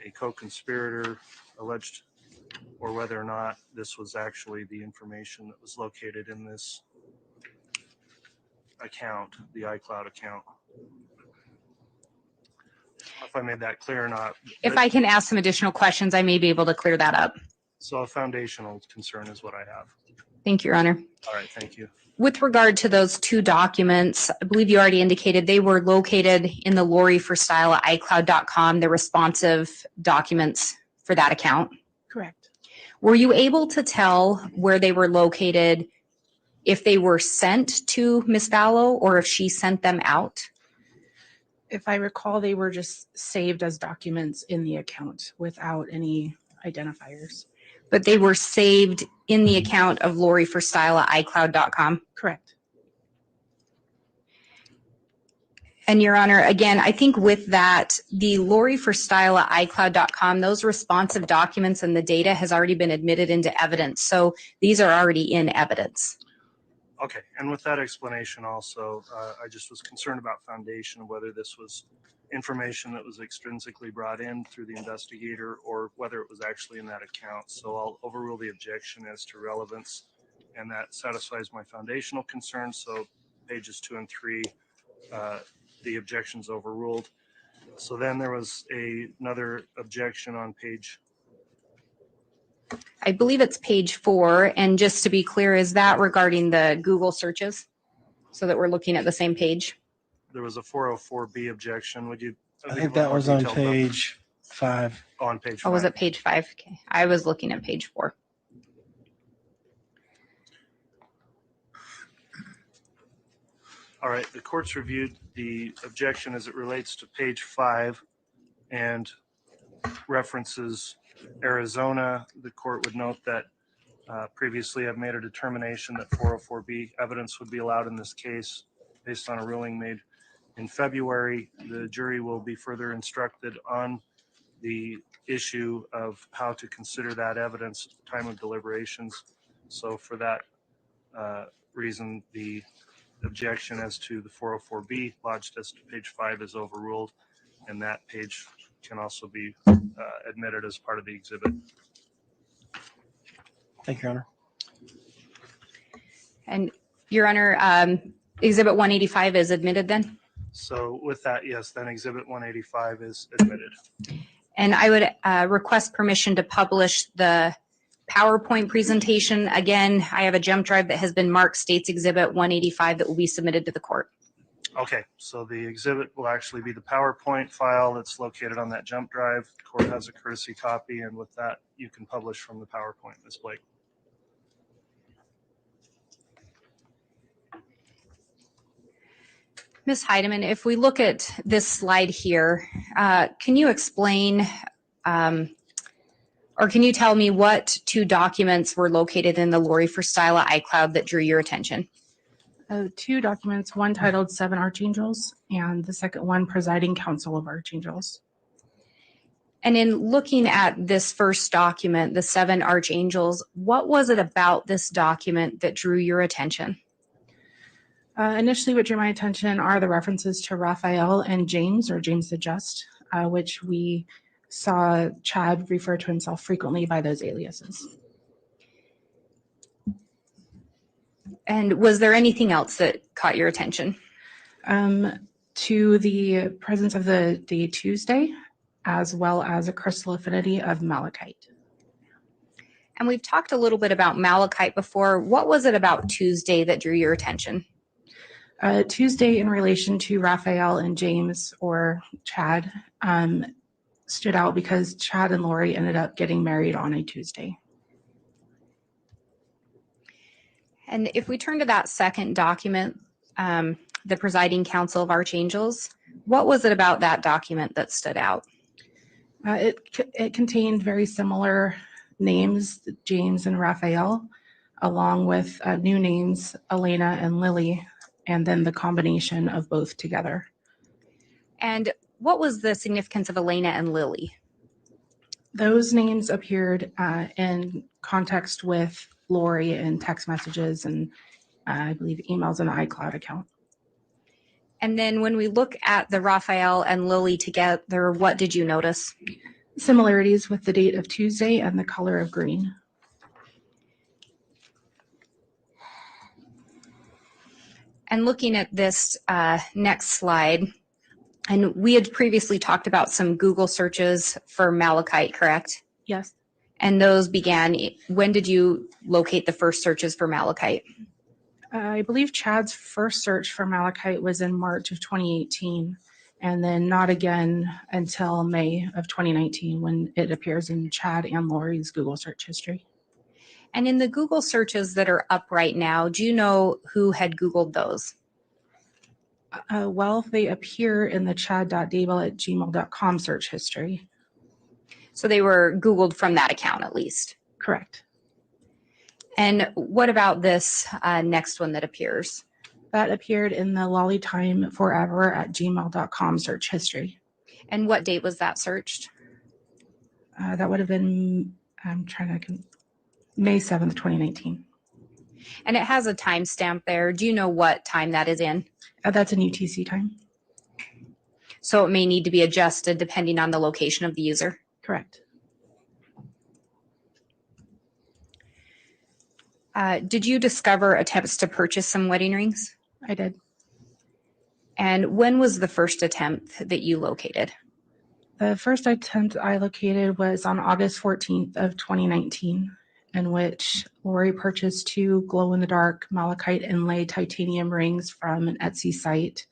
a co-conspirator alleged, or whether or not this was actually the information that was located in this account, the iCloud account. If I made that clear or not.
If I can ask some additional questions, I may be able to clear that up.
So a foundational concern is what I have.
Thank you, Your Honor.
All right, thank you.
With regard to those two documents, I believe you already indicated they were located in the Lori for Style at iCloud.com, the responsive documents for that account.
Correct.
Were you able to tell where they were located, if they were sent to Ms. Vallow or if she sent them out?
If I recall, they were just saved as documents in the account without any identifiers.
But they were saved in the account of Lori for Style at iCloud.com.
Correct.
And Your Honor, again, I think with that, the Lori for Style at iCloud.com, those responsive documents and the data has already been admitted into evidence. So these are already in evidence.
Okay, and with that explanation also, I just was concerned about foundation, whether this was information that was extrinsically brought in through the investigator or whether it was actually in that account. So I'll overrule the objection as to relevance, and that satisfies my foundational concerns. So pages 2 and 3, the objection's overruled. So then there was another objection on page.
I believe it's page 4. And just to be clear, is that regarding the Google searches? So that we're looking at the same page?
There was a 404B objection. Would you?
I think that was on page 5.
On page 5.
Oh, was it page 5? Okay. I was looking at page 4.
All right, the court's reviewed the objection as it relates to page 5 and references Arizona. The court would note that previously I've made a determination that 404B evidence would be allowed in this case based on a ruling made in February. The jury will be further instructed on the issue of how to consider that evidence at the time of deliberations. So for that reason, the objection as to the 404B lodged as to page 5 is overruled, and that page can also be admitted as part of the exhibit.
Thank you, Your Honor.
And Your Honor, Exhibit 185 is admitted then?
So with that, yes, then Exhibit 185 is admitted.
And I would request permission to publish the PowerPoint presentation. Again, I have a jump drive that has been marked States Exhibit 185 that will be submitted to the court.
Okay, so the exhibit will actually be the PowerPoint file that's located on that jump drive. The court has a courtesy copy, and with that, you can publish from the PowerPoint, Ms. Blake.
Ms. Heideman, if we look at this slide here, can you explain or can you tell me what two documents were located in the Lori for Style at iCloud that drew your attention?
Two documents, one titled 7 Archangels and the second one Presiding Council of Archangels.
And in looking at this first document, the 7 Archangels, what was it about this document that drew your attention?
Initially, what drew my attention are the references to Raphael and James, or James the Just, which we saw Chad refer to himself frequently by those aliases.
And was there anything else that caught your attention?
To the presence of the day Tuesday, as well as a crystal affinity of malachite.
And we've talked a little bit about malachite before. What was it about Tuesday that drew your attention?
Tuesday, in relation to Raphael and James, or Chad, stood out because Chad and Lori ended up getting married on a Tuesday.
And if we turn to that second document, the Presiding Council of Archangels, what was it about that document that stood out?
It contained very similar names, James and Raphael, along with new names, Elena and Lily, and then the combination of both together.
And what was the significance of Elena and Lily?
Those names appeared in context with Lori in text messages and I believe emails in the iCloud account.
And then when we look at the Raphael and Lily together, what did you notice?
Similarities with the date of Tuesday and the color of green.
And looking at this next slide, and we had previously talked about some Google searches for malachite, correct?
Yes.
And those began, when did you locate the first searches for Malachite?
I believe Chad's first search for Malachite was in March of 2018, and then not again until May of 2019 when it appears in Chad and Lori's Google search history.
And in the Google searches that are up right now, do you know who had Googled those?
Well, they appear in the chad.daybell@gmail.com search history.
So they were Googled from that account at least.
Correct.
And what about this next one that appears?
That appeared in the lollytimeforever@gmail.com search history.
And what date was that searched?
That would have been, May 7th, 2019.
And it has a timestamp there. Do you know what time that is in?
That's an UTC time.
So it may need to be adjusted depending on the location of the user.
Correct.
Did you discover attempts to purchase some wedding rings?
I did.
And when was the first attempt that you located?
The first attempt I located was on August 14th of 2019, in which Lori purchased 2 glow-in-the-dark malachite inlay titanium rings from an Etsy site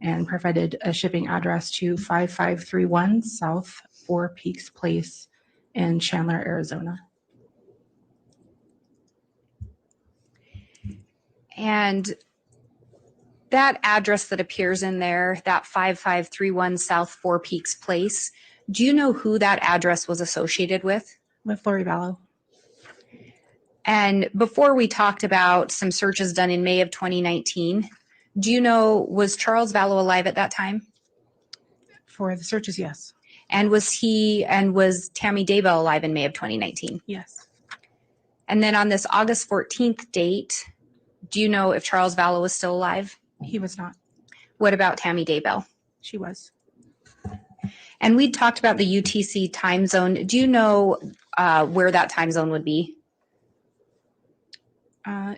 and provided a shipping address to 5531 South 4 Peaks Place in Chandler, Arizona.
And that address that appears in there, that 5531 South 4 Peaks Place, do you know who that address was associated with?
With Lori Vallow.
And before we talked about some searches done in May of 2019, do you know, was Charles Vallow alive at that time?
For the searches, yes.
And was Tammy Daybell alive in May of 2019?
Yes.
And then on this August 14th date, do you know if Charles Vallow was still alive?
He was not.
What about Tammy Daybell?
She was.
And we talked about the UTC time zone. Do you know where that time zone would be?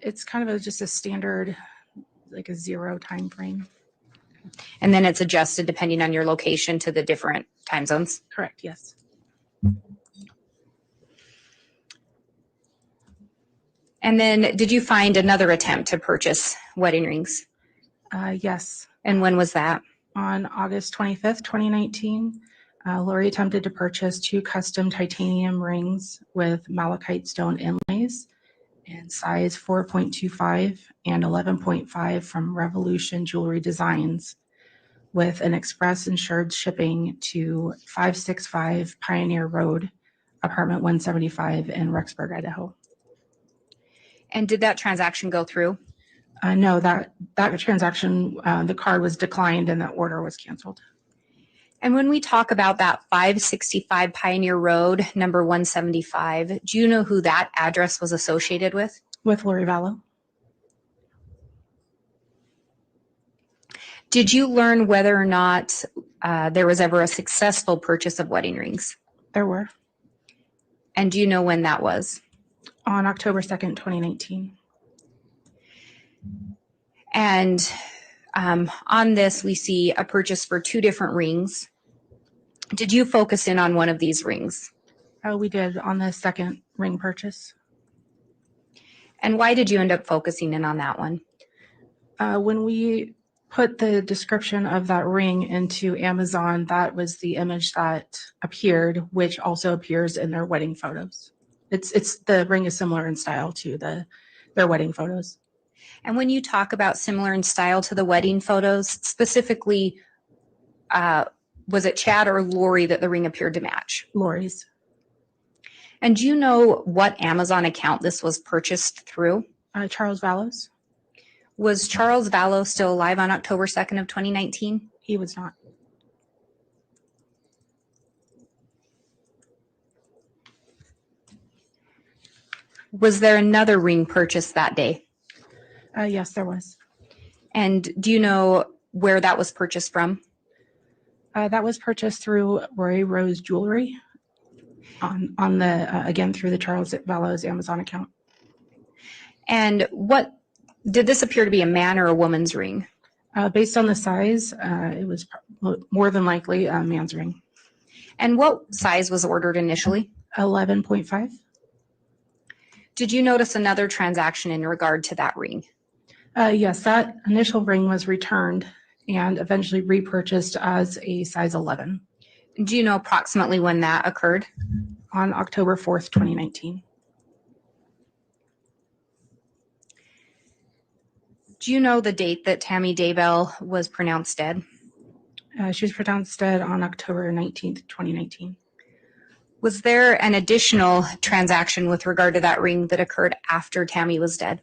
It's kind of just a standard, like a 0 time frame.
And then it's adjusted depending on your location to the different time zones?
Correct, yes.
And then did you find another attempt to purchase wedding rings?
Yes.
And when was that?
On August 25th, 2019, Lori attempted to purchase 2 custom titanium rings with malachite stone inlays in size 4.25 and 11.5 from Revolution Jewelry Designs with an express insured shipping to 565 Pioneer Road, apartment 175 in Rexburg, Idaho.
And did that transaction go through?
No, that transaction, the card was declined and the order was canceled.
And when we talk about that 565 Pioneer Road, number 175, do you know who that address was associated with?
With Lori Vallow.
Did you learn whether or not there was ever a successful purchase of wedding rings?
There were.
And do you know when that was?
On October 2nd, 2019.
And on this, we see a purchase for 2 different rings. Did you focus in on one of these rings?
We did on the second ring purchase.
And why did you end up focusing in on that one?
When we put the description of that ring into Amazon, that was the image that appeared, which also appears in their wedding photos. The ring is similar in style to their wedding photos.
And when you talk about similar in style to the wedding photos, specifically, was it Chad or Lori that the ring appeared to match?
Lori's.
And do you know what Amazon account this was purchased through?
Charles Vallow's.
Was Charles Vallow still alive on October 2nd of 2019?
He was not.
Was there another ring purchased that day?
Yes, there was.
And do you know where that was purchased from?
That was purchased through Roy Rose Jewelry on the again through the Charles Vallow's Amazon account.
And what did this appear to be, a man or a woman's ring?
Based on the size, it was more than likely a man's ring.
And what size was ordered initially?
11.5.
Did you notice another transaction in regard to that ring?
Yes, that initial ring was returned and eventually repurchased as a size 11
Do you know approximately when that occurred?
on October 4th, 2019.
Do you know the date that Tammy Daybell was pronounced dead?
She was pronounced dead on October 19th, 2019.
Was there an additional transaction with regard to that ring that occurred after Tammy was dead?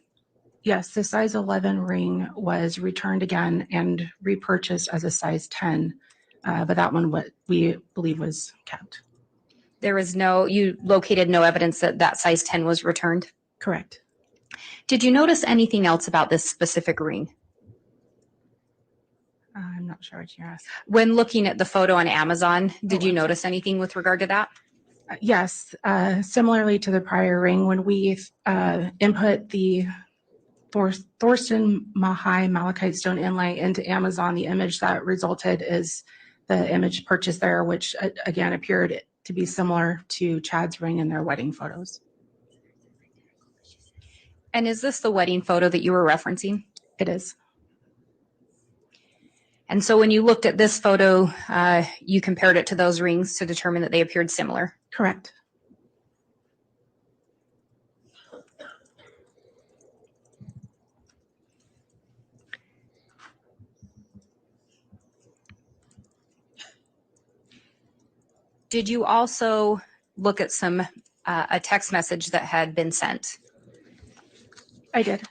Yes, the size 11 ring was returned again and repurchased as a size 10, but that one what we believe was kept.
You located no evidence that that size 10 was returned?
Correct.
Did you notice anything else about this specific ring?
I'm not sure what you asked.
When looking at the photo on Amazon, did you notice anything with regard to that?
Yes, similarly to the prior ring, when we input the Thorsten Mahai Malachite stone inlay into Amazon, the image that resulted is the image purchased there, which again appeared to be similar to Chad's ring in their wedding photos.
And is this the wedding photo that you were referencing?
It is.
And so when you looked at this photo, you compared it to those rings to determine that they appeared similar?
Correct.
Did you also look at a text message that had been sent?
I did.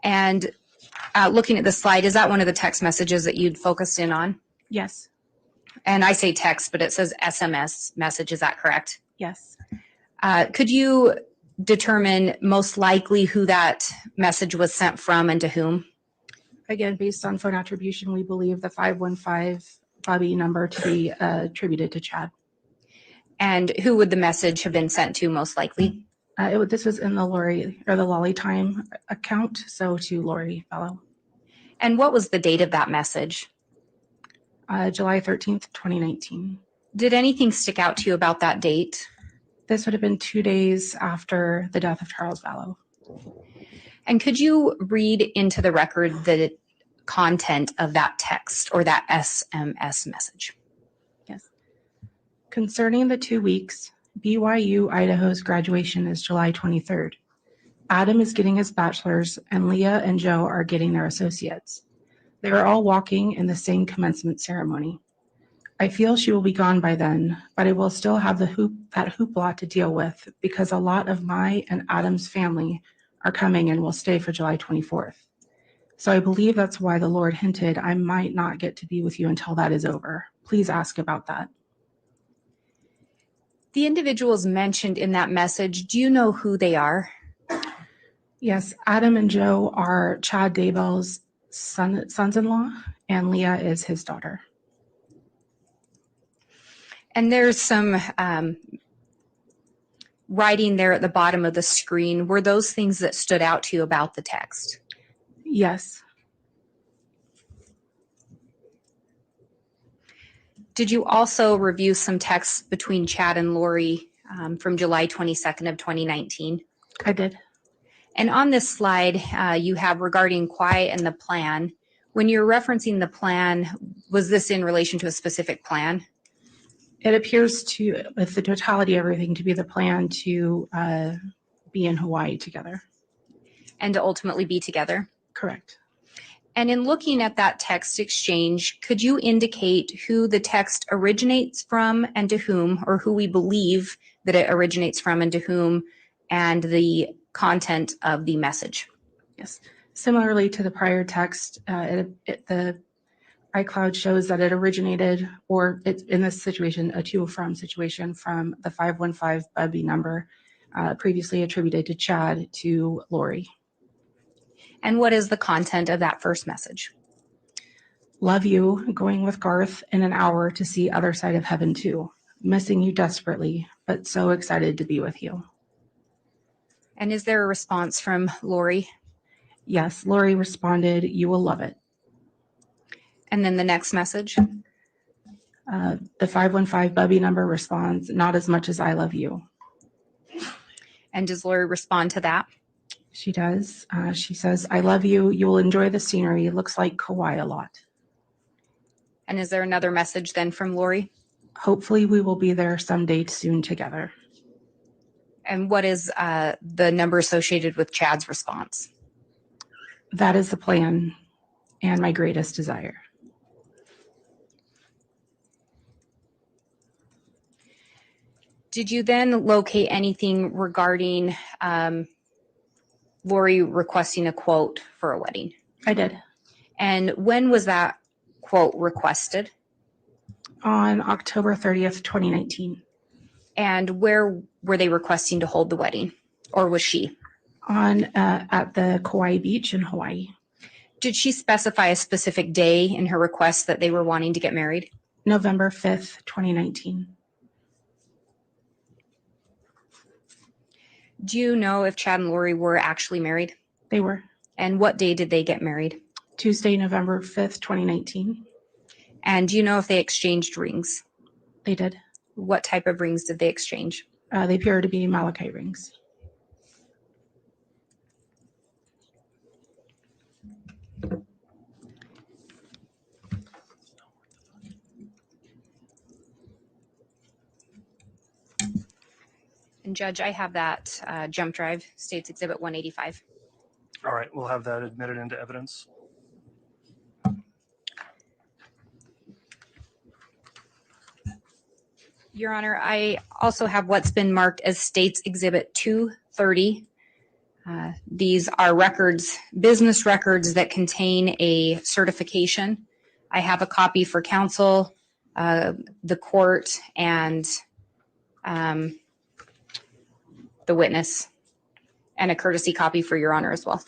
And looking at the slide, is that one of the text messages that you'd focused in on?
Yes.
And I say text, but it says SMS message. Is that correct?
Yes.
Could you determine most likely who that message was sent from and to whom?
Again, based on phone attribution, we believe the 515 Bobby number to be attributed to Chad.
And who would the message have been sent to most likely?
This was in the Lolly Time account, so to Lori Vallow.
And what was the date of that message?
July 13th, 2019.
Did anything stick out to you about that date?
This would have been 2 days after the death of Charles Vallow.
And could you read into the record the content of that text or that SMS message?
Yes. Concerning the 2 weeks, BYU Idaho's graduation is July 23rd. Adam is getting his bachelor's and Leah and Joe are getting their associates. They are all walking in the same commencement ceremony. I feel she will be gone by then, but I will still have that hoopla to deal with because a lot of my and Adam's family are coming and will stay for July 24th. So I believe that's why the Lord hinted I might not get to be with you until that is over. Please ask about that.
The individuals mentioned in that message, do you know who they are?
Yes, Adam and Joe are Chad Daybell's sons-in-law, and Leah is his daughter.
And there's some writing there at the bottom of the screen. Were those things that stood out to you about the text?
Yes.
Did you also review some texts between Chad and Lori from July 22nd of 2019?
I did.
And on this slide, you have regarding quiet and the plan. When you're referencing the plan, was this in relation to a specific plan?
It appears to, with the totality of everything, to be the plan to be in Hawaii together.
And to ultimately be together?
Correct.
And in looking at that text exchange, could you indicate who the text originates from and to whom, or who we believe that it originates from and to whom, and the content of the message?
Yes. Similarly to the prior text, the iCloud shows that it originated, or it's in this situation, a to from situation from the 515 Bubby number previously attributed to Chad to Lori.
And what is the content of that first message?
Love you, going with Garth in an hour to see Other Side of Heaven too. Missing you desperately, but so excited to be with you.
And is there a response from Lori?
Yes, Lori responded, you will love it.
And then the next message?
The 515 Bubby number responds, not as much as I love you.
And does Lori respond to that?
She does. She says, "I love you. You will enjoy the scenery. It looks like Kauai a lot.
And is there another message then from Lori?
Hopefully we will be there someday soon together."
And what is the number associated with Chad's response?
That is the plan and my greatest desire.
Did you then locate anything regarding Lori requesting a quote for a wedding?
I did.
And when was that quote requested?
On October 30th, 2019.
And where were they requesting to hold the wedding? Or was she?
At the Kauai Beach in Hawaii.
Did she specify a specific day in her request that they were wanting to get married?
November 5th, 2019.
Do you know if Chad and Lori were actually married?
They were.
And what day did they get married?
Tuesday, November 5th, 2019.
And do you know if they exchanged rings?
They did.
What type of rings did they exchange?
They appear to be Malachite rings.
And Judge, I have that jump drive, States Exhibit 185.
All right, we'll have that admitted into evidence.
Your Honor, I also have what's been marked as States Exhibit 230. These are records, business records that contain a certification. I have a copy for counsel, the court, and the witness, and a courtesy copy for Your Honor as well.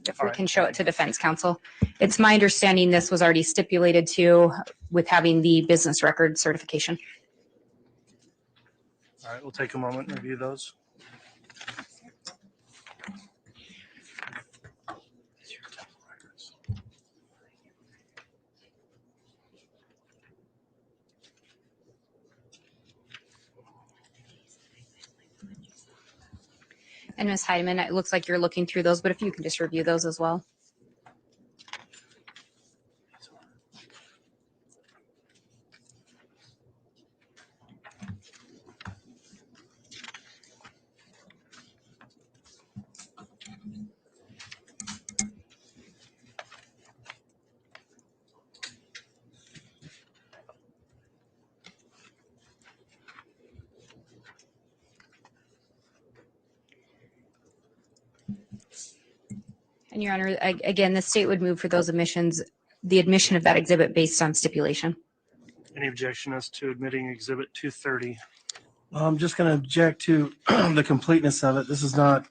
If we can show it to defense counsel. It's my understanding this was already stipulated to with having the business record certification.
All right, we'll take a moment and review those.
And Ms. Heideman, it looks like you're looking through those, but if you can just review those as well. And Your Honor, again, the state would move for those admissions, the admission of that exhibit based on stipulation.
Any objection as to admitting Exhibit 230?
I'm just going to object to the completeness of it. This is not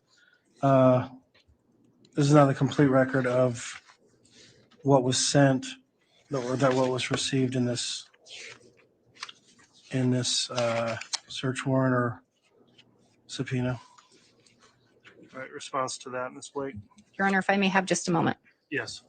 the complete record of what was sent or that what was received in this search warrant or subpoena.
All right, response to that, Ms. Blake?
Your Honor, if I may have just a moment.
Yes.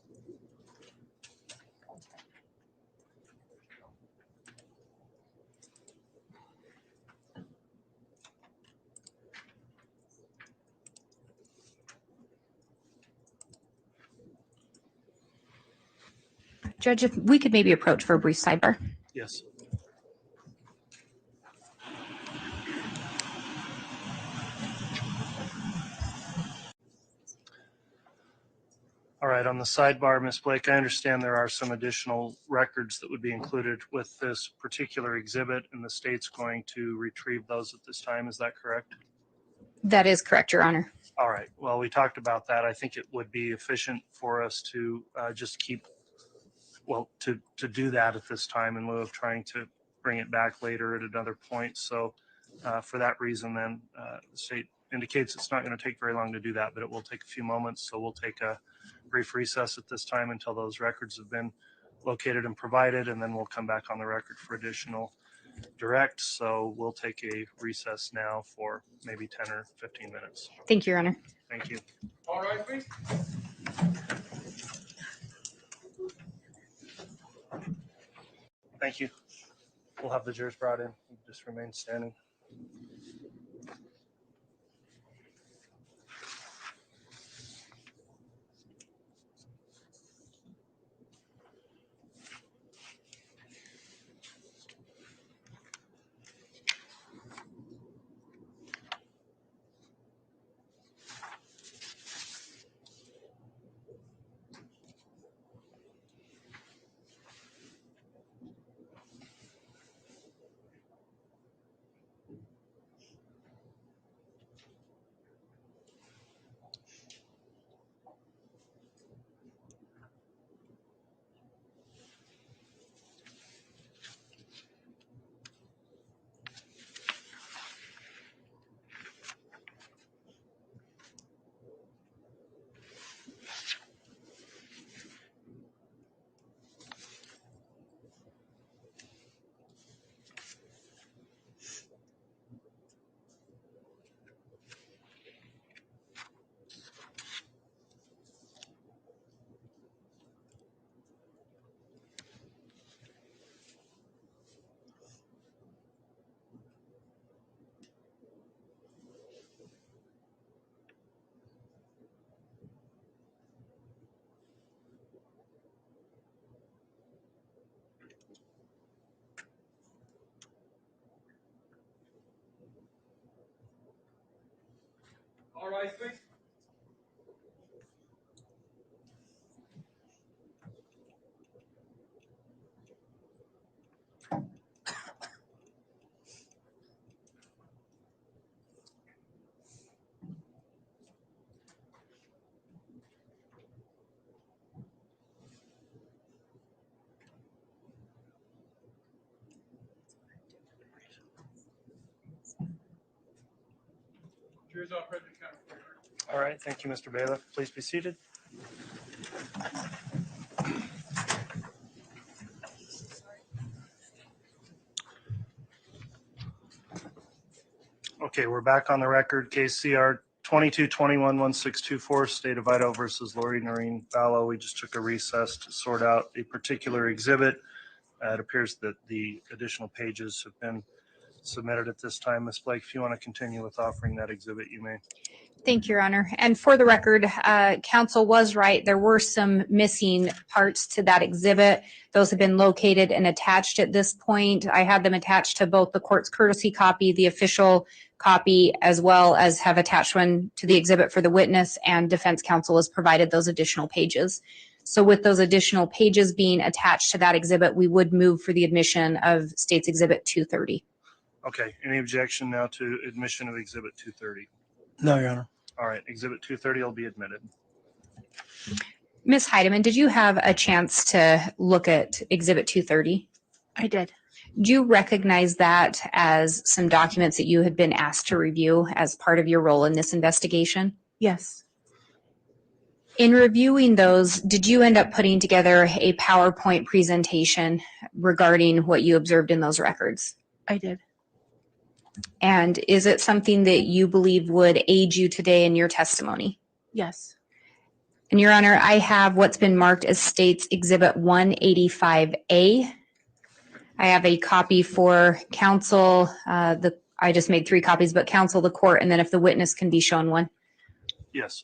Judge, if we could maybe approach for a brief sidebar.
Yes. All right, on the sidebar, Ms. Blake, I understand there are some additional records that would be included with this particular exhibit, and the state's going to retrieve those at this time. Is that correct?
That is correct, Your Honor.
All right. Well, we talked about that. I think it would be efficient for us to just to do that at this time in lieu of trying to bring it back later at another point. So for that reason, then the state indicates it's not going to take very long to do that, but it will take a few moments. So we'll take a brief recess at this time until those records have been located and provided, and then we'll come back on the record for additional direct. So we'll take a recess now for maybe 10 or 15 minutes.
Thank you, Your Honor.
Thank you.
All right, please.
Thank you. We'll have the jurors brought in. Just remain standing.
All right, please. Jury's all present, count.
All right, thank you, Mr. Bailiff. Please be seated. Okay, we're back on the record. Case CR 2221-1624, State of Idaho versus Lori Noreen Vallow. We just took a recess to sort out a particular exhibit. It appears that the additional pages have been submitted at this time. Ms. Blake, if you want to continue with offering that exhibit, you may.
Thank you, Your Honor. And for the record, counsel was right. There were some missing parts to that exhibit. Those have been located and attached at this point. I had them attached to both the court's courtesy copy, the official copy, as well as have attached one to the exhibit for the witness, and defense counsel has provided those additional pages. So with those additional pages being attached to that exhibit, we would move for the admission of State's Exhibit 230.
Okay, any objection now to admission of Exhibit 230?
No, Your Honor.
All right, Exhibit 230 will be admitted.
Ms. Heideman, did you have a chance to look at Exhibit 230?
I did.
Do you recognize that as some documents that you had been asked to review as part of your role in this investigation?
Yes,
In reviewing those, did you end up putting together a PowerPoint presentation regarding what you observed in those records?
I did.
And is it something that you believe would aid you today in your testimony?
Yes.
And Your Honor, I have what's been marked as State's Exhibit 185A. I have a copy for counsel. I just made 3 copies, but counsel, the court, and then if the witness can be shown one.
Yes.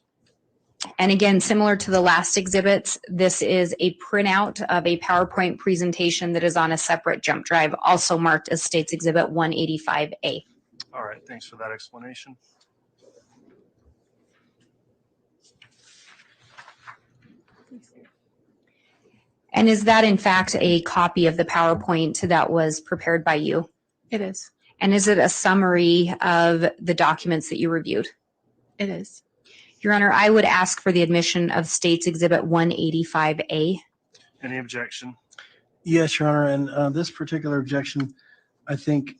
And again, similar to the last exhibits, this is a printout of a PowerPoint presentation that is on a separate jump drive, also marked as State's Exhibit 185A.
All right, thanks for that explanation.
And is that in fact a copy of the PowerPoint that was prepared by you?
It is.
And is it a summary of the documents that you reviewed?
It is.
Your Honor, I would ask for the admission of State's Exhibit 185A.
Any objection?
Yes, Your Honor. And this particular objection, I think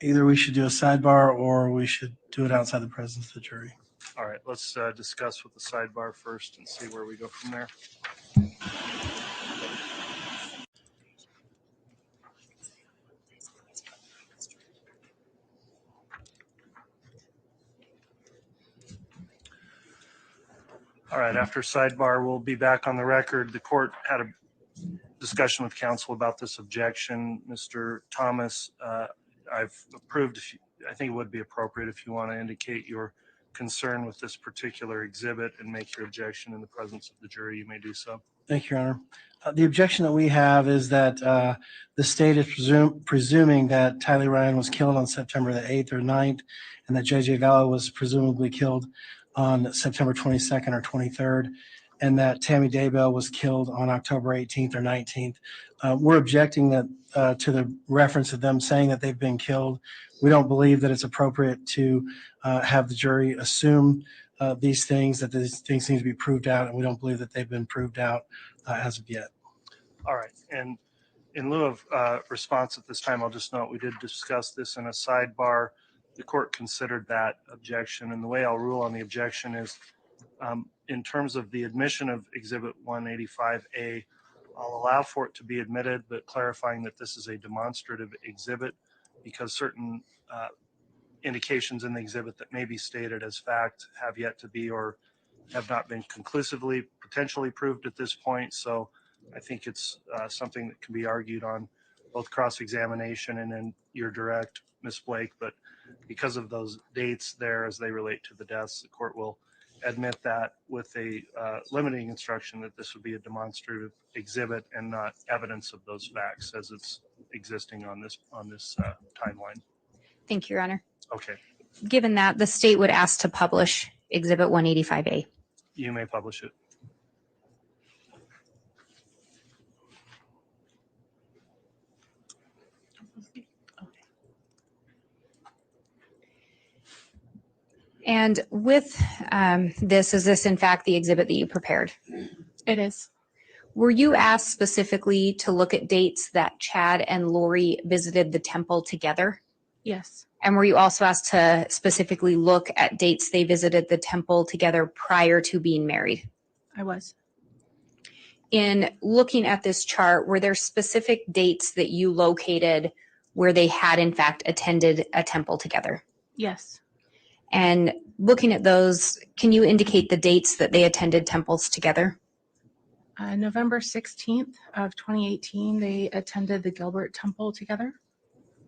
either we should do a sidebar or we should do it outside the presence of the jury.
All right, let's discuss with the sidebar first and see where we go from there. All right, after sidebar, we'll be back on the record. The court had a discussion with counsel about this objection. Mr. Thomas, I've approved, I think it would be appropriate if you want to indicate your concern with this particular exhibit and make your objection in the presence of the jury, you may do so.
Thank you, Your Honor. The objection that we have is that the state is presuming that Tyler Ryan was killed on September the 8th or 9th, and that J.J. Vallow was presumably killed on September 22nd or 23rd, and that Tammy Daybell was killed on October 18th or 19th. We're objecting that to the reference of them saying that they've been killed. We don't believe that it's appropriate to have the jury assume these things, that these things need to be proved out, and we don't believe that they've been proved out as of yet.
All right, and in lieu of response at this time, I'll just note we did discuss this in a sidebar. The court considered that objection, and the way I'll rule on the objection is in terms of the admission of Exhibit 185A, I'll allow for it to be admitted, but clarifying that this is a demonstrative exhibit because certain indications in the exhibit that may be stated as fact have yet to be or have not been conclusively potentially proved at this point. So I think it's something that can be argued on both cross-examination and in your direct, Ms. Blake, but because of those dates there as they relate to the deaths, the court will admit that with a limiting instruction that this would be a demonstrative exhibit and not evidence of those facts as it's existing on this timeline.
Thank you, Your Honor.
Okay.
given that, the state would ask to publish Exhibit 185A.
You may publish it.
And with this, is this in fact the exhibit that you prepared?
It is.
Were you asked specifically to look at dates that Chad and Lori visited the temple together?
Yes,
And were you also asked to specifically look at dates they visited the temple together prior to being married?
I was.
In looking at this chart, were there specific dates that you located where they had in fact attended a temple together?
Yes.
And looking at those, can you indicate the dates that they attended temples together?
November 16th of 2018, they attended the Gilbert Temple together.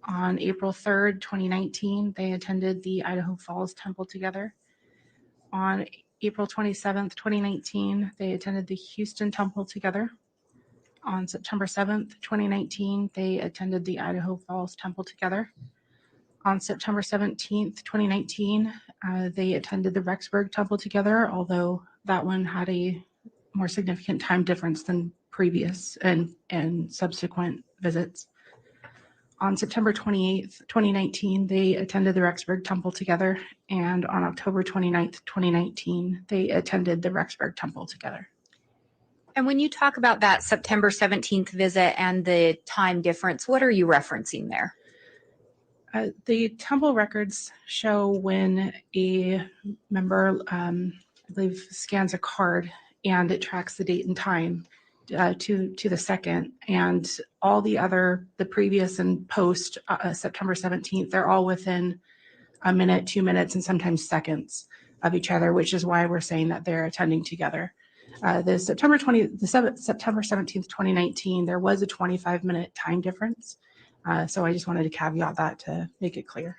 On April 3rd, 2019, they attended the Idaho Falls Temple together. On April 27th, 2019, they attended the Houston Temple together. On September 7th, 2019, they attended the Idaho Falls Temple together. On September 17th, 2019, they attended the Rexburg Temple together, although that one had a more significant time difference than previous and subsequent visits. On September 28th, 2019, they attended the Rexburg Temple together, and on October 29th, 2019, they attended the Rexburg Temple together.
And when you talk about that September 17th visit and the time difference, what are you referencing there?
The temple records show when a member, I believe, scans a card and it tracks the date and time to the second, and all the previous and post September 17th, they're all within a minute, 2 minutes, and sometimes seconds of each other, which is why we're saying that they're attending together. The September 17th, 2019, there was a 25-minute time difference. So I just wanted to caveat that to make it clear.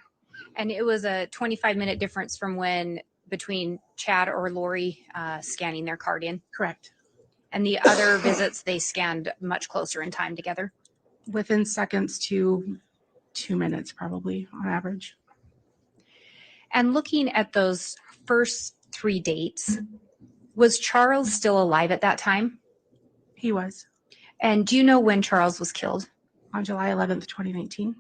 And it was a 25-minute difference from when between Chad or Lori scanning their card in?
Correct.
And the other visits, they scanned much closer in time together?
Within seconds to 2 minutes, probably on average.
And looking at those first 3 dates, was Charles still alive at that time?
He was.
And do you know when Charles was killed?
On July 11th, 2019.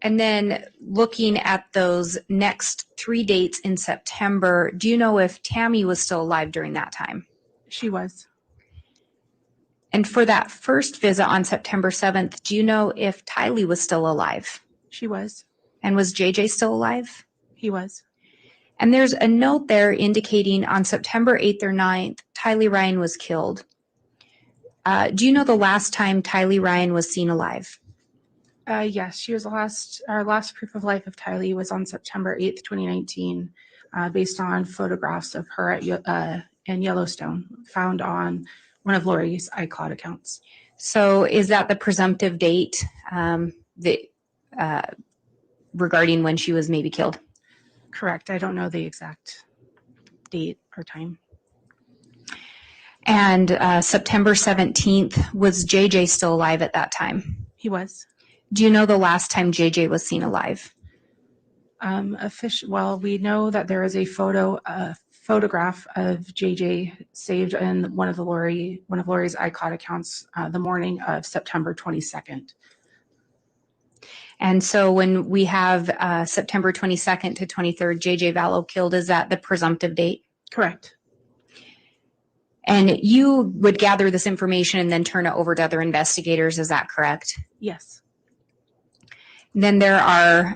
And then looking at those next 3 dates in September, do you know if Tammy was still alive during that time?
She was.
And for that first visit on September 7th, do you know if Tylee was still alive?
She was.
And was JJ still alive?
He was.
And there's a note there indicating on September 8th or 9th, Tylee Ryan was killed. Do you know the last time Tylee Ryan was seen alive?
Yes, she was our last proof of life of Tylee was on September 8th, 2019, based on photographs of her in Yellowstone, found on one of Lori's iCloud accounts.
So is that the presumptive date regarding when she was maybe killed?
Correct. I don't know the exact date or time.
And September 17th, was JJ still alive at that time?
He was.
Do you know the last time JJ was seen alive?
Well, we know that there is a photograph of JJ saved in one of Lori's iCloud accounts the morning of September 22nd.
And so when we have September 22nd to 23rd, JJ Vallow killed, is that the presumptive date?
Correct.
And you would gather this information and then turn it over to other investigators, is that correct?
Yes.
Then there are,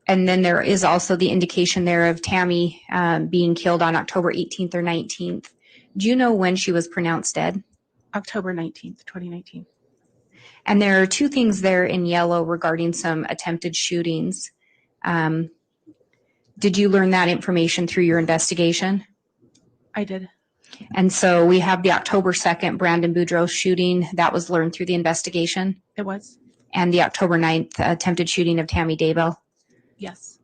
and then there is also the indication there of Tammy being killed on October 18th or 19th. Do you know when she was pronounced dead?
October 19th, 2019.
And there are 2 things there in yellow regarding some attempted shootings. Did you learn that information through your investigation?
I did.
And so we have the October 2nd Brandon Boudreaux shooting. That was learned through the investigation.
It was.
And the October 9th attempted shooting of Tammy Daybell.
Yes.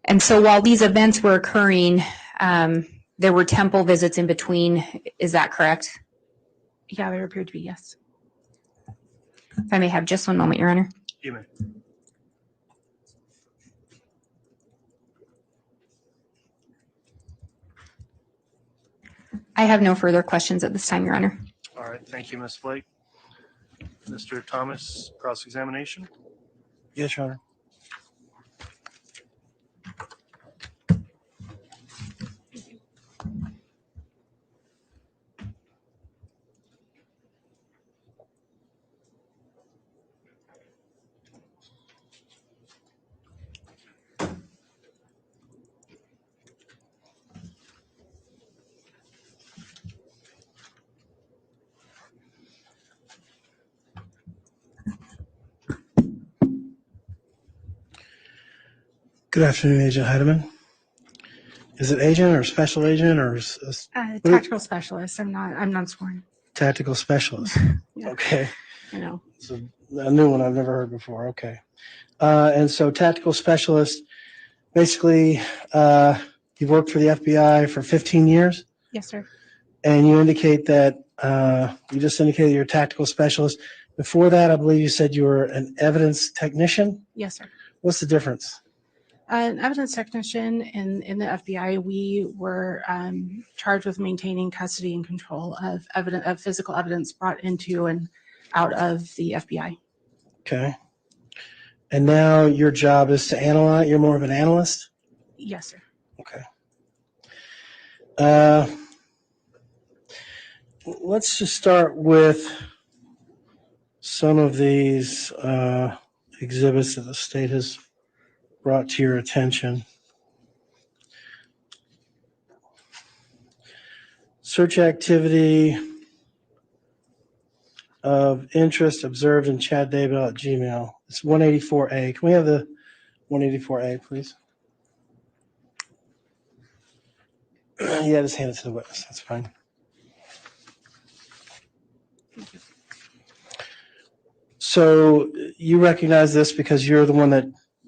And so while these events were occurring, there were temple visits in between. Is that correct?
Yeah, there appeared to be, yes.
If I may have just one moment, Your Honor.
You may.
I have no further questions at this time, Your Honor.
All right, thank you, Ms. Blake. Mr. Thomas, cross-examination.
Yes, Your Honor. Good afternoon, Agent Heideman. Is it agent or special agent or
Tactical specialist. I'm not sworn.
tactical specialist?
Yeah.
Okay.
I know.
It's a new one I've never heard before. Okay. And so tactical specialist, basically, you've worked for the FBI for 15 years,
Yes, sir.
and you indicate that you just indicated you're a tactical specialist. Before that, I believe you said you were an evidence technician.
Yes, sir.
What's the difference?
An evidence technician in the FBI, we were charged with maintaining custody and control of physical evidence brought into and out of the FBI.
Okay. And now your job is to analyze. You're more of an analyst?
Yes, sir.
Okay. Let's just start with some of these exhibits that the state has brought to your attention. Search activity of interest observed in Chad Daybell at Gmail. It's 184A. Can we have the 184A, please? Yeah, just hand it to the witness. That's fine. So you recognize this because you're the one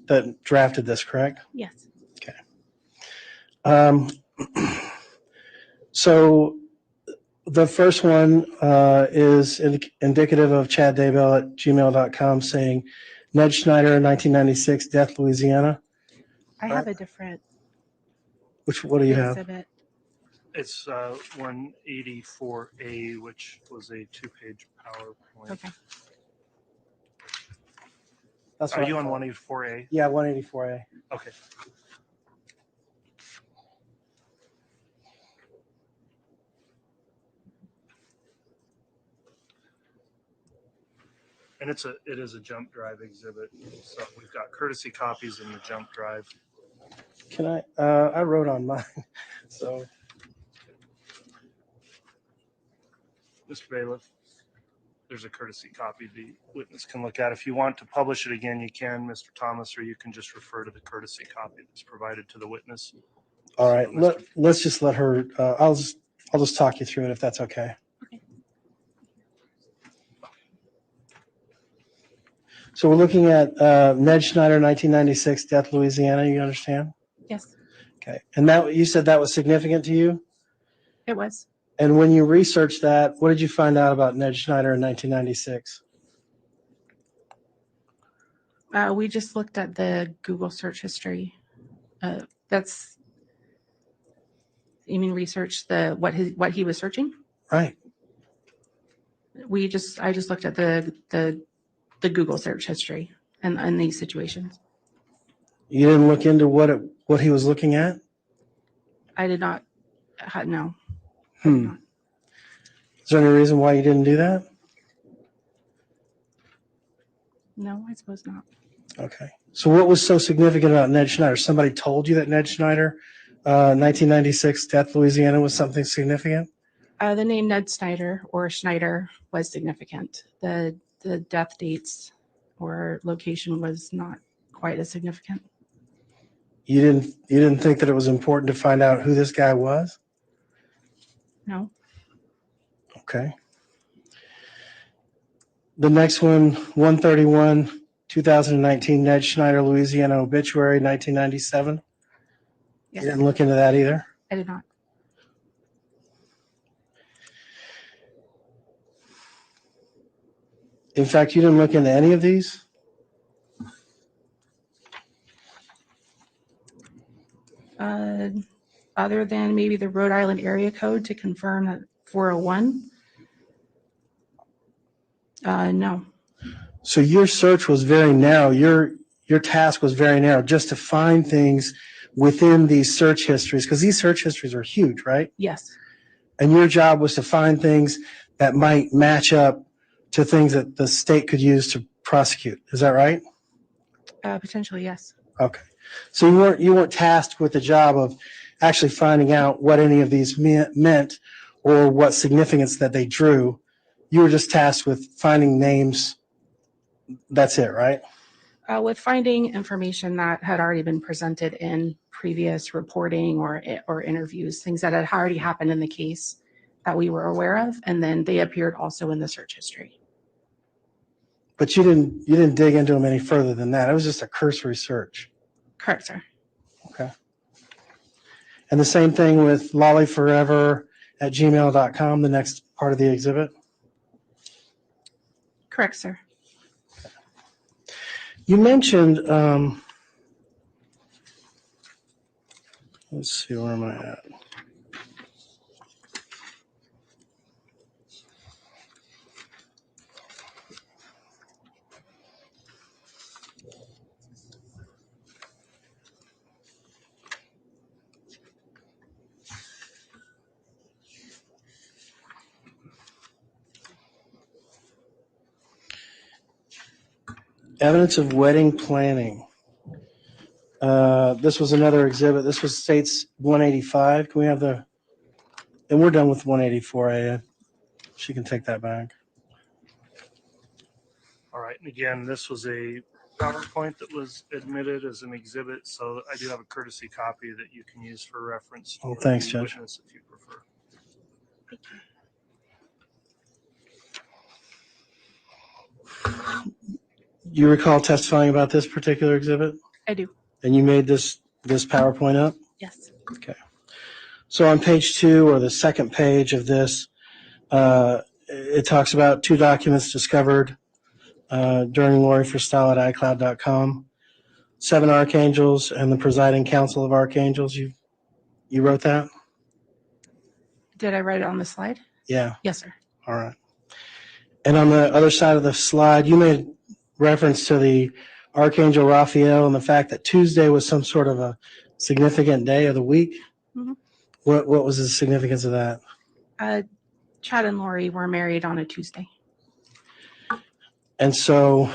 that drafted this, correct?
Yes.
So the first one is indicative of Chad Daybell at gmail.com saying, Ned Schneider, 1996, Death, Louisiana.
I have a different
What do you have?
exhibit.
It's 184A, which was a 2-page PowerPoint.
Okay.
That's
Are
what
you
I
on
thought.
184A?
Yeah, 184A.
Okay. And it is a jump drive exhibit. So we've got courtesy copies in the jump drive.
Can I wrote on mine. So
Mr. Bailiff, there's a courtesy copy the witness can look at. If you want to publish it again, you can, Mr. Thomas, or you can just refer to the courtesy copy that's provided to the witness.
all right,
So,
let's just let her. I'll just talk you through it if that's okay.
Okay.
So we're looking at Ned Schneider, 1996, Death, Louisiana. You understand?
Yes,
Okay. And that you said that was significant to you.
it was.
And when you researched that, what did you find out about Ned Schneider in 1996?
We just looked at the Google search history. You mean research what he was searching?
Right.
I just looked at the Google search history and these situations.
You didn't look into what he was looking at?
I did not. No. I did
Hmm.
not.
Is there any reason why you didn't do that?
No, I suppose not.
Okay. So what was so significant about Ned Schneider? Somebody told you that Ned Schneider, 1996, Death, Louisiana was something significant?
The name Ned Schneider or Schneider was significant. The death dates or location was not quite as significant.
You didn't think that it was important to find out who this guy was?
No.
Okay. The next one, 131, 2019, Ned Schneider, Louisiana obituary, 1997.
Yes.
You didn't look into that either?
I did not.
In fact, you didn't look into any of these?
Other than maybe the Rhode Island area code to confirm that 401. No.
So your search was very narrow. Your task was very narrow, just to find things within these search histories, because these search histories are huge, right?
Yes.
And your job was to find things that might match up to things that the state could use to prosecute. Is that right?
Potentially, yes.
Okay. So you weren't tasked with the job of actually finding out what any of these meant or what significance that they drew. You were just tasked with finding names. That's it, right?
With finding information that had already been presented in previous reporting or interviews, things that had already happened in the case that we were aware of, and then they appeared also in the search history.
But you didn't dig into them any further than that. It was just a cursory search.
Correct, sir.
Okay. And the same thing with lollyforever@gmail.com, the next part of the exhibit?
Correct, sir.
You mentioned, let's see, where am I at? Evidence of wedding planning. This was another exhibit. This was states 185. Can we have and we're done with 184A. She can take that back.
All right. And again, this was a PowerPoint that was admitted as an exhibit. So I do have a courtesy copy that you can use for reference.
Oh, thanks,
the
Judge.
witness if you prefer.
You recall testifying about this particular exhibit?
I do.
And you made this PowerPoint up?
Yes.
Okay. So on page 2 or the second page of this, it talks about 2 documents discovered during Lori for Style at iCloud.com. 7 archangels and the presiding council of archangels. You wrote that?
Did I write it on the slide?
Yeah.
Yes, sir.
All right. And on the other side of the slide, you made reference to the Archangel Raphael and the fact that Tuesday was some sort of a significant day of the week.
Mhm.
What was the significance of that?
Chad and Lori were married on a Tuesday.
And so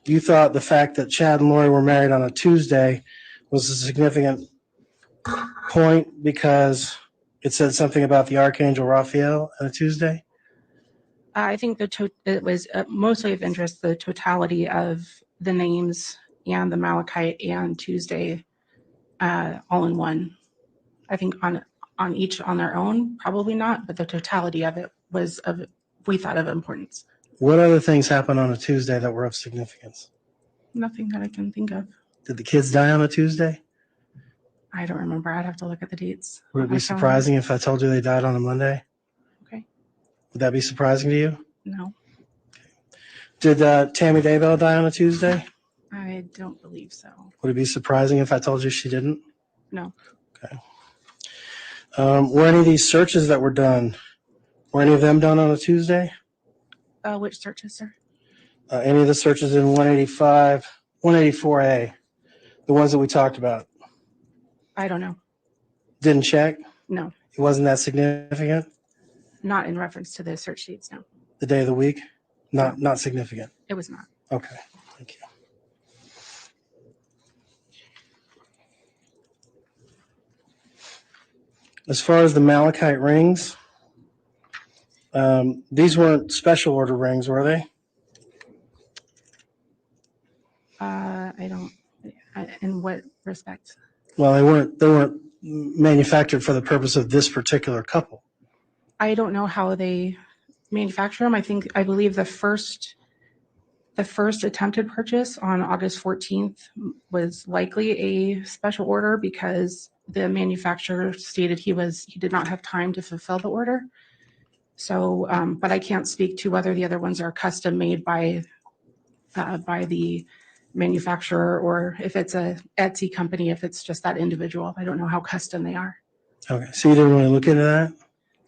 you thought the fact that Chad and Lori were married on a Tuesday was a significant point because it said something about the Archangel Raphael on a Tuesday?
I think it was mostly of interest, the totality of the names and the Malachite and Tuesday all in one. I think on each on their own, probably not, but the totality of it we thought of importance.
What other things happened on a Tuesday that were of significance?
Nothing that I can think of.
Did the kids die on a Tuesday?
I don't remember. I'd have to look at the dates.
Would it be surprising if I told you they died on a Monday?
Okay.
Would that be surprising to you?
No,
Did Tammy Daybell die on a Tuesday?
I don't believe so.
Would it be surprising if I told you she didn't?
No.
Okay. Were any of these searches that were done, were any of them done on a Tuesday?
Which searches, sir?
Any of the searches in 184A, the ones that we talked about?
I don't know.
Didn't check?
No,
It wasn't that significant?
not in reference to the search sheets. No,
The day of the week? Not significant.
it was not.
Okay, thank you. As far as the Malachite rings, these weren't special order rings, were they?
I don't. In what respect?
Well, they weren't manufactured for the purpose of this particular couple.
I don't know how they manufacture them. I believe the first attempted purchase on August 14th was likely a special order because the manufacturer stated he did not have time to fulfill the order. So, but I can't speak to whether the other ones are custom made by the manufacturer, or if it's a Etsy company, if it's just that individual. I don't know how custom they are.
Okay, so you didn't really look into that?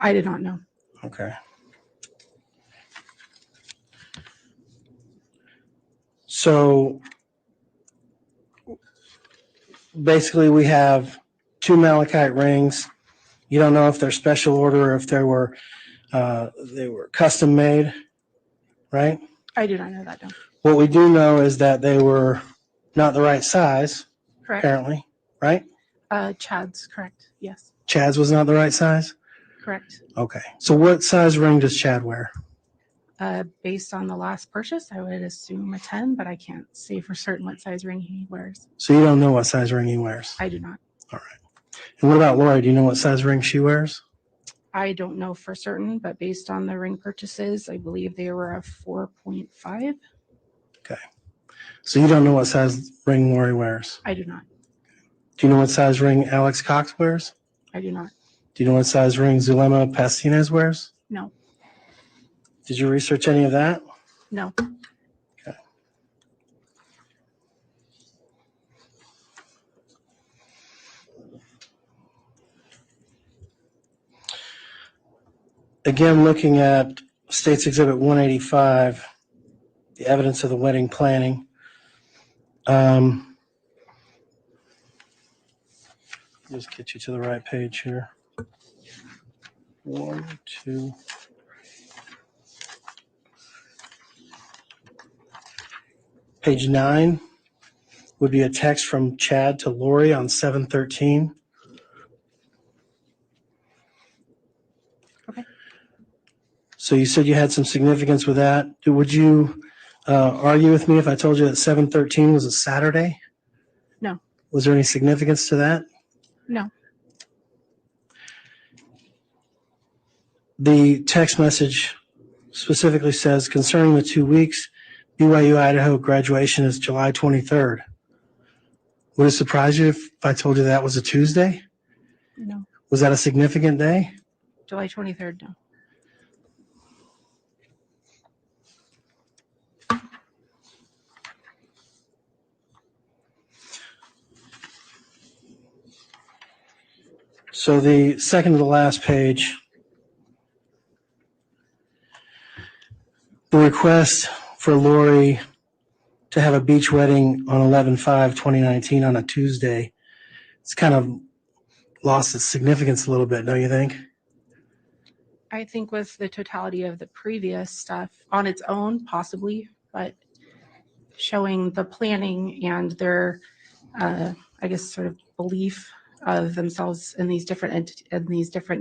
I did not know.
Okay. So basically we have 2 Malachite rings. You don't know if they're special order or if they were custom made, right?
I do not know that, no.
What we do know is that they were not the right size,
Correct.
apparently, right?
Chad's correct. Yes,
Chad's was not the right size?
correct.
Okay. So what size ring does Chad wear?
Based on the last purchase, I would assume a 10, but I can't say for certain what size ring he wears.
So you don't know what size ring he wears?
I do not.
All right. And what about Lori? Do you know what size ring she wears?
I don't know for certain, but based on the ring purchases, I believe they were a 4.5.
Okay. So you don't know what size ring Lori wears?
I do not.
Do you know what size ring Alex Cox wears?
I do not.
Do you know what size ring Zulema Pastinez wears?
No.
Did you research any of that?
No.
Okay. Again, looking at State's Exhibit 185, the evidence of the wedding planning. Just get you to the right page here. 1, 2. Page 9 would be a text from Chad to Lori on 7/13.
Okay.
So you said you had some significance with that. Would you argue with me if I told you that 7/13 was a Saturday?
No.
Was there any significance to that?
No.
The text message specifically says, concerning the 2 weeks, BYU Idaho graduation is July 23rd. Would it surprise you if I told you that was a Tuesday?
No.
Was that a significant day?
July 23rd, no.
So the second to the last page, the request for Lori to have a beach wedding on 11/5/2019 on a Tuesday, it's kind of lost its significance a little bit, don't you think?
I think with the totality of the previous stuff on its own, possibly, but showing the planning and their, I guess, sort of belief of themselves in these different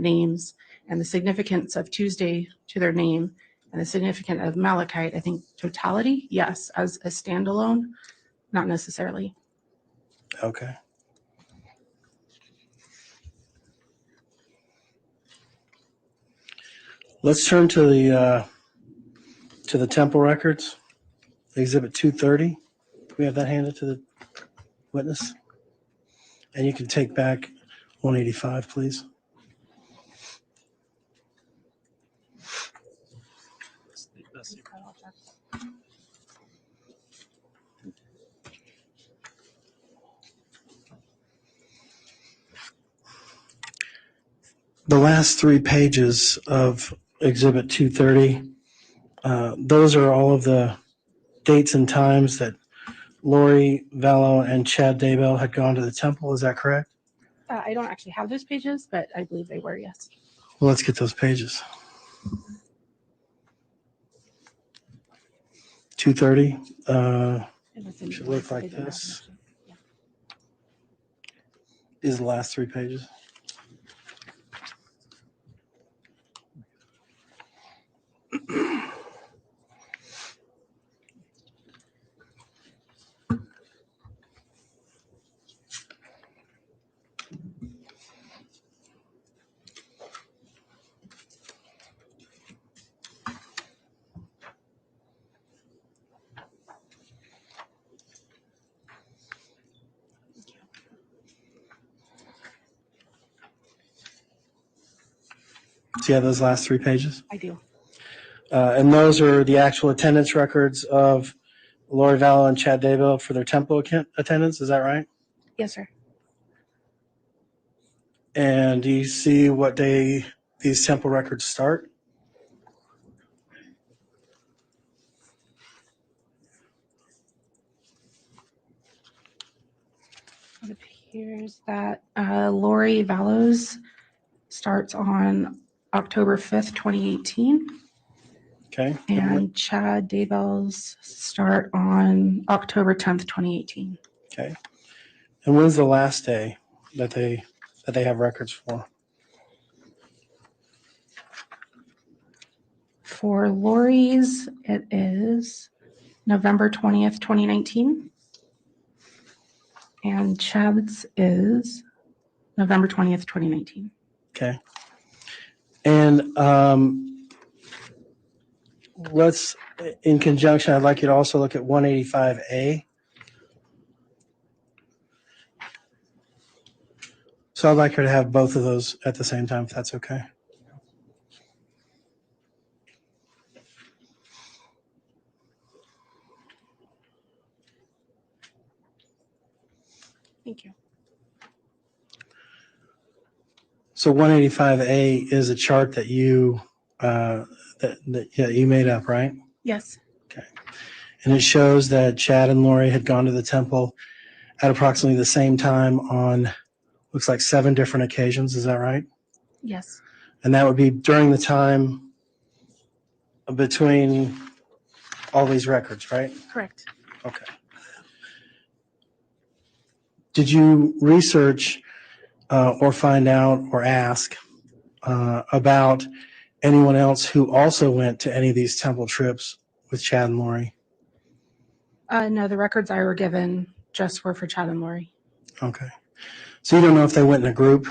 names, and the significance of Tuesday to their name, and the significance of Malachite, I think totality, yes. As a standalone, not necessarily.
Okay. Let's turn to the temple records, Exhibit 230. Can we have that handed to the witness? And you can take back 185, please. The last 3 pages of Exhibit 230, those are all of the dates and times that Lori Vallow and Chad Daybell had gone to the temple. Is that correct?
I don't actually have those pages, but I believe they were, yes.
Well, let's get those pages. 230 should look like this. These are the last 3 pages. Do you have those last 3 pages?
I do.
And those are the actual attendance records of Lori Vallow and Chad Daybell for their temple attendance. Is that right?
Yes, sir.
And do you see what day these temple records start?
It appears that Lori Vallows starts on October 5th, 2018,
Okay.
and Chad Daybell's start on October 10th, 2018.
Okay. And when's the last day that they have records for?
For Lori's, it is November 20th, 2019. And Chad's is November 20th, 2019.
Okay. And let's, in conjunction, I'd like you to also look at 185A. So I'd like her to have both of those at the same time, if that's okay.
Thank you.
So 185A is a chart that you you made up, right?
Yes.
Okay. And it shows that Chad and Lori had gone to the temple at approximately the same time on, looks like 7 different occasions. Is that right?
Yes.
And that would be during the time between all these records, right?
Correct.
Okay. Did you research or find out or ask about anyone else who also went to any of these temple trips with Chad and Lori?
No, the records I were given just were for Chad and Lori.
Okay. So you don't know if they went in a group?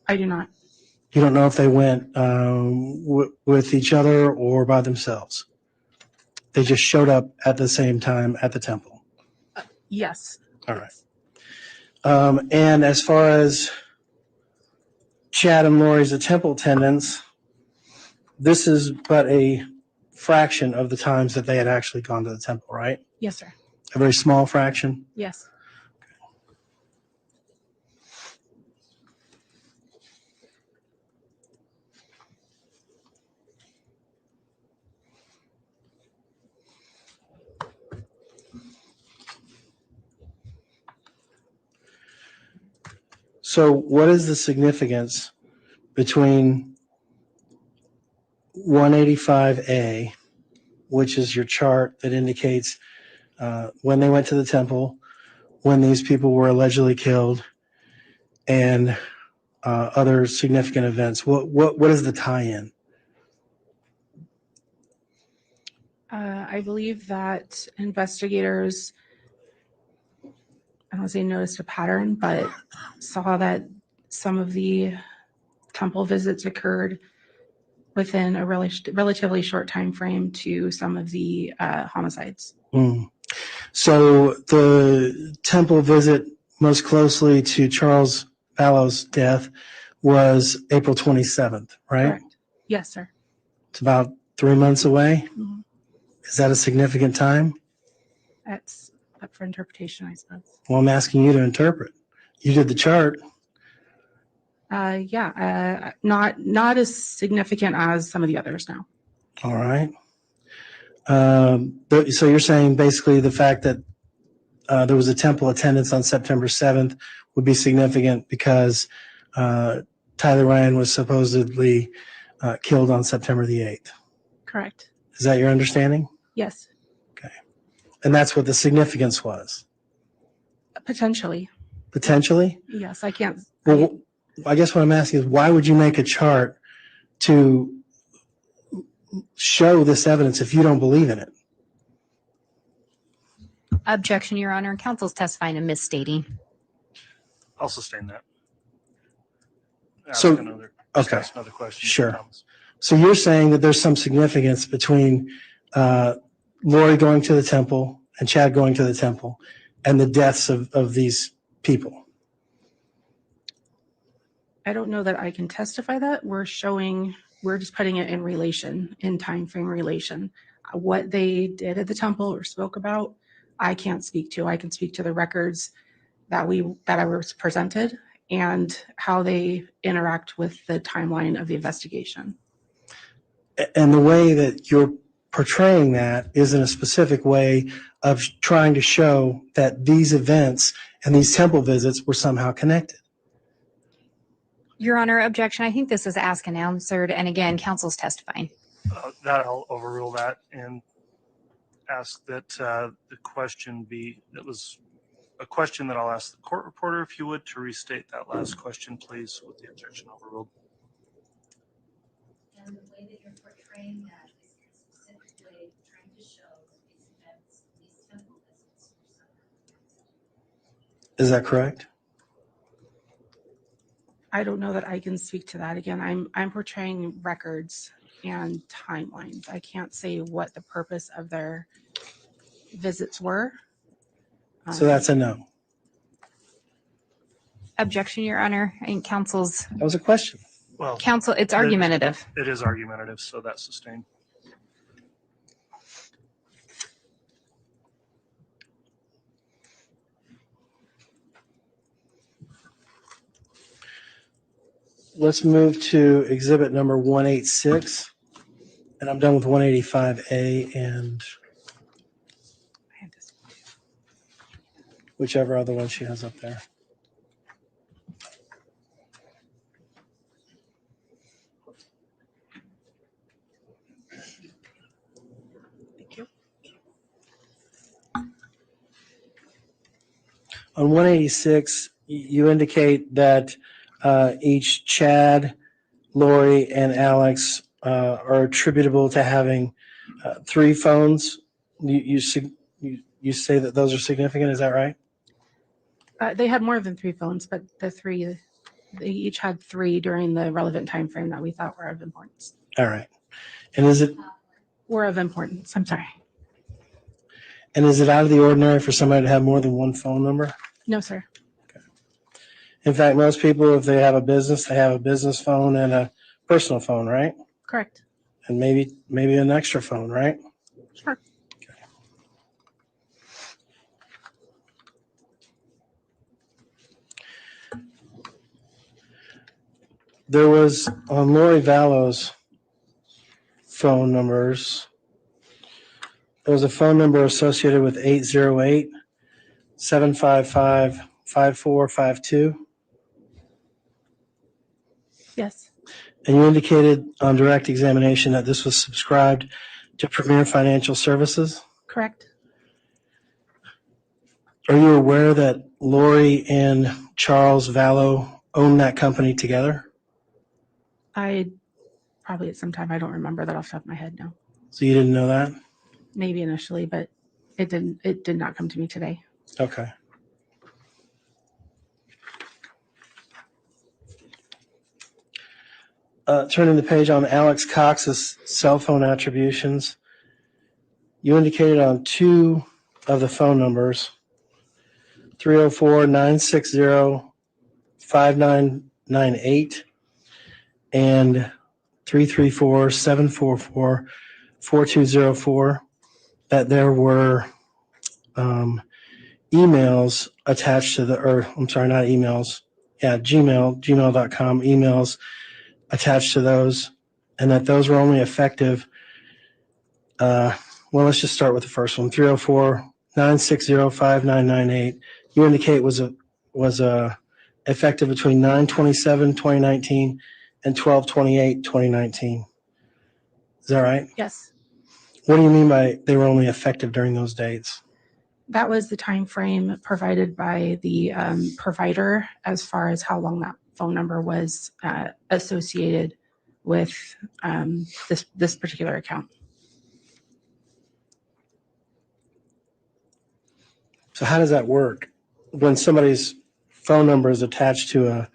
I do not.
You don't know if they went with each other or by themselves? They just showed up at the same time at the temple?
Yes.
All right. And as far as Chad and Lori's temple attendance, this is but a fraction of the times that they had actually gone to the temple, right?
Yes, sir.
A very small fraction?
Yes.
So what is the significance between 185A, which is your chart that indicates when they went to the temple, when these people were allegedly killed, and other significant events? What is the tie-in?
I believe that investigators, I don't want to say noticed a pattern, but saw that some of the temple visits occurred within a relatively short time frame to some of the homicides.
Mm. So the temple visit most closely to Charles Vallow's death was April 27th, right?
Correct. Yes, sir.
It's about 3 months away.
Mhm.
Is that a significant time?
That's up for interpretation, I suppose.
Well, I'm asking you to interpret. You did the chart.
Not as significant as some of the others now.
All right. So you're saying basically the fact that there was a temple attendance on September 7th would be significant because Tyler Ryan was supposedly killed on September the 8th.
Correct.
Is that your understanding?
Yes.
Okay. And that's what the significance was?
Potentially.
Potentially?
Yes, I can't.
Well, I guess what I'm asking is why would you make a chart to show this evidence if you don't believe in it?
Objection, Your Honor. Counsel's testifying and misstating.
I'll sustain that.
So-
Ask
okay.
another question.
Sure.
Thomas.
So you're saying that there's some significance between Lori going to the temple and Chad going to the temple and the deaths of these people?
I don't know that I can testify that. We're showing we're just putting it in relation, in time frame relation. What they did at the temple or spoke about, I can't speak to. I can speak to the records that I was presented and how they interact with the timeline of the investigation.
And the way that you're portraying that is in a specific way of trying to show that these events and these temple visits were somehow connected.
Your Honor, objection. I think this is asked and answered. And again, counsel's testifying.
That I'll overrule that and ask that the question be, that was a question that I'll ask the court reporter, if you would, to restate that last question, please, with the objection overruled.
And the way that you're portraying that is in a specific way, trying to show that these events, these temple visits were somehow.
Is that correct?
I don't know that I can speak to that. Again, I'm portraying records and timelines. I can't say what the purpose of their visits were.
So that's a no.
Objection, Your Honor. I think counsel's
That was a question.
Well,
counsel. It's argumentative.
it is argumentative, so that's sustained.
Let's move to exhibit number 186. And I'm done with 185A and whichever other one she has up there.
Thank you.
On 186, you indicate that each Chad, Lori, and Alex are attributable to having 3 phones. You say that those are significant, is that right?
They had more than 3 phones, but they each had 3 during the relevant time frame that we thought were of importance.
All right. And is it
I'm sorry.
out of the ordinary for somebody to have more than one phone number?
No, sir.
In fact, most people, if they have a business, they have a business phone and a personal phone, right?
Correct.
And maybe an extra phone, right?
Sure.
There was on Lori Vallow's phone numbers, there was a phone number associated with 808-755-5452.
Yes.
And you indicated on direct examination that this was subscribed to Premier Financial Services.
Correct.
Are you aware that Lori and Charles Vallow own that company together?
I probably at some time, I don't remember that off the top of my head. No.
So you didn't know that?
Maybe initially, but it did not come to me today.
Okay. Turning the page on Alex Cox's cell phone attributions, you indicated on 2 of the phone numbers, 304-960-5998 and 334-744-4204, that there were emails attached to gmail.com emails attached to those, and that those were only effective. Well, let's just start with the first one, 304-960-5998. You indicate was effective between 9/27/2019 and 12/28/2019. Is that right?
Yes.
What do you mean by they were only effective during those dates?
That was the time frame provided by the provider as far as how long that phone number was associated with this particular account.
So how does that work when somebody's phone number is attached to a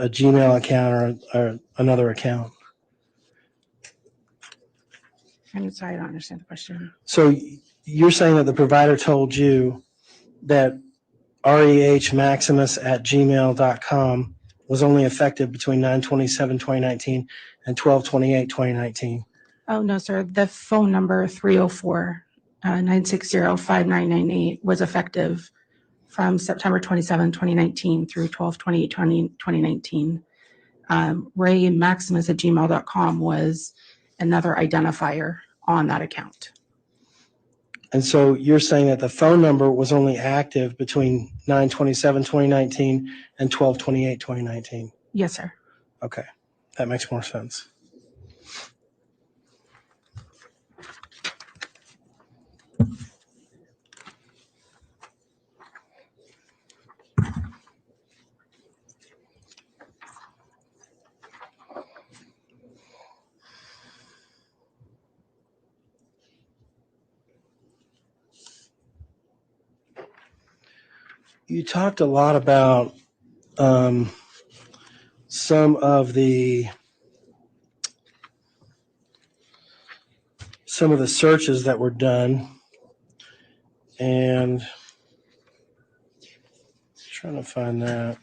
Gmail account or another account?
I'm sorry, I don't understand the question.
So you're saying that the provider told you that rehmaximus@gmail.com was only effective between 9/27/2019 and 12/28/2019.
Oh, no, sir. The phone number 304-960-5998 was effective from September 27, 2019 through 12/28/2019. RayMaximus@gmail.com was another identifier on that account.
And so you're saying that the phone number was only active between 9/27/2019 and 12/28/2019.
Yes, sir.
Okay, that makes more sense. You talked a lot about some of the searches that were done, and trying to find that.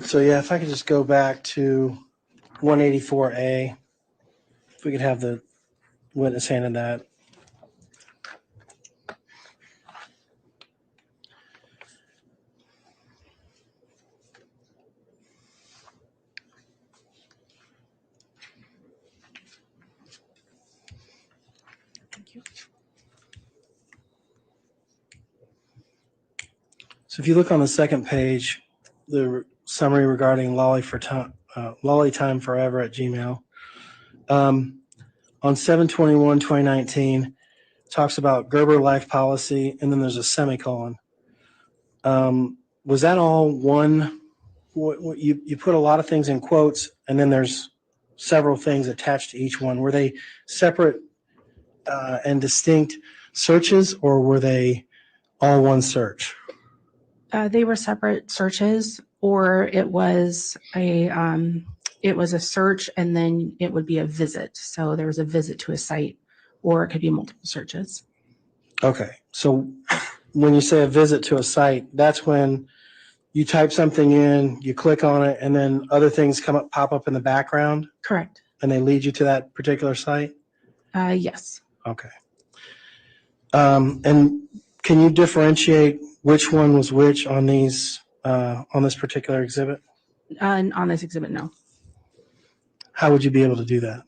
So yeah, if I could just go back to 184A, if we could have the witness handed that.
Thank you.
So if you look on the second page, the summary regarding Lolly Time Forever at Gmail. On 7/21/2019, talks about Gerber life policy, and then there's a semicolon. Was that all one? You put a lot of things in quotes, and then there's several things attached to each one. Were they separate and distinct searches, or were they all one search?
They were separate searches, or it was a search and then it would be a visit. So there was a visit to a site, or it could be multiple searches.
Okay, so when you say a visit to a site, that's when you type something in, you click on it, and then other things pop up in the background,
Correct.
and they lead you to that particular site?
Yes.
Okay. And can you differentiate which one was which on these on this particular exhibit?
On this exhibit, no.
How would you be able to do that?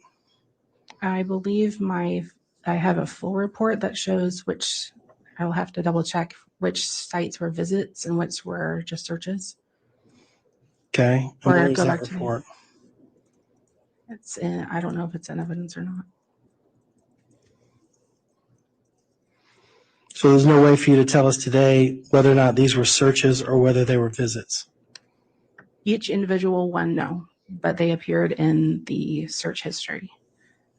I believe I have a full report that shows which, I'll have to double check which sites were visits and which were just searches.
Okay. And
Or
where is
go
that
back to
report?
It's in, I don't know if it's in evidence or not.
So there's no way for you to tell us today whether or not these were searches or whether they were visits?
Each individual one, no, but they appeared in the search history.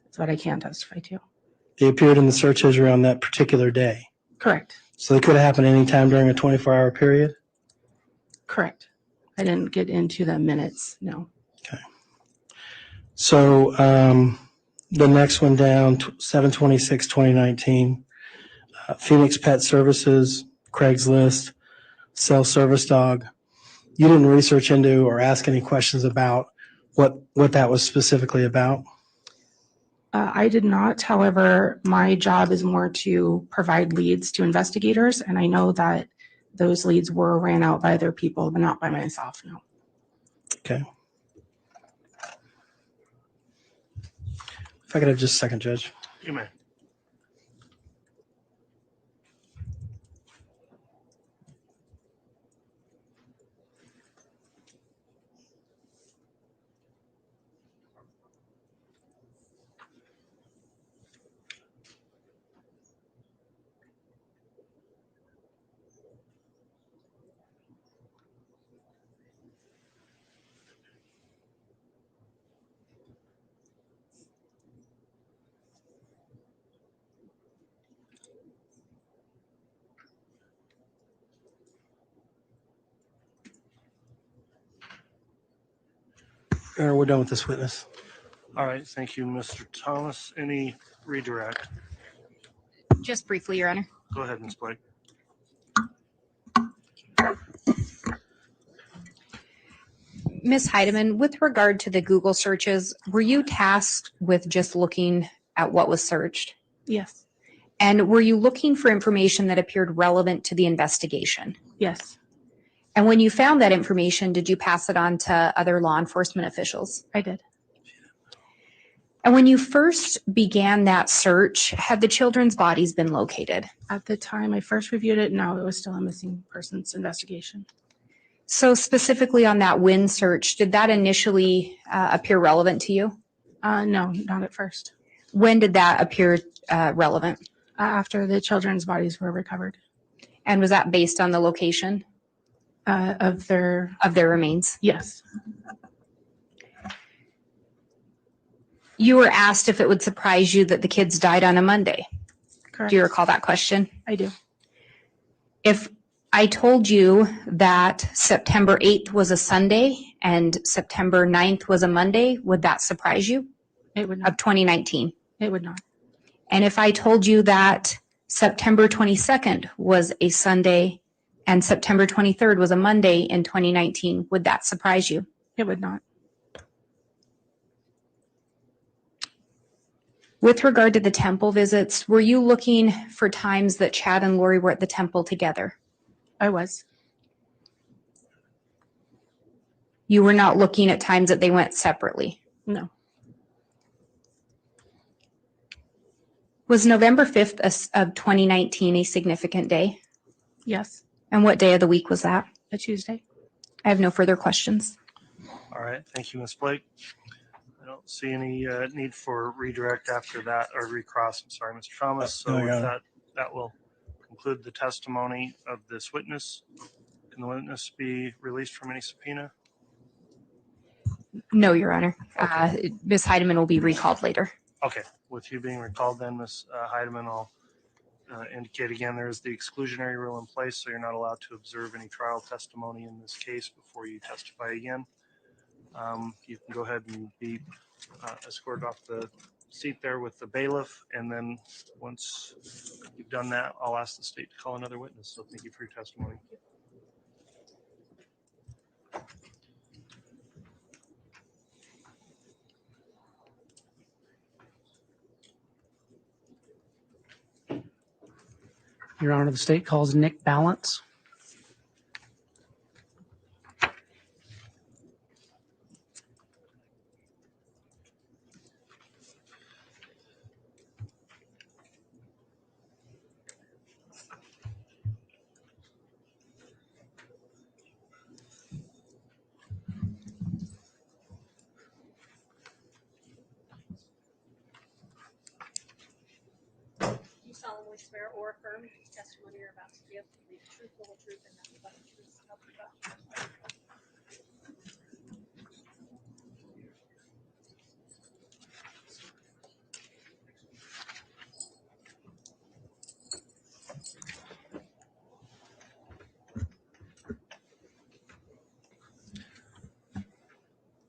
That's what I can testify to.
They appeared in the search history on that particular day?
Correct.
So they could have happened any time during a 24-hour period?
Correct. I didn't get into the minutes, no.
Okay. So the next one down, 7/26/2019, Phoenix Pet Services, Craigslist, Cell Service Dog. You didn't research into or ask any questions about what that was specifically about?
I did not. However, my job is more to provide leads to investigators, and I know that those leads were ran out by other people, but not by myself, no.
Okay. If I could have just a second, Judge.
You may.
Your Honor, we're done with this witness.
All right, thank you, Mr. Thomas. Any redirect?
Just briefly, Your Honor.
Go ahead, Ms. Blake.
Ms. Heideman, with regard to the Google searches, were you tasked with just looking at what was searched?
Yes.
And were you looking for information that appeared relevant to the investigation?
Yes,
And when you found that information, did you pass it on to other law enforcement officials?
I did.
And when you first began that search, had the children's bodies been located?
At the time I first reviewed it, no, it was still a missing persons investigation.
So specifically on that WIN search, did that initially appear relevant to you?
No, not at first.
When did that appear relevant?
After the children's bodies were recovered
And was that based on the location
of their,
of their remains?
yes,
You were asked if it would surprise you that the kids died on a Monday.
correct.
Do you recall that question?
I do.
If I told you that September 8th was a Sunday and September 9th was a Monday, would that surprise you?
It would not.
Of 2019.
It would not.
And if I told you that September 22nd was a Sunday and September 23rd was a Monday in 2019, would that surprise you?
It would not.
With regard to the temple visits, were you looking for times that Chad and Lori were at the temple together?
I was.
You were not looking at times that they went separately?
No.
Was November 5th of 2019 a significant day?
Yes.
And what day of the week was that?
A Tuesday.
I have no further questions.
All right, thank you, Ms. Blake. I don't see any need for redirect after that, or recross, I'm sorry, Mr. Thomas. So
No,
with
Your Honor.
that will conclude the testimony of this witness. Can the witness be released from any subpoena?
No, Your Honor. Ms. Heideman will be recalled later.
Okay, with you being recalled then, Ms. Heideman, I'll indicate again, there is the exclusionary rule in place, so you're not allowed to observe any trial testimony in this case before you testify again. You can go ahead and be escorted off the seat there with the bailiff, and then once you've done that, I'll ask the state to call another witness. So thank you for your testimony.
Your Honor, the state calls Nick Ballance.
Do you solemnly swear or affirm that the testimony you're about to give will be the truth, the whole truth, and nothing but the truth, so help you God?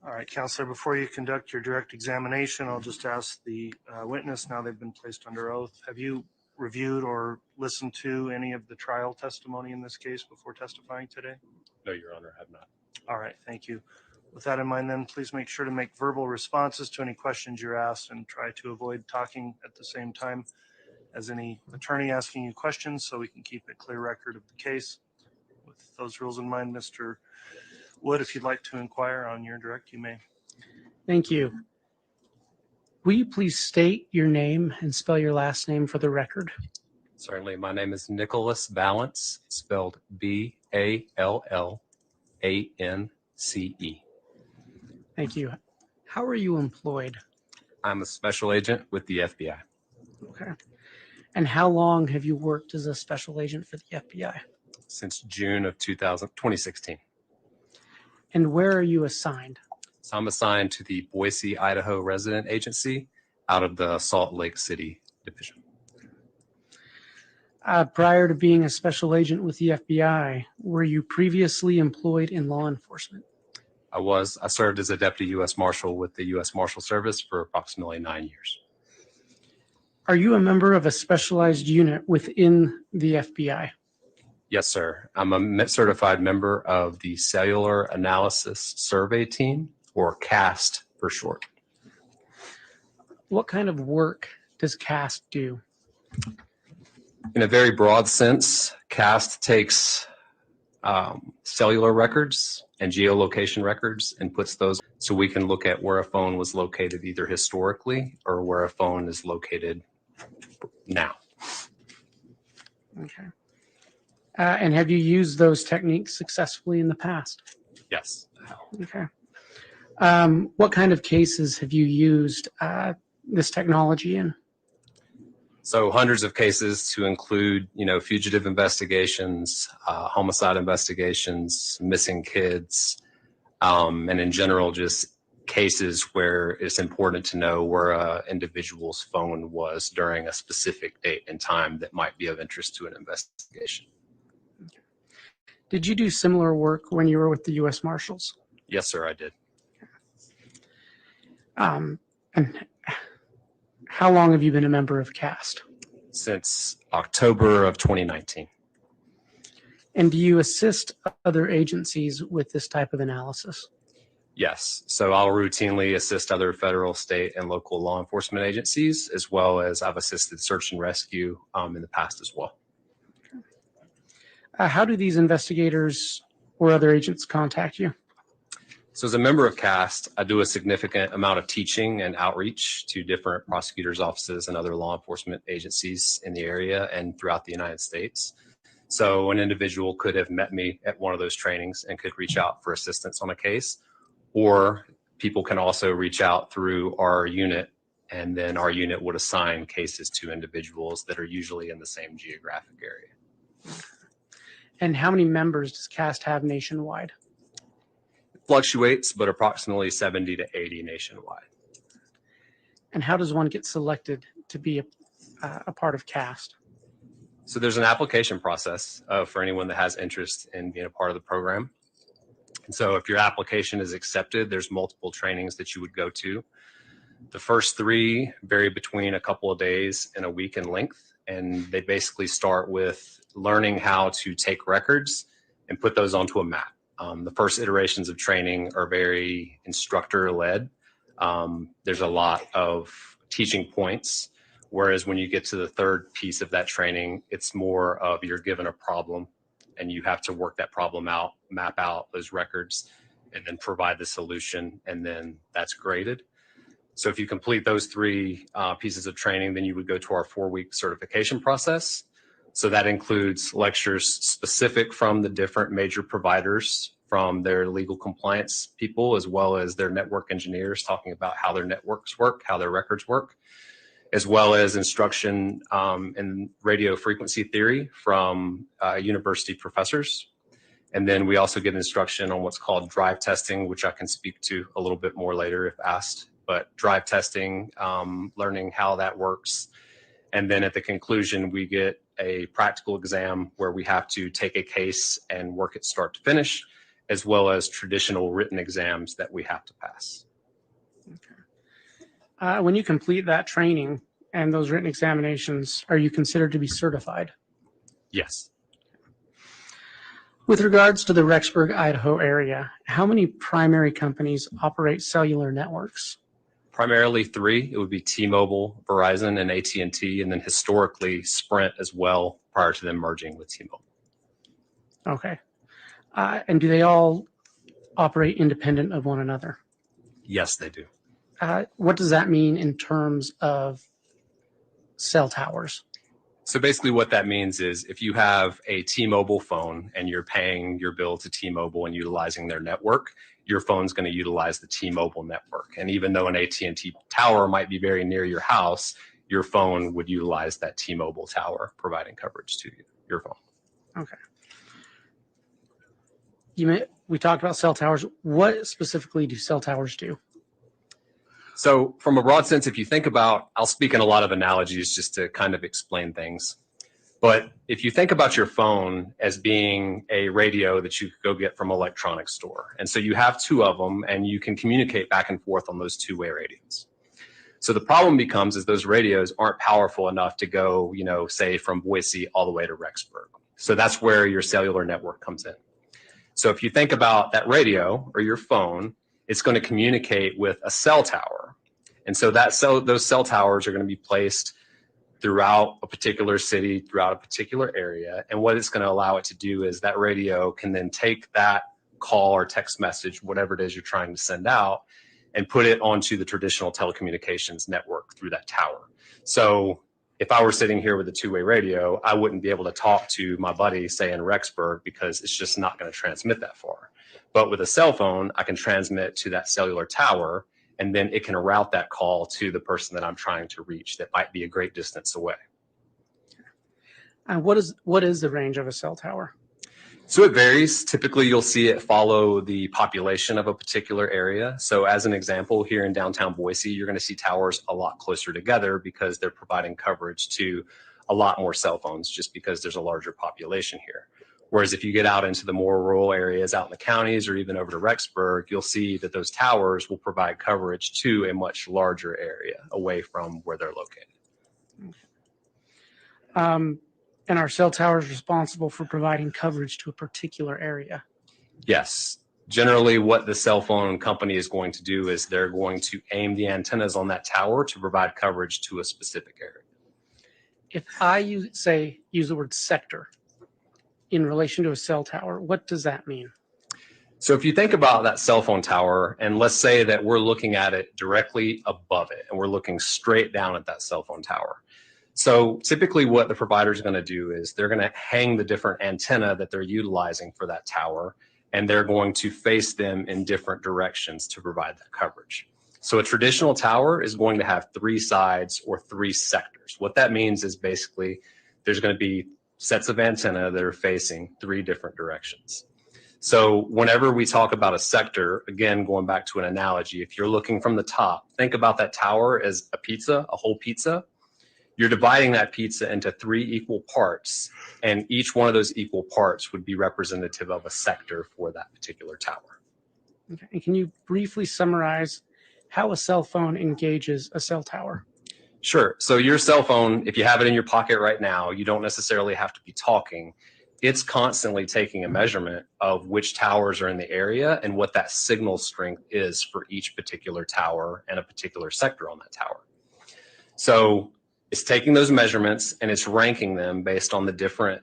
All right, Counselor, before you conduct your direct examination, I'll just ask the witness, now they've been placed under oath. Have you reviewed or listened to any of the trial testimony in this case before testifying today?
No, Your Honor, I have not.
All right, thank you. With that in mind, then, please make sure to make verbal responses to any questions you're asked and try to avoid talking at the same time as any attorney asking you questions so we can keep a clear record of the case. With those rules in mind, Mr. Wood, if you'd like to inquire on your direct, you may.
Thank you. Will you please state your name and spell your last name for the record?
Certainly. My name is Nicholas Ballance, spelled Ballance.
Thank you. How are you employed?
I'm a special agent with the FBI
Okay. And how long have you worked as a special agent for the FBI?
since June of 2016.
And where are you assigned?
So I'm assigned to the Boise, Idaho Resident Agency out of the Salt Lake City Division.
Prior to being a special agent with the FBI, were you previously employed in law enforcement?
I served as a deputy U.S. Marshal with the U.S. Marshal Service for approximately 9 years.
Are you a member of a specialized unit within the FBI?
Yes, sir. I'm a certified member of the Cellular Analysis Survey Team, or CAST for short.
What kind of work does CAST do?
In a very broad sense, CAST takes cellular records and geolocation records and puts those so we can look at where a phone was located either historically or where a phone is located now.
Okay. And have you used those techniques successfully in the past?
Yes.
Okay. What kind of cases have you used this technology in?
So hundreds of cases to include, fugitive investigations, homicide investigations, missing kids, and in general, just cases where it's important to know where an individual's phone was during a specific date and time that might be of interest to an investigation.
Did you do similar work when you were with the U.S. Marshals?
Yes, sir, I did.
And how long have you been a member of CAST?
Since October of 2019.
And do you assist other agencies with this type of analysis?
Yes. So I'll routinely assist other federal, state, and local law enforcement agencies, as well as I've assisted search and rescue in the past as well.
How do these investigators or other agents contact you?
So as a member of CAST, I do a significant amount of teaching and outreach to different prosecutors' offices and other law enforcement agencies in the area and throughout the United States. So an individual could have met me at one of those trainings and could reach out for assistance on a case, or people can also reach out through our unit, and then our unit would assign cases to individuals that are usually in the same geographic area.
And how many members does CAST have nationwide?
Fluctuates, but approximately 70 to 80 nationwide.
And how does one get selected to be a part of CAST?
So there's an application process for anyone that has interest in being a part of the program. And so if your application is accepted, there's multiple trainings that you would go to. The first 3 vary between a couple of days and a week in length, and they basically start with learning how to take records and put those onto a map. The first iterations of training are very instructor-led. There's a lot of teaching points, whereas when you get to the third piece of that training, it's more of you're given a problem and you have to work that problem out, map out those records, and then provide the solution, and then that's graded. So if you complete those 3 pieces of training, then you would go to our 4-week certification process. So that includes lectures specific from the different major providers, from their legal compliance people, as well as their network engineers, talking about how their networks work, how their records work, as well as instruction in radio frequency theory from university professors. And then we also get instruction on what's called drive testing, which I can speak to a little bit more later if asked. But drive testing, learning how that works. And then at the conclusion, we get a practical exam where we have to take a case and work it start to finish, as well as traditional written exams that we have to pass.
Okay. When you complete that training and those written examinations, are you considered to be certified?
Yes.
With regards to the Rexburg, Idaho area, how many primary companies operate cellular networks?
Primarily 3. It would be T-Mobile, Verizon, and AT&T, and then historically Sprint as well prior to them merging with T-Mobile.
Okay. And do they all operate independent of one another?
Yes, they do.
What does that mean in terms of cell towers?
So basically what that means is if you have a T-Mobile phone and you're paying your bill to T-Mobile and utilizing their network, your phone's going to utilize the T-Mobile network. And even though an AT&T tower might be very near your house, your phone would utilize that T-Mobile tower providing coverage to your phone.
Okay. We talked about cell towers. What specifically do cell towers do?
So from a broad sense, if you think about, I'll speak in a lot of analogies just to kind of explain things. But if you think about your phone as being a radio that you could go get from an electronics store, and so you have two of them and you can communicate back and forth on those two-way radios. So the problem becomes is those radios aren't powerful enough to go, say from Boise all the way to Rexburg. So that's where your cellular network comes in. So if you think about that radio or your phone, it's going to communicate with a cell tower. And so those cell towers are going to be placed throughout a particular city, throughout a particular area. And what it's going to allow it to do is that radio can then take that call or text message, whatever it is you're trying to send out, and put it onto the traditional telecommunications network through that tower. So if I were sitting here with a two-way radio, I wouldn't be able to talk to my buddy, say in Rexburg, because it's just not going to transmit that far. But with a cell phone, I can transmit to that cellular tower, and then it can route that call to the person that I'm trying to reach that might be a great distance away.
What is the range of a cell tower?
So it varies. Typically, you'll see it follow the population of a particular area. So as an example, here in downtown Boise, you're going to see towers a lot closer together because they're providing coverage to a lot more cell phones just because there's a larger population here. Whereas if you get out into the more rural areas out in the counties or even over to Rexburg, you'll see that those towers will provide coverage to a much larger area away from where they're located.
And are cell towers responsible for providing coverage to a particular area?
Yes. Generally, what the cell phone company is going to do is they're going to aim the antennas on that tower to provide coverage to a specific area.
If I use the word sector in relation to a cell tower, what does that mean?
So if you think about that cell phone tower, and let's say that we're looking at it directly above it, and we're looking straight down at that cell phone tower. So typically what the provider is going to do is they're going to hang the different antenna that they're utilizing for that tower, and they're going to face them in different directions to provide that coverage. So a traditional tower is going to have three sides or three sectors. What that means is basically there's going to be sets of antenna that are facing three different directions. So whenever we talk about a sector, again, going back to an analogy, if you're looking from the top, think about that tower as a pizza, a whole pizza. You're dividing that pizza into three equal parts, and each one of those equal parts would be representative of a sector for that particular tower.
Okay. And can you briefly summarize how a cell phone engages a cell tower?
Sure. So your cell phone, if you have it in your pocket right now, you don't necessarily have to be talking. It's constantly taking a measurement of which towers are in the area and what that signal strength is for each particular tower and a particular sector on that tower. So it's taking those measurements and it's ranking them based on the different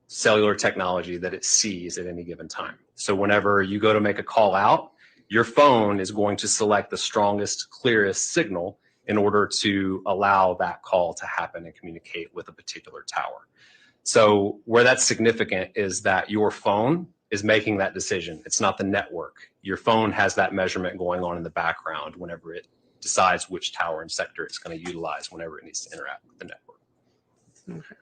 cellular technology that it sees at any given time. So whenever you go to make a call out, your phone is going to select the strongest, clearest signal in order to allow that call to happen and communicate with a particular tower. So where that's significant is that your phone is making that decision. It's not the network. Your phone has that measurement going on in the background whenever it decides which tower and sector it's going to utilize whenever it needs to interact with the network.
Okay.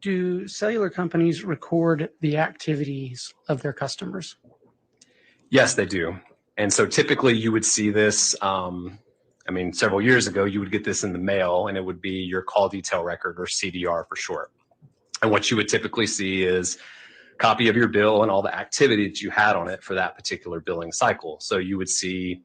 Do cellular companies record the activities of their customers?
Yes, they do. And so typically you would see this, several years ago, you would get this in the mail and it would be your call detail record, or CDR for short. And what you would typically see is a copy of your bill and all the activity that you had on it for that particular billing cycle. So you would see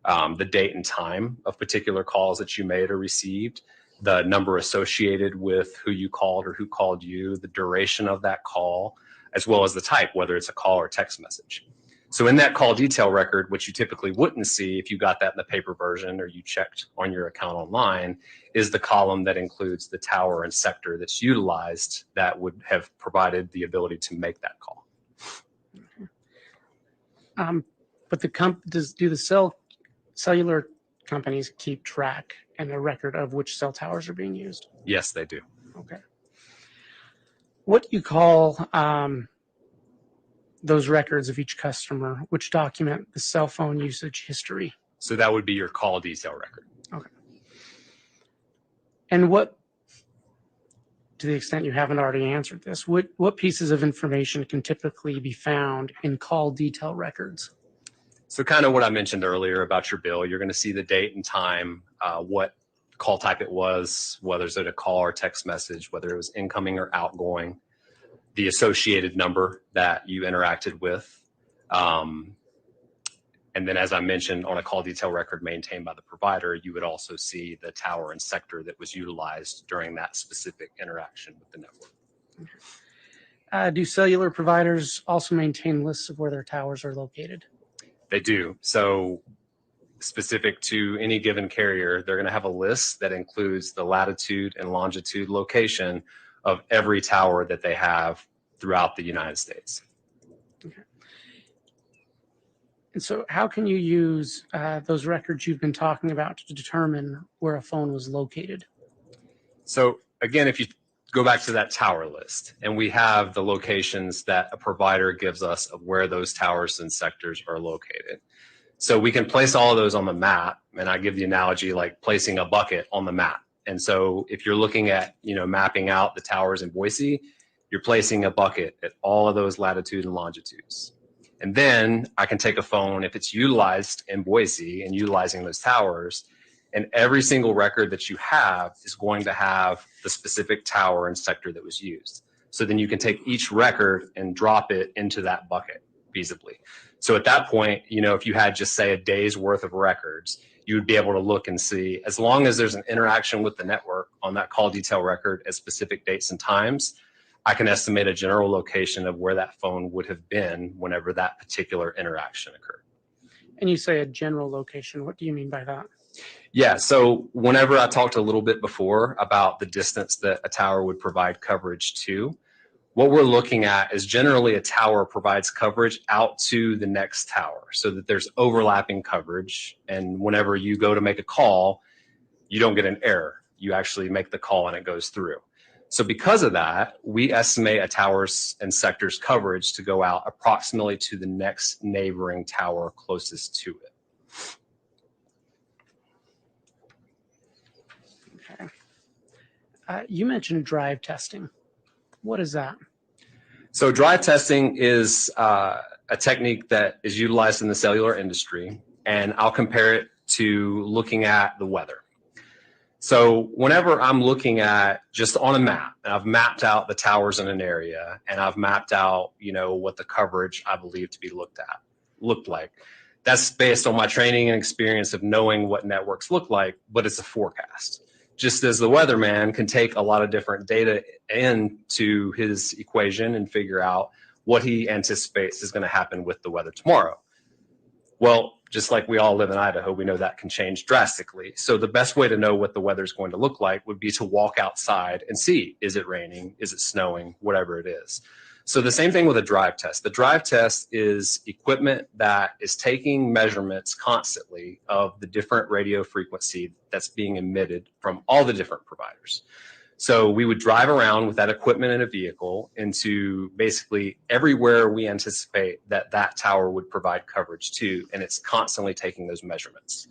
the date and time of particular calls that you made or received, the number associated with who you called or who called you, the duration of that call, as well as the type, whether it's a call or text message. So in that call detail record, which you typically wouldn't see if you got that in the paper version or you checked on your account online, is the column that includes the tower and sector that's utilized that would have provided the ability to make that call.
But do the cellular companies keep track and a record of which cell towers are being used?
Yes, they do.
Okay. What do you call those records of each customer, which document the cell phone usage history?
So that would be your call detail record.
Okay. And what, to the extent you haven't already answered this, what pieces of information can typically be found in call detail records?
So kind of what I mentioned earlier about your bill, you're going to see the date and time, what call type it was, whether it's a call or text message, whether it was incoming or outgoing, the associated number that you interacted with. And then, as I mentioned, on a call detail record maintained by the provider, you would also see the tower and sector that was utilized during that specific interaction with the network.
Do cellular providers also maintain lists of where their towers are located?
They do. So specific to any given carrier, they're going to have a list that includes the latitude and longitude location of every tower that they have throughout the United States.
Okay. And so how can you use those records you've been talking about to determine where a phone was located?
So again, if you go back to that tower list, and we have the locations that a provider gives us of where those towers and sectors are located. So we can place all of those on the map, and I give the analogy like placing a bucket on the map. And so if you're looking at, mapping out the towers in Boise, you're placing a bucket at all of those latitude and longitudes. And then I can take a phone, if it's utilized in Boise and utilizing those towers, and every single record that you have is going to have the specific tower and sector that was used. So then you can take each record and drop it into that bucket feasibly. So at that point, if you had just say a day's worth of records, you would be able to look and see, as long as there's an interaction with the network on that call detail record at specific dates and times, I can estimate a general location of where that phone would have been whenever that particular interaction occurred.
And you say a general location. What do you mean by that?
Yeah, so whenever I talked a little bit before about the distance that a tower would provide coverage to, what we're looking at is generally a tower provides coverage out to the next tower so that there's overlapping coverage. And whenever you go to make a call, you don't get an error. You actually make the call and it goes through. So because of that, we estimate a tower's and sector's coverage to go out approximately to the next neighboring tower closest to it.
Okay. You mentioned drive testing. What is that?
So drive testing is a technique that is utilized in the cellular industry, and I'll compare it to looking at the weather. So whenever I'm looking at just on a map, and I've mapped out the towers in an area, and I've mapped out, what the coverage I believe to be looked like. That's based on my training and experience of knowing what networks look like, but it's a forecast. Just as the weatherman can take a lot of different data into his equation and figure out what he anticipates is going to happen with the weather tomorrow. Well, just like we all live in Idaho, we know that can change drastically. So the best way to know what the weather is going to look like would be to walk outside and see, is it raining? Is it snowing? Whatever it is. So the same thing with a drive test. The drive test is equipment that is taking measurements constantly of the different radio frequency that's being emitted from all the different providers. So we would drive around with that equipment in a vehicle into basically everywhere we anticipate that that tower would provide coverage to, and it's constantly taking those measurements.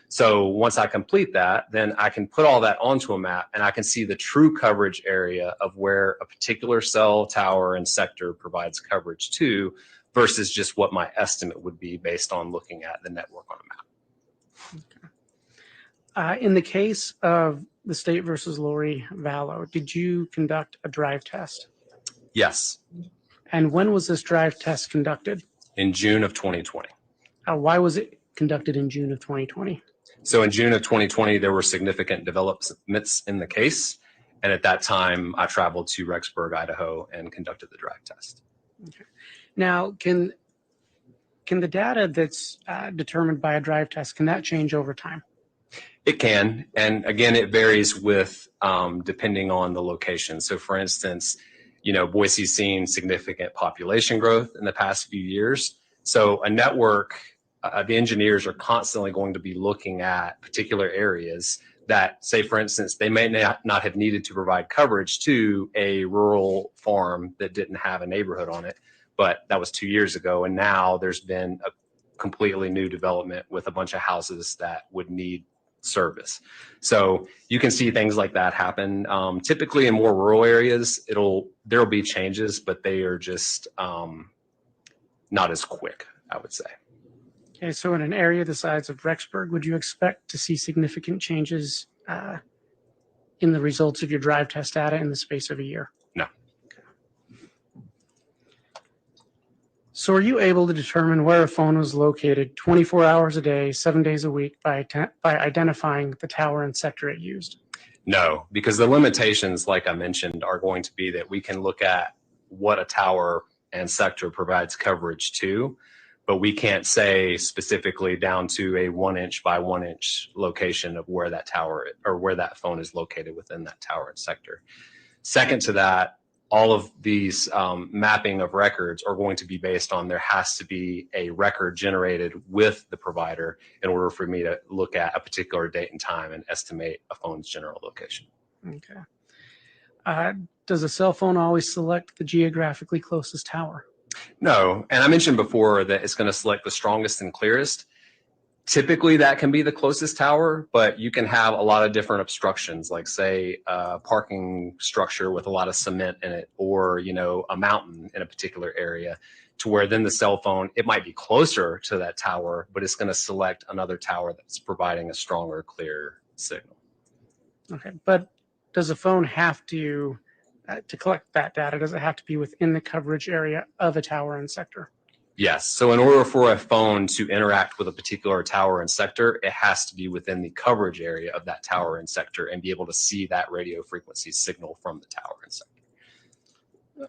So once I complete that, then I can put all that onto a map and I can see the true coverage area of where a particular cell, tower, and sector provides coverage to versus just what my estimate would be based on looking at the network on a map.
In the case of the state versus Lori Vallow, did you conduct a drive test?
Yes.
And when was this drive test conducted?
In June of 2020.
Why was it conducted in June of 2020?
So in June of 2020, there were significant developments in the case. And at that time, I traveled to Rexburg, Idaho, and conducted the drive test.
Okay. Now, can the data that's determined by a drive test, can that change over time?
It can. And again, it varies with depending on the location. So for instance, Boise's seen significant population growth in the past few years. So a network, the engineers are constantly going to be looking at particular areas that, say, for instance, they may not have needed to provide coverage to a rural farm that didn't have a neighborhood on it, but that was 2 years ago. And now there's been a completely new development with a bunch of houses that would need service. So you can see things like that happen. Typically in more rural areas, there'll be changes, but they are just not as quick, I would say.
Okay, so in an area the size of Rexburg, would you expect to see significant changes in the results of your drive test data in the space of a year?
No.
So are you able to determine where a phone was located 24 hours a day, 7 days a week by identifying the tower and sector it used?
No, because the limitations, like I mentioned, are going to be that we can look at what a tower and sector provides coverage to, but we can't say specifically down to a 1 inch by 1 inch location of where that tower or where that phone is located within that tower and sector. Second to that, all of these mapping of records are going to be based on there has to be a record generated with the provider in order for me to look at a particular date and time and estimate a phone's general location.
Okay. Does a cell phone always select the geographically closest tower?
No, and I mentioned before that it's going to select the strongest and clearest. Typically that can be the closest tower, but you can have a lot of different obstructions, like say a parking structure with a lot of cement in it, or a mountain in a particular area, to where then the cell phone, it might be closer to that tower, but it's going to select another tower that's providing a stronger, clearer signal.
Okay, but does a phone have to collect that data, does it have to be within the coverage area of a tower and sector?
Yes. So in order for a phone to interact with a particular tower and sector, it has to be within the coverage area of that tower and sector and be able to see that radio frequency signal from the tower and sector.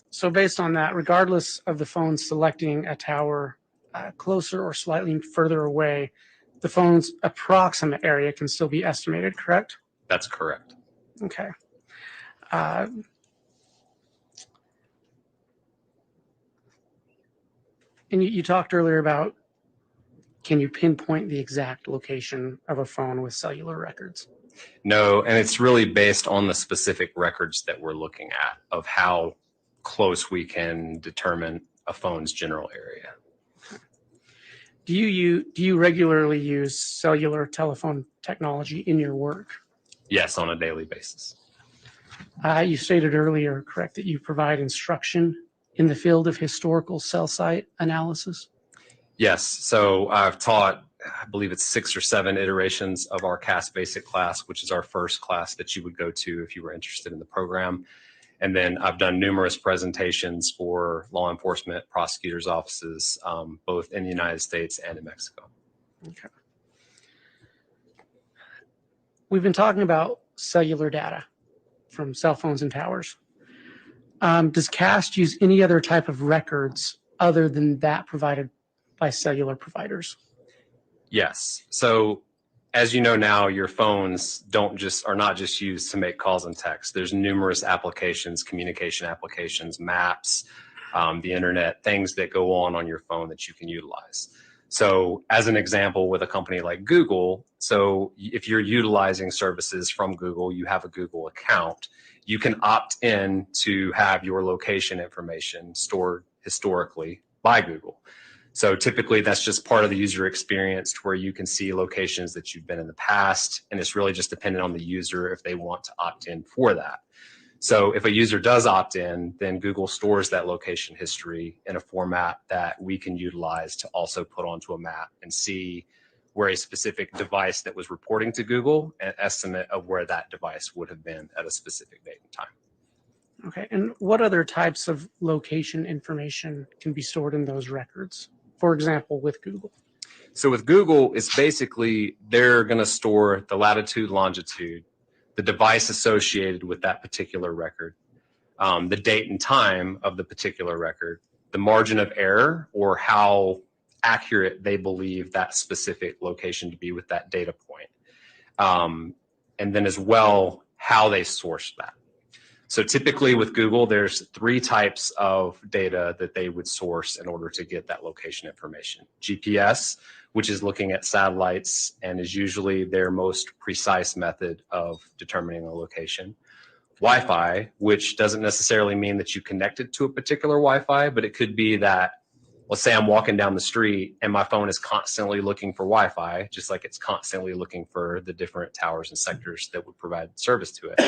So based on that, regardless of the phone selecting a tower closer or slightly further away, the phone's approximate area can still be estimated, correct?
That's correct.
Okay. And you talked earlier about, can you pinpoint the exact location of a phone with cellular records?
No, and it's really based on the specific records that we're looking at of how close we can determine a phone's general area.
Do you regularly use cellular telephone technology in your work?
Yes, on a daily basis.
You stated earlier, correct, that you provide instruction in the field of historical cell site analysis?
Yes. So I've taught, I believe it's 6 or 7 iterations of our CAS Basic class, which is our first class that you would go to if you were interested in the program. And then I've done numerous presentations for law enforcement, prosecutors' offices, both in the United States and in Mexico.
Okay. We've been talking about cellular data from cell phones and towers. Does CAST use any other type of records other than that provided by cellular providers?
Yes. So as you know now, your phones are not just used to make calls and texts. There's numerous applications, communication applications, maps, the internet, things that go on your phone that you can utilize. So as an example, with a company like Google, so if you're utilizing services from Google, you have a Google account, you can opt in to have your location information stored historically by Google. So typically that's just part of the user experience where you can see locations that you've been in the past, and it's really just dependent on the user if they want to opt in for that. So if a user does opt in, then Google stores that location history in a format that we can utilize to also put onto a map and see where a specific device that was reporting to Google, an estimate of where that device would have been at a specific date and time.
Okay, and what other types of location information can be stored in those records? For example, with Google.
So with Google, it's basically they're going to store the latitude, longitude, the device associated with that particular record, the date and time of the particular record, the margin of error, or how accurate they believe that specific location to be with that data point. And then as well, how they source that. So typically with Google, there's 3 types of data that they would source in order to get that location information. GPS, which is looking at satellites and is usually their most precise method of determining a location. Wi-Fi, which doesn't necessarily mean that you connected to a particular Wi-Fi, but it could be that, let's say I'm walking down the street and my phone is constantly looking for Wi-Fi, just like it's constantly looking for the different towers and sectors that would provide service to it.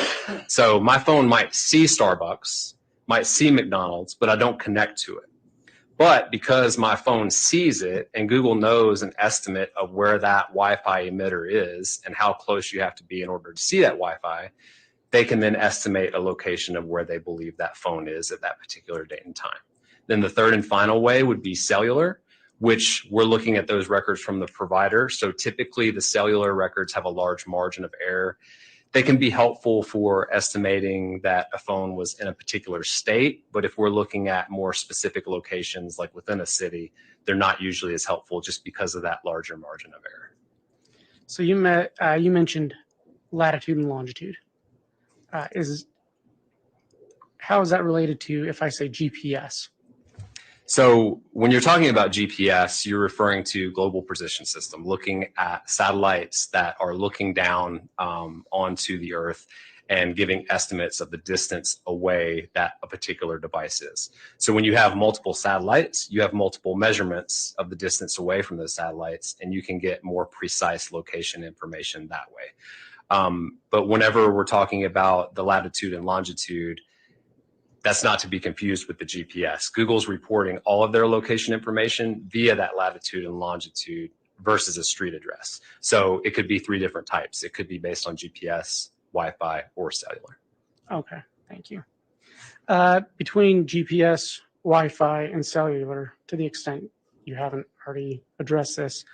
So my phone might see Starbucks, might see McDonald's, but I don't connect to it. But because my phone sees it and Google knows an estimate of where that Wi-Fi emitter is and how close you have to be in order to see that Wi-Fi, they can then estimate a location of where they believe that phone is at that particular date and time. Then the third and final way would be cellular, which we're looking at those records from the provider. So typically the cellular records have a large margin of error. They can be helpful for estimating that a phone was in a particular state, but if we're looking at more specific locations like within a city, they're not usually as helpful just because of that larger margin of error.
So you mentioned latitude and longitude. How is that related to if I say GPS?
So when you're talking about GPS, you're referring to global position system, looking at satellites that are looking down onto the Earth and giving estimates of the distance away that a particular device is. So when you have multiple satellites, you have multiple measurements of the distance away from those satellites, and you can get more precise location information that way. But whenever we're talking about the latitude and longitude, that's not to be confused with the GPS. Google's reporting all of their location information via that latitude and longitude versus a street address. So it could be three different types. It could be based on GPS, Wi-Fi, or cellular.
Okay, thank you. Between GPS, Wi-Fi, and cellular, to the extent you haven't already addressed this,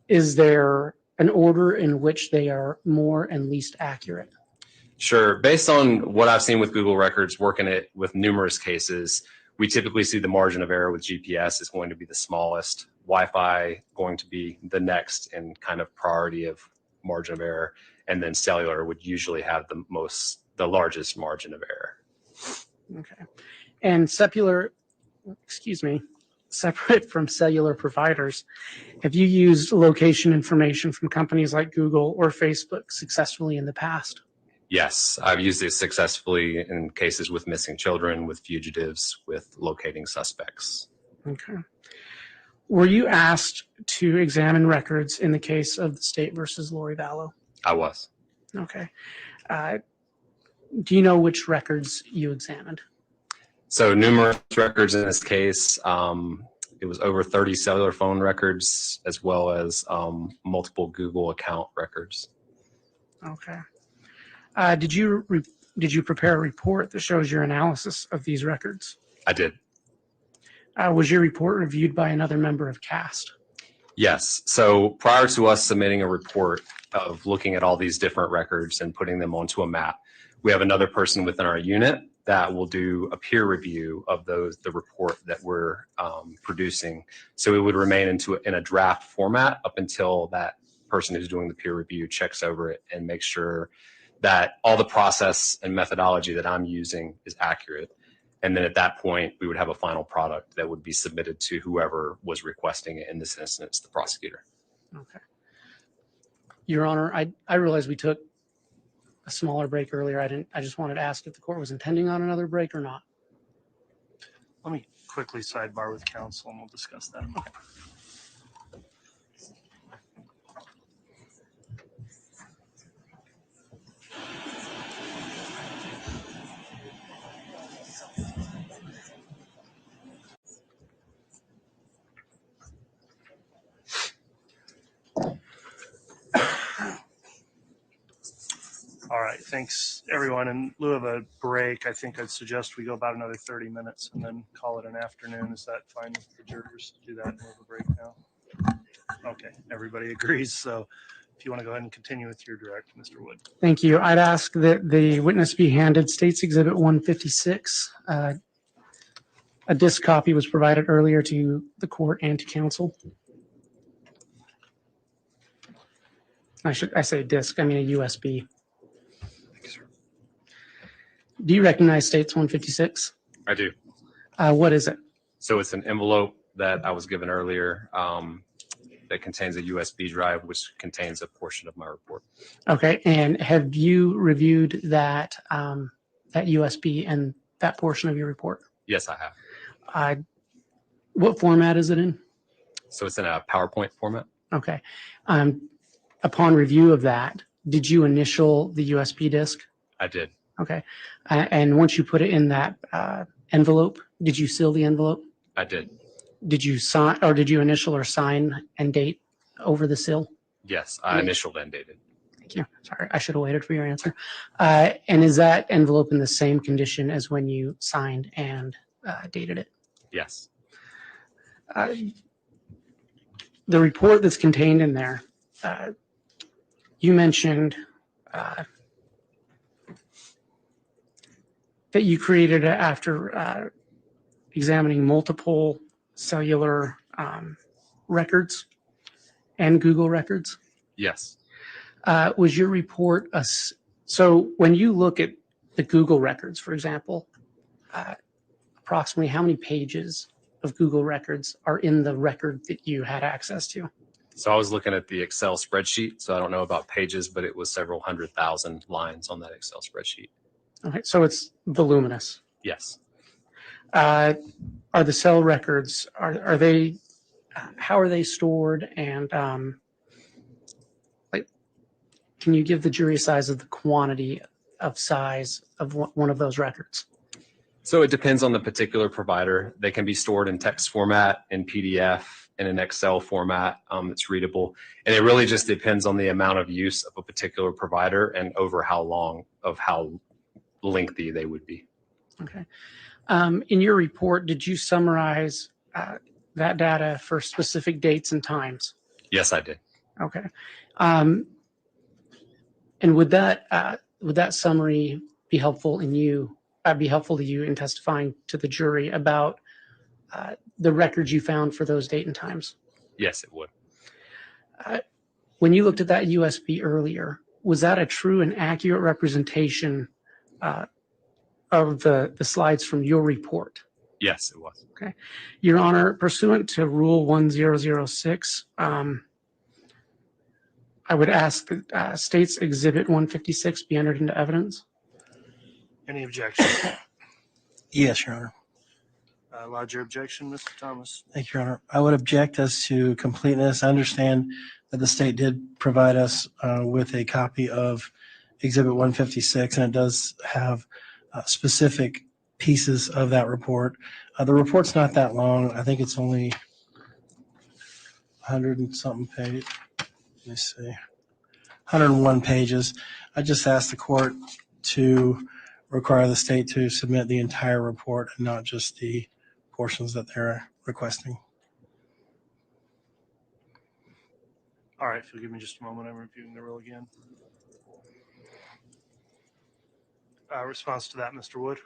is there an order in which they are more and least accurate?
Sure. Based on what I've seen with Google Records, working it with numerous cases, we typically see the margin of error with GPS is going to be the smallest, Wi-Fi going to be the next in kind of priority of margin of error, and then cellular would usually have the largest margin of error.
Okay. And separate from cellular providers, have you used location information from companies like Google or Facebook successfully in the past?
Yes, I've used it successfully in cases with missing children, with fugitives, with locating suspects.
Okay. Were you asked to examine records in the case of the state versus Lori Vallow?
I was.
Okay. Do you know which records you examined?
So numerous records in this case. It was over 30 cellular phone records as well as multiple Google account records.
Okay. Did you prepare a report that shows your analysis of these records?
I did.
Was your report reviewed by another member of CAST?
Yes. So prior to us submitting a report of looking at all these different records and putting them onto a map, we have another person within our unit that will do a peer review of the report that we're producing. So it would remain in a draft format up until that person who's doing the peer review checks over it and makes sure that all the process and methodology that I'm using is accurate. And then at that point, we would have a final product that would be submitted to whoever was requesting it, in this instance, the prosecutor.
Okay. Your Honor, I realize we took a smaller break earlier. I just wanted to ask if the court was intending on another break or not.
Let me quickly sidebar with counsel and we'll discuss that. All right, thanks everyone. In lieu of a break, I think I'd suggest we go about another 30 minutes and then call it an afternoon. Is that fine with the jurors to do that and have a break now? Okay, everybody agrees. So if you want to go ahead and continue with your direct, Mr. Wood.
Thank you. I'd ask that the witness be handed State's Exhibit 156. A disk copy was provided earlier to the court and to counsel. I say disk, I mean a USB. Do you recognize State's 156?
I do.
What is it?
So it's an envelope that I was given earlier that contains a USB drive, which contains a portion of my report.
Okay, and have you reviewed that that USB and that portion of your report?
Yes, I have.
What format is it in?
So it's in a PowerPoint format.
Okay. Upon review of that, did you initial the USB disk?
I did.
Okay. And once you put it in that envelope, did you seal the envelope?
I did.
did you sign, or did you initial or sign and date over the seal?
Yes, I initialed and dated.
Thank you. Sorry, I should have waited for your answer. And is that envelope in the same condition as when you signed and dated it?
Yes.
The report that's contained in there, you mentioned that you created it after examining multiple cellular records and Google records.
Yes.
Was your report so when you look at the Google records, for example, approximately how many pages of Google records are in the record that you had access to?
So I was looking at the Excel spreadsheet. So I don't know about pages, but it was several 100,000 lines on that Excel spreadsheet.
Okay, so it's voluminous.
Yes.
Are the cell records, are they, how are they stored? And like, can you give the jury size of the quantity of size of one of those records?
So it depends on the particular provider. They can be stored in text format, in PDF, in an Excel format that's readable. And it really just depends on the amount of use of a particular provider and over how long, of how lengthy they would be.
Okay. In your report, did you summarize that data for specific dates and times?
Yes, I did.
Okay. And would that summary be helpful to you in testifying to the jury about the records you found for those date and times?
Yes, it would.
When you looked at that USB earlier, was that a true and accurate representation of the slides from your report?
Yes, it was.
Okay. Your Honor, pursuant to Rule 1006, I would ask that State's Exhibit 156 be entered into evidence.
Any objection?
Yes, Your Honor.
Lodge your objection, Mr. Thomas.
Thank you, Your Honor. I would object as to completeness. I understand that the state did provide us with a copy of Exhibit 156, and it does have specific pieces of that report. The report's not that long. I think it's only 100 and something page. Let me see. 101 pages. I just asked the court to require the state to submit the entire report and not just the portions that they're requesting.
All right, if you'll give me just a moment, I'm reviewing the rule again. Response to that, Mr. Wood?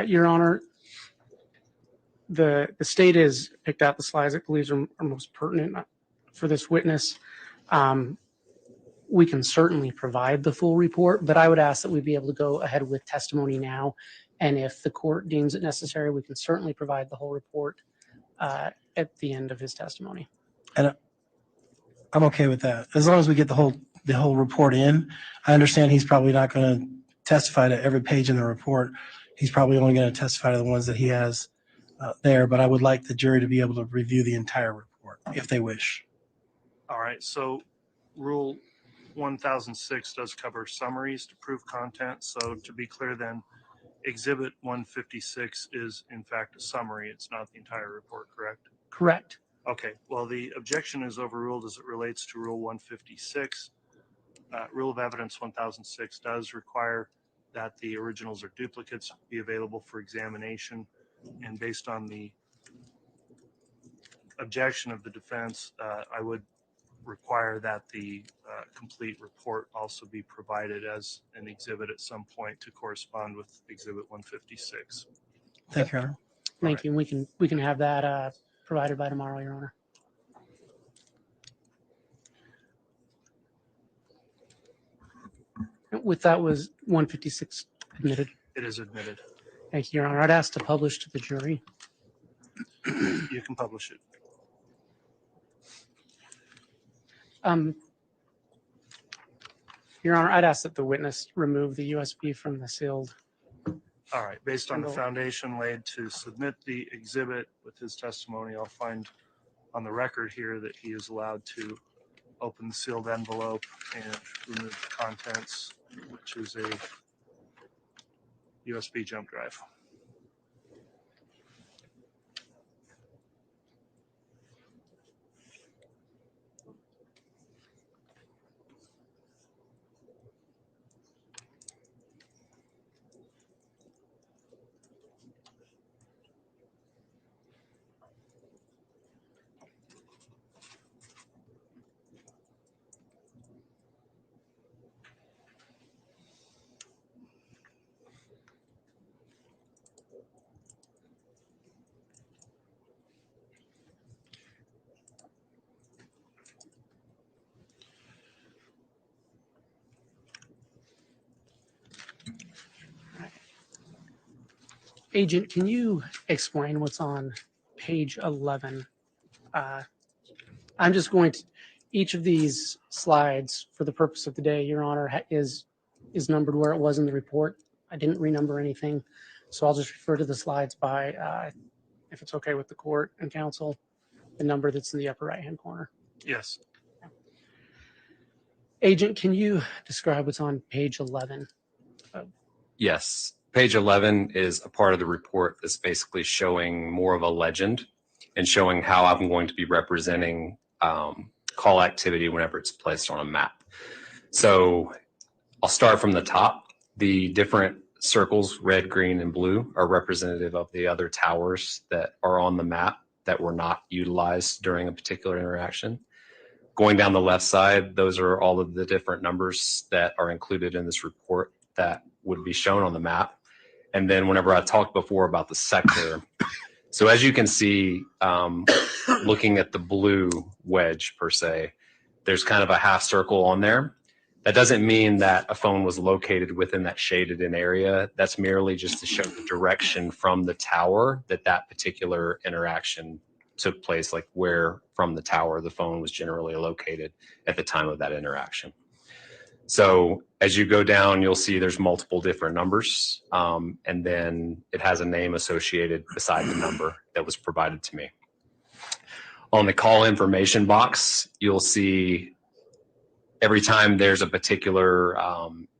Your Honor, the state has picked out the slides it believes are most pertinent for this witness. We can certainly provide the full report, but I would ask that we be able to go ahead with testimony now. And if the court deems it necessary, we can certainly provide the whole report at the end of his testimony.
And I'm okay with that. As long as we get the whole report in. I understand he's probably not going to testify to every page in the report. He's probably only going to testify to the ones that he has there, but I would like the jury to be able to review the entire report if they wish.
All right, so Rule 1006 does cover summaries to prove content. So to be clear then, Exhibit 156 is in fact a summary. It's not the entire report, correct?
Correct.
Okay, well, the objection is overruled as it relates to Rule 156. Rule of Evidence 1006 does require that the originals or duplicates be available for examination. And based on the objection of the defense, I would require that the complete report also be provided as an exhibit at some point to correspond with Exhibit 156.
Thank you, Your Honor.
Thank you. And we can have that provided by tomorrow, Your Honor. With that, was 156 admitted?
It is admitted.
Thank you, Your Honor. I'd ask to publish to the jury.
You can publish it.
Your Honor, I'd ask that the witness remove the USB from the sealed.
All right, based on the foundation laid to submit the exhibit with his testimony, I'll find on the record here that he is allowed to open the sealed envelope and remove the contents, which is a USB jump drive.
Agent, can you explain what's on page 11? I'm just going to, each of these slides, for the purpose of the day, Your Honor, is numbered where it was in the report. I didn't renumber anything, so I'll just refer to the slides by, if it's okay with the court and counsel, the number that's in the upper right-hand corner.
Yes.
Agent, can you describe what's on page 11?
Yes. Page 11 is a part of the report that's basically showing more of a legend and showing how I'm going to be representing call activity whenever it's placed on a map. So I'll start from the top. The different circles, red, green, and blue, are representative of the other towers that are on the map that were not utilized during a particular interaction. Going down the left side, those are all of the different numbers that are included in this report that would be shown on the map. And then whenever I talked before about the sector, so as you can see, looking at the blue wedge per se, there's kind of a half circle on there. That doesn't mean that a phone was located within that shaded in area. That's merely just to show the direction from the tower that that particular interaction took place, like where from the tower the phone was generally located at the time of that interaction. So as you go down, you'll see there's multiple different numbers, and then it has a name associated beside the number that was provided to me. On the call information box, you'll see every time there's a particular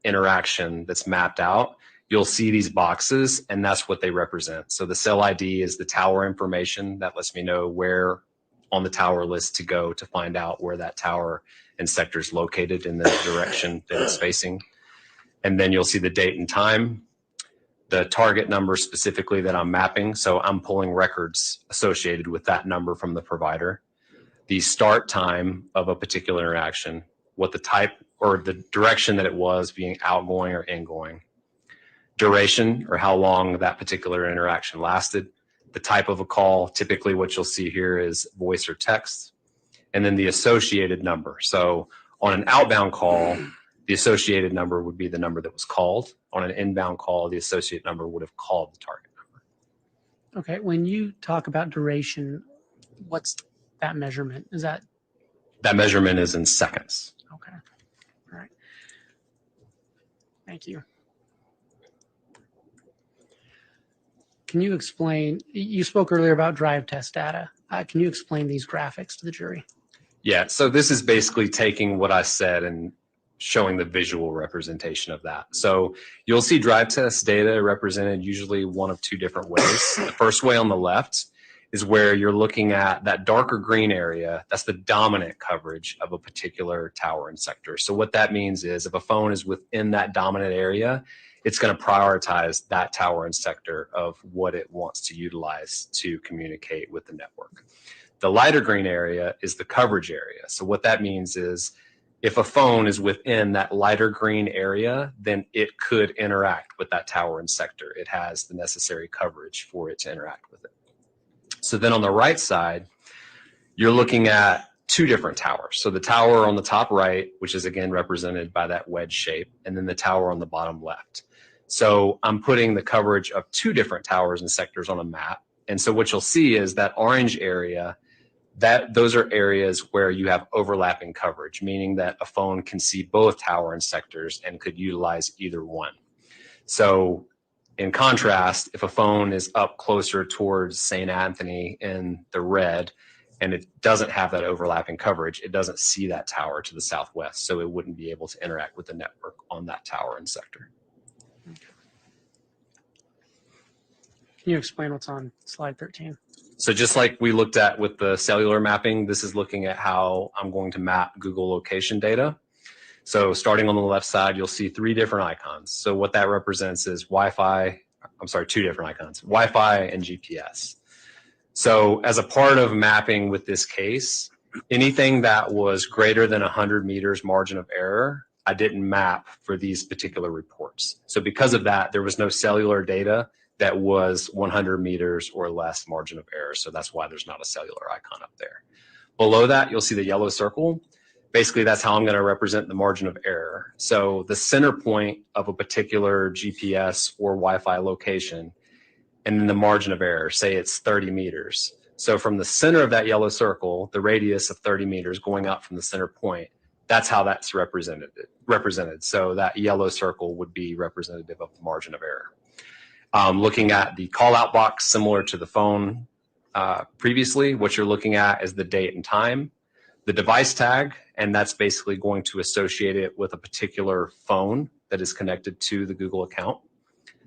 interaction that's mapped out, you'll see these boxes, and that's what they represent. So the cell ID is the tower information that lets me know where on the tower list to go to find out where that tower and sector is located in the direction that it's facing. And then you'll see the date and time, the target number specifically that I'm mapping. So I'm pulling records associated with that number from the provider, the start time of a particular interaction, what the type or the direction that it was, being outgoing or ingoing, duration or how long that particular interaction lasted, the type of a call. Typically what you'll see here is voice or text, and then the associated number. So on an outbound call, the associated number would be the number that was called. On an inbound call, the associated number would have called the target number.
Okay, when you talk about duration, what's that measurement? Is that?
That measurement is in seconds.
Okay, all right. Thank you. Can you explain, you spoke earlier about drive test data. Can you explain these graphics to the jury?
Yeah, so this is basically taking what I said and showing the visual representation of that. So you'll see drive test data represented usually one of two different ways. The first way on the left is where you're looking at that darker green area. That's the dominant coverage of a particular tower and sector. So what that means is if a phone is within that dominant area, it's going to prioritize that tower and sector of what it wants to utilize to communicate with the network. The lighter green area is the coverage area. So what that means is if a phone is within that lighter green area, then it could interact with that tower and sector. It has the necessary coverage for it to interact with it. So then on the right side, you're looking at two different towers. So the tower on the top right, which is again represented by that wedge shape, and then the tower on the bottom left. So I'm putting the coverage of two different towers and sectors on a map. And so what you'll see is that orange area, those are areas where you have overlapping coverage, meaning that a phone can see both tower and sectors and could utilize either one. So in contrast, if a phone is up closer towards St. Anthony in the red and it doesn't have that overlapping coverage, it doesn't see that tower to the southwest, so it wouldn't be able to interact with the network on that tower and sector.
Can you explain what's on slide 13?
So just like we looked at with the cellular mapping, this is looking at how I'm going to map Google location data. So starting on the left side, you'll see three different icons. So what that represents is two different icons, Wi-Fi and GPS. So as a part of mapping with this case, anything that was greater than 100 meters margin of error, I didn't map for these particular reports. So because of that, there was no cellular data that was 100 meters or less margin of error. So that's why there's not a cellular icon up there. Below that, you'll see the yellow circle. Basically, that's how I'm going to represent the margin of error. So the center point of a particular GPS or Wi-Fi location and then the margin of error, say it's 30 meters. So from the center of that yellow circle, the radius of 30 meters going out from the center point, that's how that's represented. So that yellow circle would be representative of the margin of error. Looking at the call out box, similar to the phone previously, what you're looking at is the date and time, the device tag, and that's basically going to associate it with a particular phone that is connected to the Google account,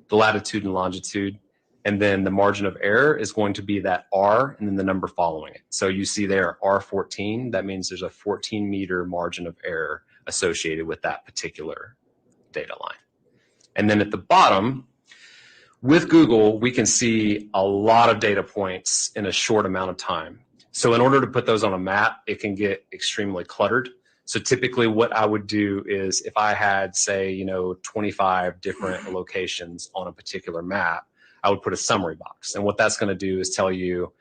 the latitude and longitude, and then the margin of error is going to be that R and then the number following it. So you see there R14, that means there's a 14 meter margin of error associated with that particular data line. And then at the bottom, with Google, we can see a lot of data points in a short amount of time. So in order to put those on a map, it can get extremely cluttered. So typically what I would do is if I had, say, 25 different locations on a particular map, I would put a summary box. And what that's going to do is tell you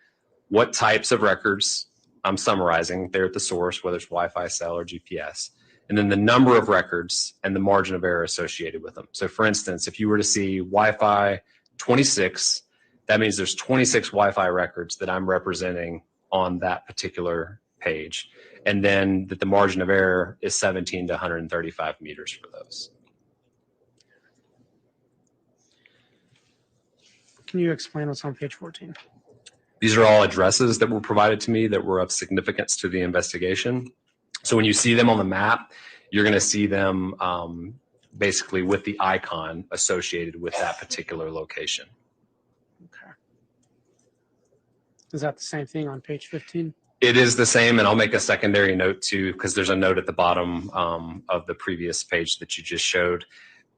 what types of records I'm summarizing there at the source, whether it's Wi-Fi, cell, or GPS, and then the number of records and the margin of error associated with them. So for instance, if you were to see Wi-Fi 26, that means there's 26 Wi-Fi records that I'm representing on that particular page. And then that the margin of error is 17 to 135 meters for those.
Can you explain what's on page 14?
These are all addresses that were provided to me that were of significance to the investigation. So when you see them on the map, you're going to see them basically with the icon associated with that particular location.
Okay. Is that the same thing on page 15?
It is the same, and I'll make a secondary note too, because there's a note at the bottom of the previous page that you just showed.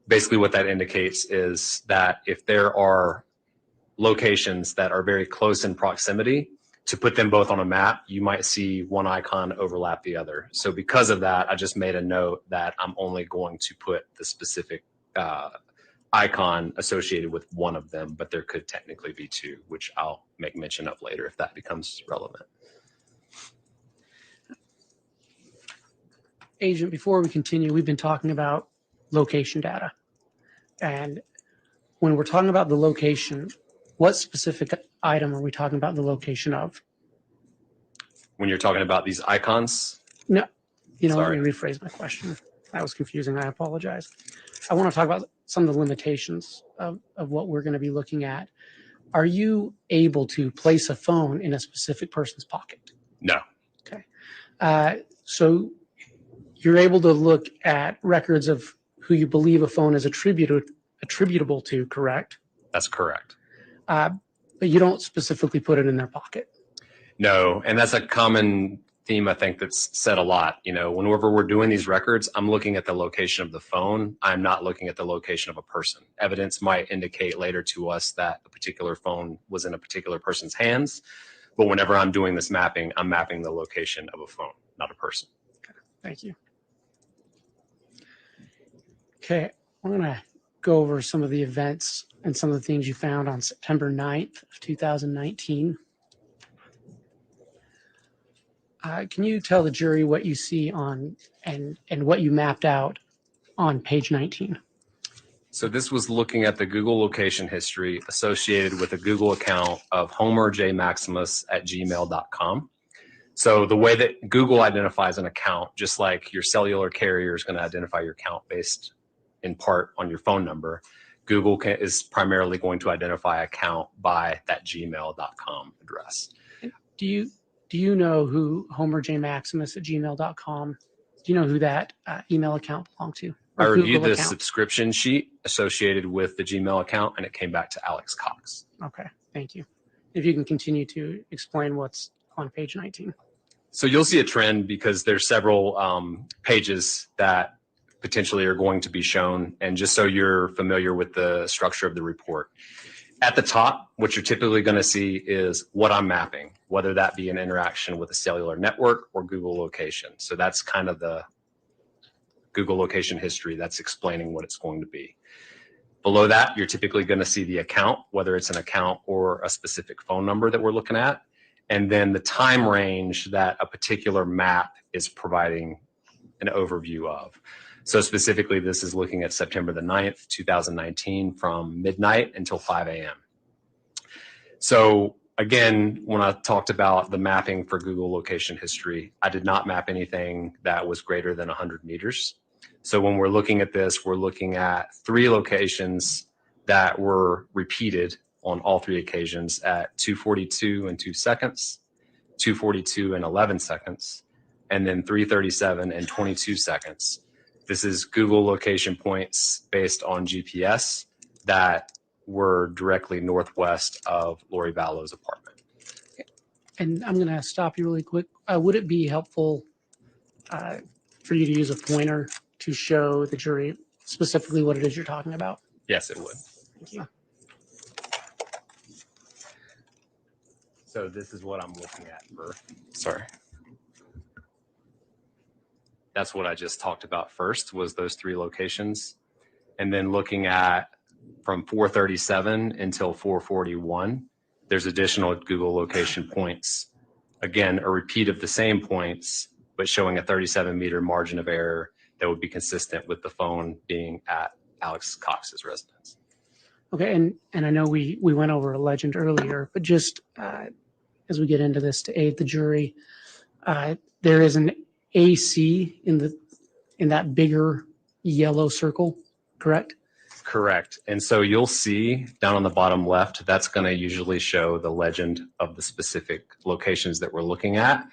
Basically what that indicates is that if there are locations that are very close in proximity, to put them both on a map, you might see one icon overlap the other. So because of that, I just made a note that I'm only going to put the specific icon associated with one of them, but there could technically be two, which I'll make mention of later if that becomes relevant.
Agent, before we continue, we've been talking about location data. And when we're talking about the location, what specific item are we talking about the location of?
When you're talking about these icons?
No, let
Sorry.
me rephrase my question. That was confusing. I apologize. I want to talk about some of the limitations of what we're going to be looking at. Are you able to place a phone in a specific person's pocket?
No.
Okay. So you're able to look at records of who you believe a phone is attributable to, correct?
That's correct.
But you don't specifically put it in their pocket.
No, and that's a common theme I think that's said a lot. Whenever we're doing these records, I'm looking at the location of the phone. I'm not looking at the location of a person. Evidence might indicate later to us that a particular phone was in a particular person's hands, but whenever I'm doing this mapping, I'm mapping the location of a phone, not a person.
Okay, thank you. Okay, I'm going to go over some of the events and some of the things you found on September 9th of 2019. Can you tell the jury what you see on and what you mapped out on page 19?
So this was looking at the Google location history associated with a Google account of homerjmaximus@gmail.com. So the way that Google identifies an account, just like your cellular carrier is going to identify your account based in part on your phone number, Google is primarily going to identify account by that gmail.com address.
Do you know who homerjmaximus@gmail.com, do you know who that email account belonged to?
I
Or
reviewed
Google
the
account?
subscription sheet associated with the Gmail account, and it came back to Alex Cox.
Okay, thank you. If you can continue to explain what's on page 19.
So you'll see a trend because there's several pages that potentially are going to be shown. And just so you're familiar with the structure of the report, at the top, what you're typically going to see is what I'm mapping, whether that be an interaction with a cellular network or Google location. So that's kind of the Google location history that's explaining what it's going to be. Below that, you're typically going to see the account, whether it's an account or a specific phone number that we're looking at, and then the time range that a particular map is providing an overview of. So specifically, this is looking at September the 9th, 2019 from midnight until 5 a.m. So again, when I talked about the mapping for Google location history, I did not map anything that was greater than 100 meters. So when we're looking at this, we're looking at 3 locations that were repeated on all 3 occasions at 2:42 and 2 seconds, 2:42 and 11 seconds, and then 3:37 and 22 seconds. This is Google location points based on GPS that were directly northwest of Lori Vallow's apartment.
And I'm going to stop you really quick. Would it be helpful for you to use a pointer to show the jury specifically what it is you're talking about?
Yes, it would.
Thank you.
So this is what I'm looking at for, sorry. That's what I just talked about first, was those 3 locations. And then looking at from 4:37 until 4:41, there's additional Google location points. Again, a repeat of the same points, but showing a 37-meter margin of error that would be consistent with the phone being at Alex Cox's residence.
Okay, and I know we went over a legend earlier, but just as we get into this to aid the jury, there is an AC in that bigger yellow circle, correct?
Correct. And so you'll see down on the bottom left, that's going to usually show the legend of the specific locations that we're looking at.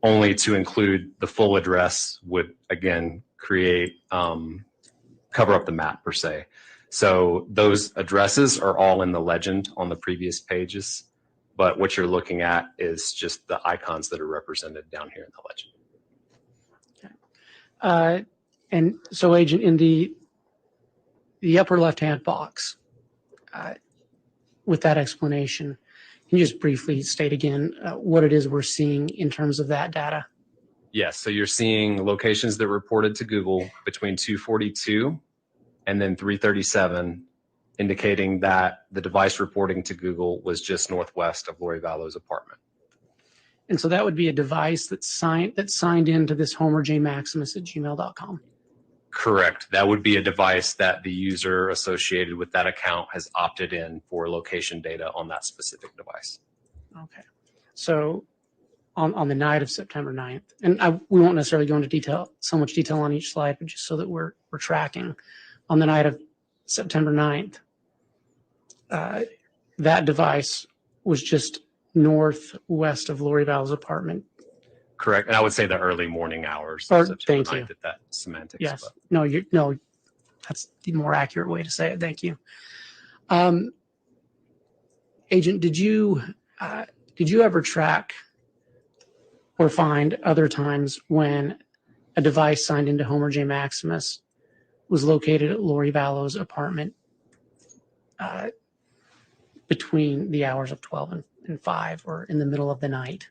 Only to include the full address would, again, create, cover up the map per se. So those addresses are all in the legend on the previous pages, but what you're looking at is just the icons that are represented down here in the legend.
And so, Agent, in the upper left-hand box, with that explanation, can you just briefly state again what it is we're seeing in terms of that data?
Yes, so you're seeing locations that reported to Google between 2:42 and then 3:37, indicating that the device reporting to Google was just northwest of Lori Vallow's apartment.
And so that would be a device that signed into this homerjmaximus@gmail.com.
Correct. That would be a device that the user associated with that account has opted in for location data on that specific device.
Okay. So on the night of September 9th, and we won't necessarily go into so much detail on each slide, but just so that we're tracking, on the night of September 9th, that device was just northwest of Lori Vallow's apartment.
Correct. And I would say the early morning hours.
Or,
of September
thank you.
9th, That semantics.
Yes.
But
No, that's the more accurate way to say it. Thank you. Agent, did you ever track or find other times when a device signed into Homer J. Maximus was located at Lori Vallow's apartment between the hours of 12 and 5 or in the middle of the night?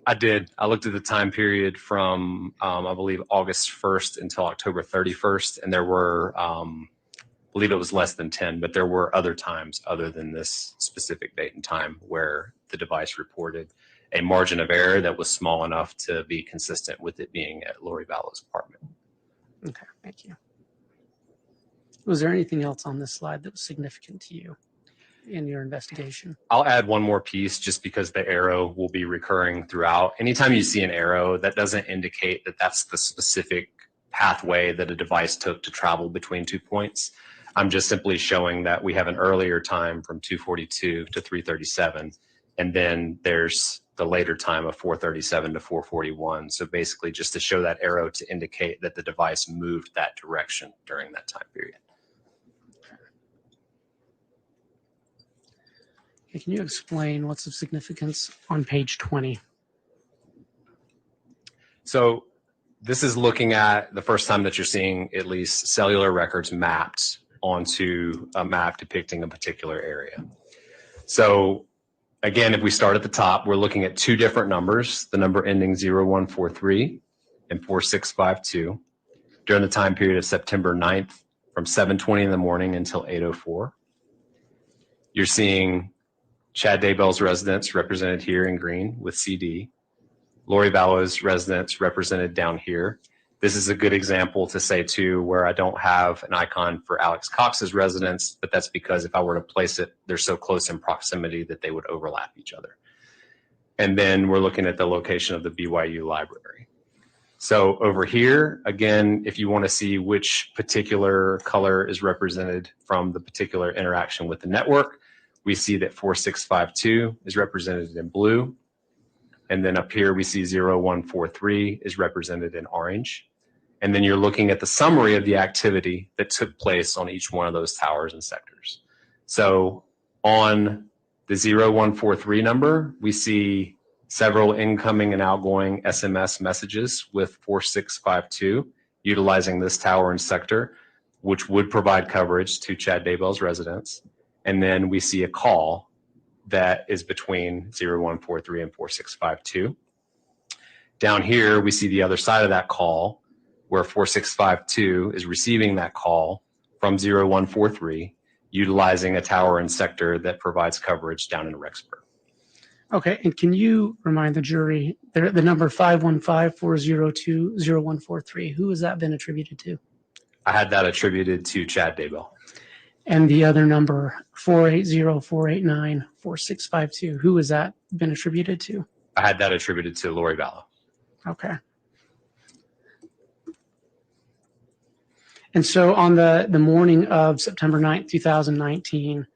I did. I looked at the time period from, I believe, August 1st until October 31st. And there were, I believe it was less than 10, but there were other times other than this specific date and time where the device reported a margin of error that was small enough to be consistent with it being at Lori Vallow's apartment.
Okay, thank you. Was there anything else on this slide that was significant to you in your investigation?
I'll add one more piece just because the arrow will be recurring throughout. Anytime you see an arrow, that doesn't indicate that that's the specific pathway that a device took to travel between 2 points. I'm just simply showing that we have an earlier time from 2:42 to 3:37, and then there's the later time of 4:37 to 4:41. So basically just to show that arrow to indicate that the device moved that direction during that time period.
Okay, can you explain what's of significance on page 20?
So this is looking at the first time that you're seeing at least cellular records mapped onto a map depicting a particular area. So again, if we start at the top, we're looking at 2 different numbers, the number ending 0143 and 4652 during the time period of September 9th from 7:20 in the morning until 8:04. You're seeing Chad Daybell's residence represented here in green with CD, Lori Vallow's residence represented down here. This is a good example to say too, where I don't have an icon for Alex Cox's residence, but that's because if I were to place it, they're so close in proximity that they would overlap each other. And then we're looking at the location of the BYU library. So over here, again, if you want to see which particular color is represented from the particular interaction with the network, we see that 4652 is represented in blue. And then up here, we see 0143 is represented in orange. And then you're looking at the summary of the activity that took place on each one of those towers and sectors. So on the 0143 number, we see several incoming and outgoing SMS messages with 4652 utilizing this tower and sector, which would provide coverage to Chad Daybell's residence. And then we see a call that is between 0143 and 4652. Down here, we see the other side of that call where 4652 is receiving that call from 0143, utilizing a tower and sector that provides coverage down in Rexburg.
Okay, and can you remind the jury, the number 515-402-0143, who has that been attributed to?
I had that attributed to Chad Daybell.
And the other number, 480-489-4652, who has that been attributed to?
I had that attributed to Lori Vallow.
Okay. And so on the morning of September 9th, 2019,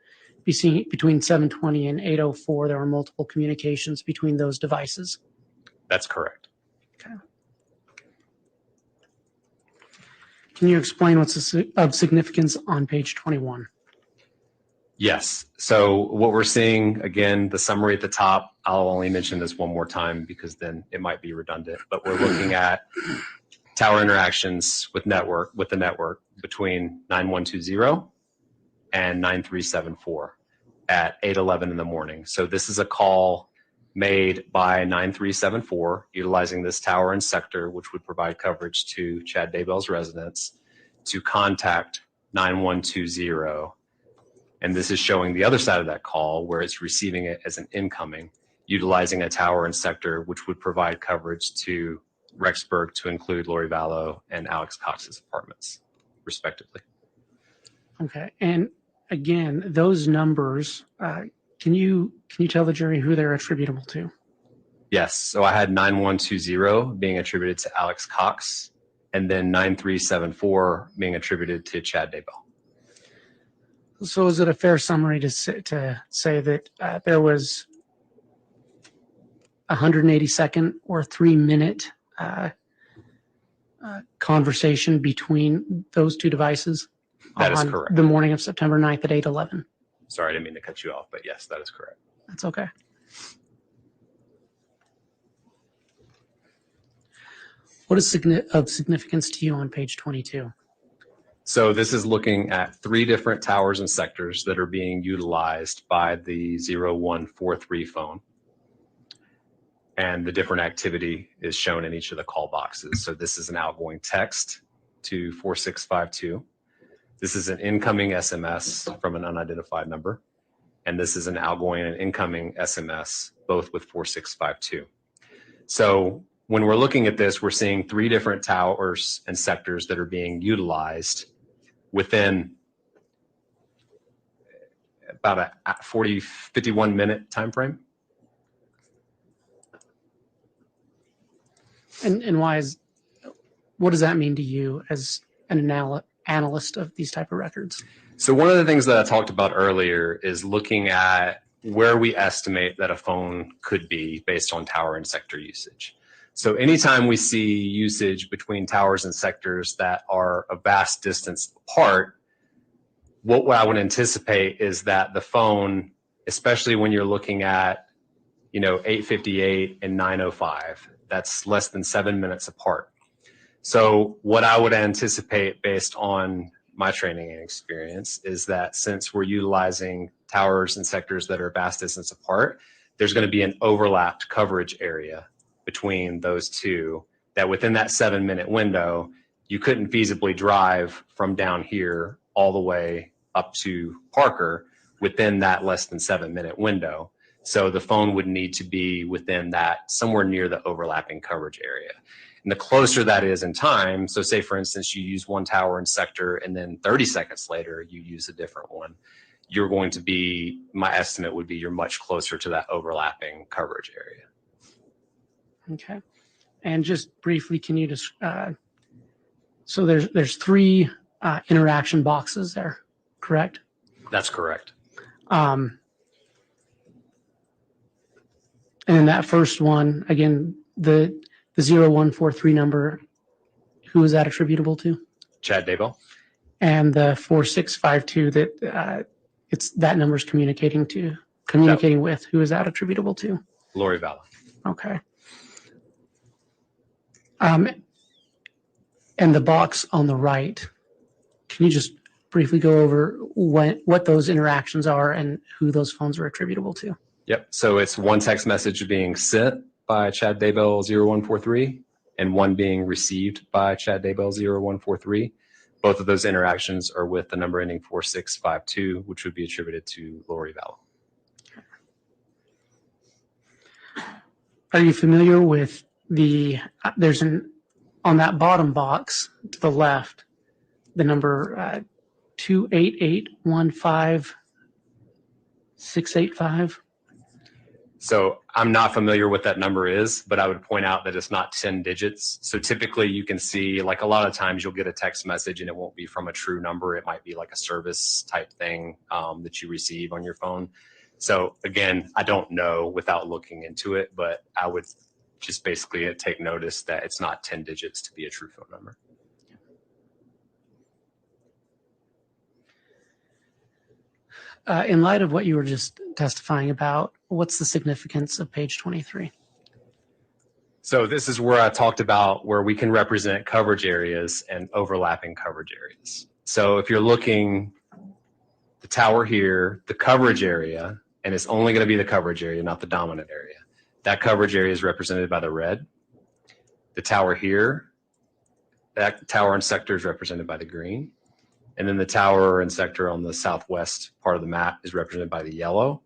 between 7:20 and 8:04, there were multiple communications between those devices.
That's correct.
Okay. Can you explain what's of significance on page 21?
Yes. So what we're seeing, again, the summary at the top, I'll only mention this one more time because then it might be redundant, but we're looking at tower interactions with the network between 9120 and 9374 at 8:11 in the morning. So this is a call made by 9374 utilizing this tower and sector, which would provide coverage to Chad Daybell's residence, to contact 9120. And this is showing the other side of that call where it's receiving it as an incoming, utilizing a tower and sector, which would provide coverage to Rexburg to include Lori Vallow and Alex Cox's apartments, respectively.
Okay, and again, those numbers, can you tell the jury who they're attributable to?
Yes, so I had 9120 being attributed to Alex Cox, and then 9374 being attributed to Chad Daybell.
So is it a fair summary to say that there was 180-second or 3-minute conversation between those two devices?
That is correct.
The morning of September 9th at 8:11.
Sorry, I didn't mean to cut you off, but yes, that is correct.
That's okay. What is of significance to you on page 22?
So this is looking at 3 different towers and sectors that are being utilized by the 0143 phone. And the different activity is shown in each of the call boxes. So this is an outgoing text to 4652. This is an incoming SMS from an unidentified number. And this is an outgoing and incoming SMS, both with 4652. So when we're looking at this, we're seeing 3 different towers and sectors that are being utilized within about a 51 minute time frame.
And what does that mean to you as an analyst of these type of records?
So one of the things that I talked about earlier is looking at where we estimate that a phone could be based on tower and sector usage. So anytime we see usage between towers and sectors that are a vast distance apart, what I would anticipate is that the phone, especially when you're looking at, 8:58 and 9:05, that's less than 7 minutes apart. So what I would anticipate based on my training and experience is that since we're utilizing towers and sectors that are vast distance apart, there's going to be an overlapped coverage area between those two, that within that 7 minute window, you couldn't feasibly drive from down here all the way up to Parker within that less than 7 minute window. So the phone would need to be within that, somewhere near the overlapping coverage area. And the closer that is in time, so say for instance, you use one tower and sector and then 30 seconds later you use a different one, you're going to be, my estimate would be you're much closer to that overlapping coverage area.
Okay. And just briefly, can you just, so there's three interaction boxes there, correct?
That's correct.
And then that first one, again, the 0143 number, who is that attributable to?
Chad Daybell.
And the 4652 that it's that number's communicating with, who is that attributable to?
Lori Vallow.
Okay. And the box on the right, can you just briefly go over what those interactions are and who those phones are attributable to?
Yep. So it's one text message being sent by Chad Daybell 0143 and one being received by Chad Daybell 0143. Both of those interactions are with the number ending 4652, which would be attributed to Lori Vallow.
Are you familiar with there's on that bottom box to the left, the number 288-15685?
So I'm not familiar what that number is, but I would point out that it's not 10 digits. So typically you can see, like a lot of times you'll get a text message and it won't be from a true number. It might be like a service type thing that you receive on your phone. So again, I don't know without looking into it, but I would just basically take notice that it's not 10 digits to be a true phone number.
In light of what you were just testifying about, what's the significance of page 23?
So this is where I talked about where we can represent coverage areas and overlapping coverage areas. So if you're looking, the tower here, the coverage area, and it's only going to be the coverage area, not the dominant area. That coverage area is represented by the red. The tower here, that tower and sector is represented by the green. And then the tower and sector on the southwest part of the map is represented by the yellow.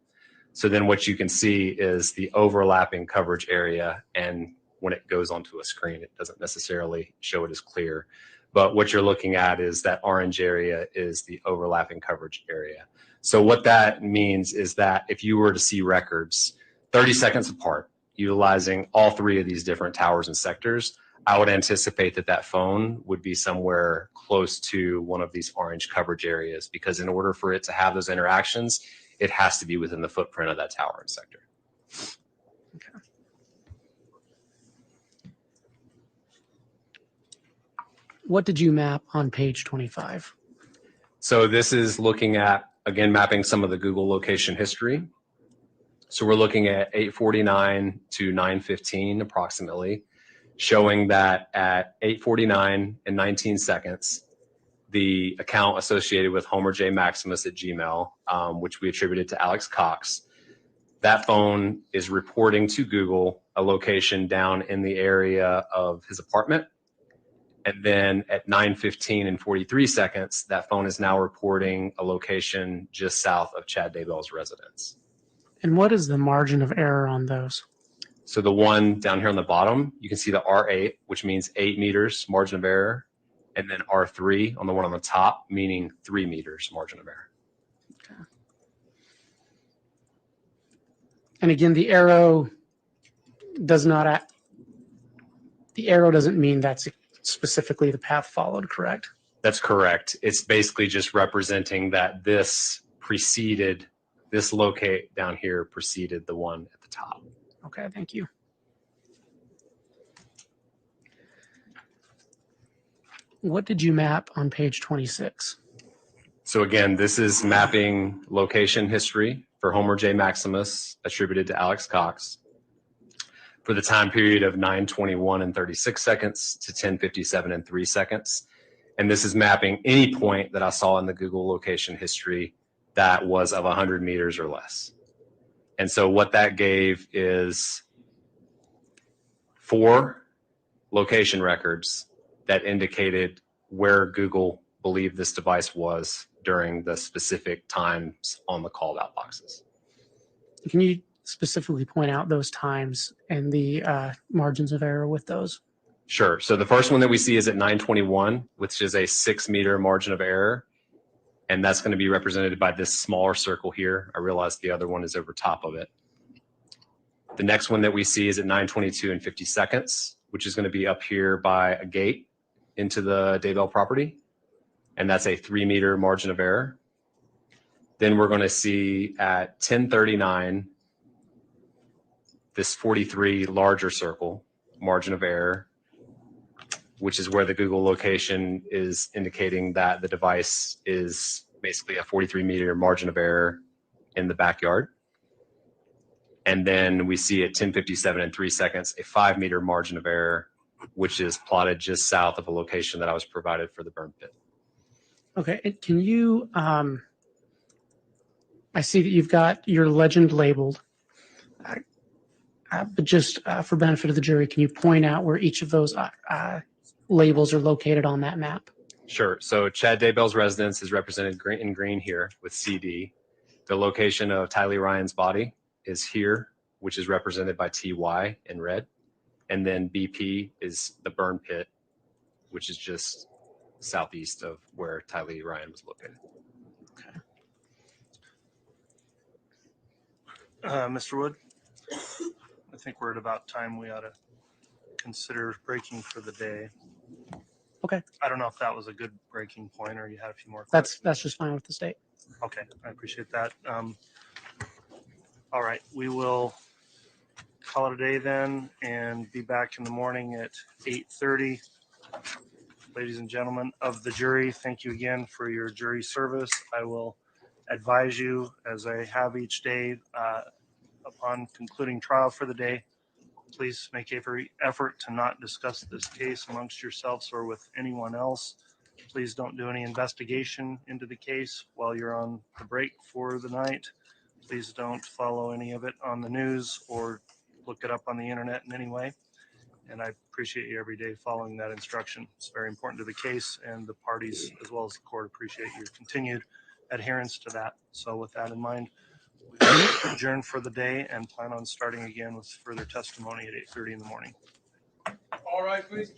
So then what you can see is the overlapping coverage area. And when it goes onto a screen, it doesn't necessarily show it as clear. But what you're looking at is that orange area is the overlapping coverage area. So what that means is that if you were to see records 30 seconds apart, utilizing all three of these different towers and sectors, I would anticipate that that phone would be somewhere close to one of these orange coverage areas, because in order for it to have those interactions, it has to be within the footprint of that tower and sector.
Okay. What did you map on page 25?
So this is looking at, again, mapping some of the Google location history. So we're looking at 849 to 915 approximately, showing that at 8:49 and 19 seconds, the account associated with Homer J. Maximus at Gmail, which we attributed to Alex Cox, that phone is reporting to Google a location down in the area of his apartment. And then at 9:15 and 43 seconds, that phone is now reporting a location just south of Chad Daybell's residence.
And what is the margin of error on those?
So the one down here on the bottom, you can see the R8, which means 8 meters margin of error, and then R3 on the one on the top, meaning 3 meters margin of error.
Okay. And again, the arrow doesn't mean that's specifically the path followed, correct?
That's correct. It's basically just representing that this locate down here preceded the one at the top.
Okay, thank you. What did you map on page 26?
So again, this is mapping location history for Homer J. Maximus attributed to Alex Cox for the time period of 9:21 and 36 seconds to 10:57 and 3 seconds. And this is mapping any point that I saw in the Google location history that was of 100 meters or less. And so what that gave is 4 location records that indicated where Google believed this device was during the specific times on the called out boxes.
Can you specifically point out those times and the margins of error with those?
Sure. So the first one that we see is at 921, which is a 6-meter margin of error. And that's going to be represented by this smaller circle here. I realize the other one is over top of it. The next one that we see is at 922 and 50 seconds, which is going to be up here by a gate into the Daybell property. And that's a 3-meter margin of error. Then we're going to see at 1039, this 43 larger circle, margin of error, which is where the Google location is indicating that the device is basically a 43-meter margin of error in the backyard. And then we see at 10:57 and 3 seconds, a 5-meter margin of error, which is plotted just south of a location that I was provided for the burn pit.
Okay, and can you, I see that you've got your legend labeled, but just for benefit of the jury, can you point out where each of those labels are located on that map?
Sure. So Chad Daybell's residence is represented in green here with CD. The location of Tylee Ryan's body is here, which is represented by TY in red. And then BP is the burn pit, which is just southeast of where Tylee Ryan was located.
Mr. Wood, I think we're at about time we ought to consider breaking for the day.
Okay.
I don't know if that was a good breaking point or you had a few more
That's
questions.
just fine with the state.
Okay, I appreciate that. All right, we will call it a day then and be back in the morning at 8:30. Ladies and gentlemen of the jury, thank you again for your jury service. I will advise you, as I have each day, upon concluding trial for the day, please make every effort to not discuss this case amongst yourselves or with anyone else. Please don't do any investigation into the case while you're on the break for the night. Please don't follow any of it on the news or look it up on the internet in any way. And I appreciate you every day following that instruction. It's very important to the case, and the parties as well as the court appreciate your continued adherence to that. So with that in mind, we adjourn for the day and plan on starting again with further testimony at 8:30 in the morning.
All right, please.